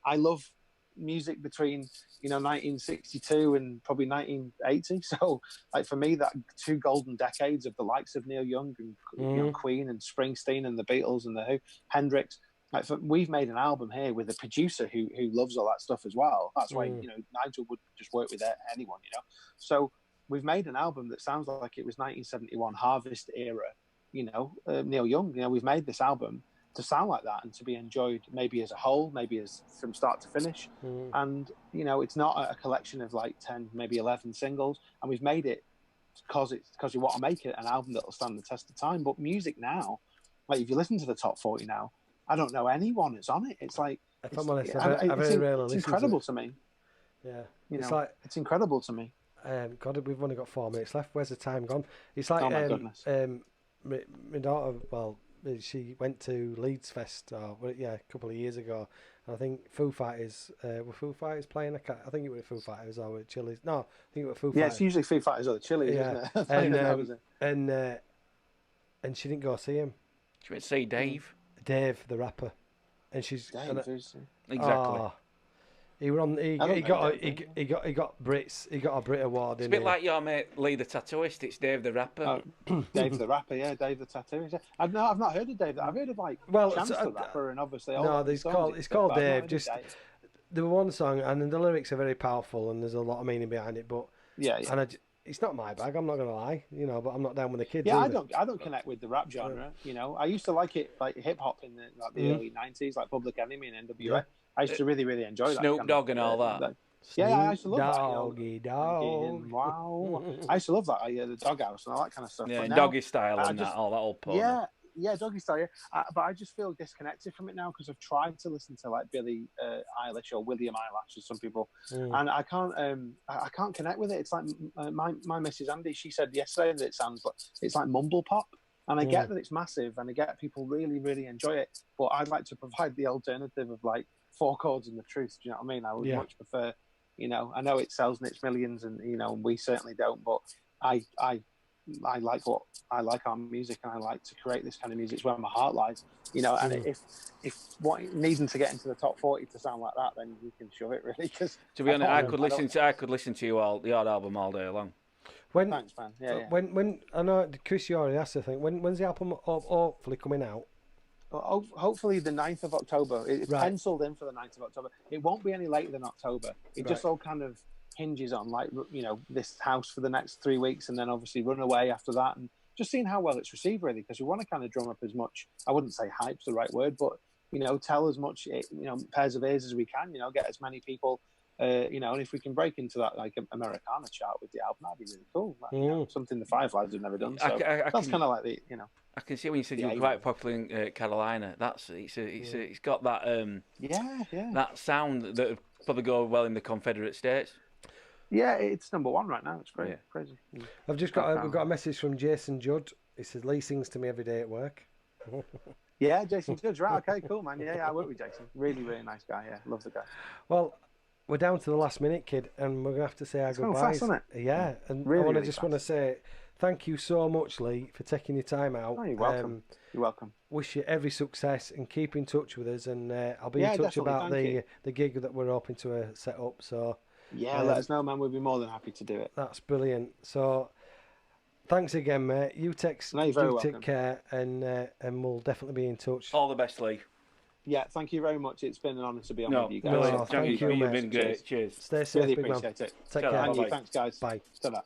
Speaker 10: I love music between 1962 and probably 1980. So, like, for me, that two golden decades of the likes of Neil Young and Queen and Springsteen and the Beatles and the Who, Hendrix. Like, we've made an album here with a producer who loves all that stuff as well. That's why Nigel would just work with anyone. So we've made an album that sounds like it was 1971 Harvest era. Neil Young. We've made this album to sound like that and to be enjoyed maybe as a whole, maybe as from start to finish. And it's not a collection of like 10, maybe 11 singles. And we've made it because we want to make it an album that'll stand the test of time. But music now, like if you listen to the top 40 now, I don't know anyone that's on it. It's like
Speaker 5: if I'm honest, it's
Speaker 10: incredible to me.
Speaker 5: Yeah,
Speaker 10: it's incredible to me.
Speaker 5: God, we've only got 4 minutes left. Where's the time gone? It's like,
Speaker 10: oh my goodness.
Speaker 5: My daughter, she went to Leeds Fest, a couple of years ago. And I think Foo Fighters, were Foo Fighters playing? I think it was Foo Fighters or with Chili's. No, I think it was Foo Fighters.
Speaker 10: Yeah, it's usually Foo Fighters or the Chili's, isn't it?
Speaker 5: And she didn't go see him.
Speaker 6: She went to see Dave.
Speaker 5: Dave, the rapper. And she's...
Speaker 6: Exactly.
Speaker 5: He were on. He got Brits. He got a Brit award.
Speaker 6: It's a bit like your mate Lee the tattooist. It's Dave the rapper.
Speaker 10: Dave the rapper, yeah, Dave the tattooist. I've not heard of Dave. I've heard of Chance the rapper, and obviously
Speaker 5: it's called Dave. Just the one song, and the lyrics are very powerful, and there's a lot of meaning behind it. But and it's not my bag. I'm not gonna lie, but I'm not down with the kids.
Speaker 10: Yeah,
Speaker 5: either.
Speaker 10: I don't connect with the rap genre. I used to like it, like hip hop in the early '90s, like Public Enemy and NWA. Yeah. I used to really, really enjoy that.
Speaker 6: Snoop Dogg and all that.
Speaker 10: I used to love
Speaker 5: that.
Speaker 10: Dog. Wow. I used to love that. The Doghouse and all that kind of stuff.
Speaker 6: Yeah, Doggy Style and all that old porn.
Speaker 10: Yeah, Doggy Style. Yeah. But I just feel disconnected from it now because I've tried to listen to like Billie Eilish or William Eyelash or some people, and I can't connect with it. It's like my Mrs. Andy. She said yesterday that it sounds like it's like mumble pop. And I get that it's massive, and I get people really, really enjoy it. But I'd like to provide the alternative of like 4 chords and the truth. Do you know what I mean? I would much prefer, I know it sells and it's millions, and and we certainly don't. But I like our music, and I like to create this kind of music. It's where my heart lies. And if needing to get into the top 40 to sound like that, then you can shove it really. Because
Speaker 6: to be honest, I could listen to your album all day long.
Speaker 10: Thanks, man. Yeah.
Speaker 5: When I know Chris, you already asked the thing. When's the album hopefully coming out?
Speaker 10: Well, hopefully the 9th of October. It's penciled in for the 9th of October. It won't be any later than October. It just all kind of hinges on this house for the next 3 weeks, and then obviously run away after that, and just seeing how well it's received really, because we want to kind of drum up as much. I wouldn't say hype's the right word, but tell as much pairs of ears as we can. Get as many people You know, and if we can break into that like Americana chart with the album, that'd be really cool. Like, you know, something the Fireflies have never done. So that's kind of like the, you know.
Speaker 6: I can see when you said you were quite popular in Carolina. It's got that that sound that would probably go well in the Confederate States.
Speaker 10: Yeah, it's number one right now. It's great,
Speaker 6: Yeah.
Speaker 10: crazy.
Speaker 5: We've got a message from Jason Judd. He says Lee sings to me every day at work.
Speaker 10: Yeah, Jason Judge, right? Okay, cool, man. Yeah, I work with Jason. Really, really nice guy. Yeah, love the guy.
Speaker 5: Well, we're down to the last minute, kid, and we're gonna have to say our goodbyes.
Speaker 10: Fast, isn't it?
Speaker 5: Yeah, and
Speaker 10: Really,
Speaker 5: I want to
Speaker 10: really
Speaker 5: just
Speaker 10: fast.
Speaker 5: want to say thank you so much, Lee, for taking your time out.
Speaker 10: Oh, you're welcome. You're welcome.
Speaker 5: Wish you every success and keep in touch with us, and I'll be
Speaker 10: Yeah,
Speaker 5: in touch
Speaker 10: definitely,
Speaker 5: about
Speaker 10: thank you.
Speaker 5: the gig that we're hoping to set up. So
Speaker 10: Yeah, let us know, man. We'd be more than happy to do it.
Speaker 5: that's brilliant. So thanks again, mate. You take
Speaker 10: No, you're very
Speaker 5: you
Speaker 10: welcome.
Speaker 5: take care, and we'll definitely be in touch.
Speaker 6: All the best, Lee.
Speaker 10: Yeah, thank you very much. It's been an honour to be on
Speaker 6: No,
Speaker 10: with you guys.
Speaker 5: no, thank you,
Speaker 6: You've
Speaker 5: mate.
Speaker 6: been great. Cheers.
Speaker 5: Stay safe,
Speaker 10: Really
Speaker 5: big man.
Speaker 10: appreciate it.
Speaker 5: Take
Speaker 6: Ta-ra.
Speaker 5: care.
Speaker 10: And you,
Speaker 6: Bye-bye.
Speaker 10: thanks, guys.
Speaker 5: Bye.
Speaker 10: Ta-da.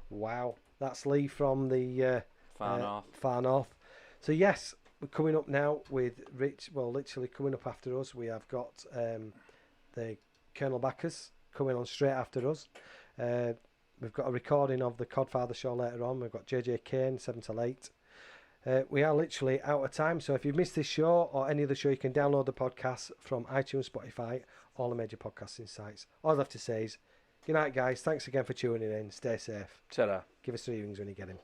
Speaker 5: Wow, that's Lee from the
Speaker 6: Far North.
Speaker 5: North. So yes, we're coming up now with Rich. Well, literally coming up after us, we have got the Colonel Backers coming on straight after us. We've got a recording of the Codfather show later on. We've got JJ Kane 7 till 8. We are literally out of time, so if you've missed this show or any other show, you can download the podcast from iTunes, Spotify, all the major podcasting sites. All I have to say is, good night, guys. Thanks again for tuning in. Stay safe.
Speaker 6: Ta-ra.
Speaker 5: Give us 3 rings when you get him.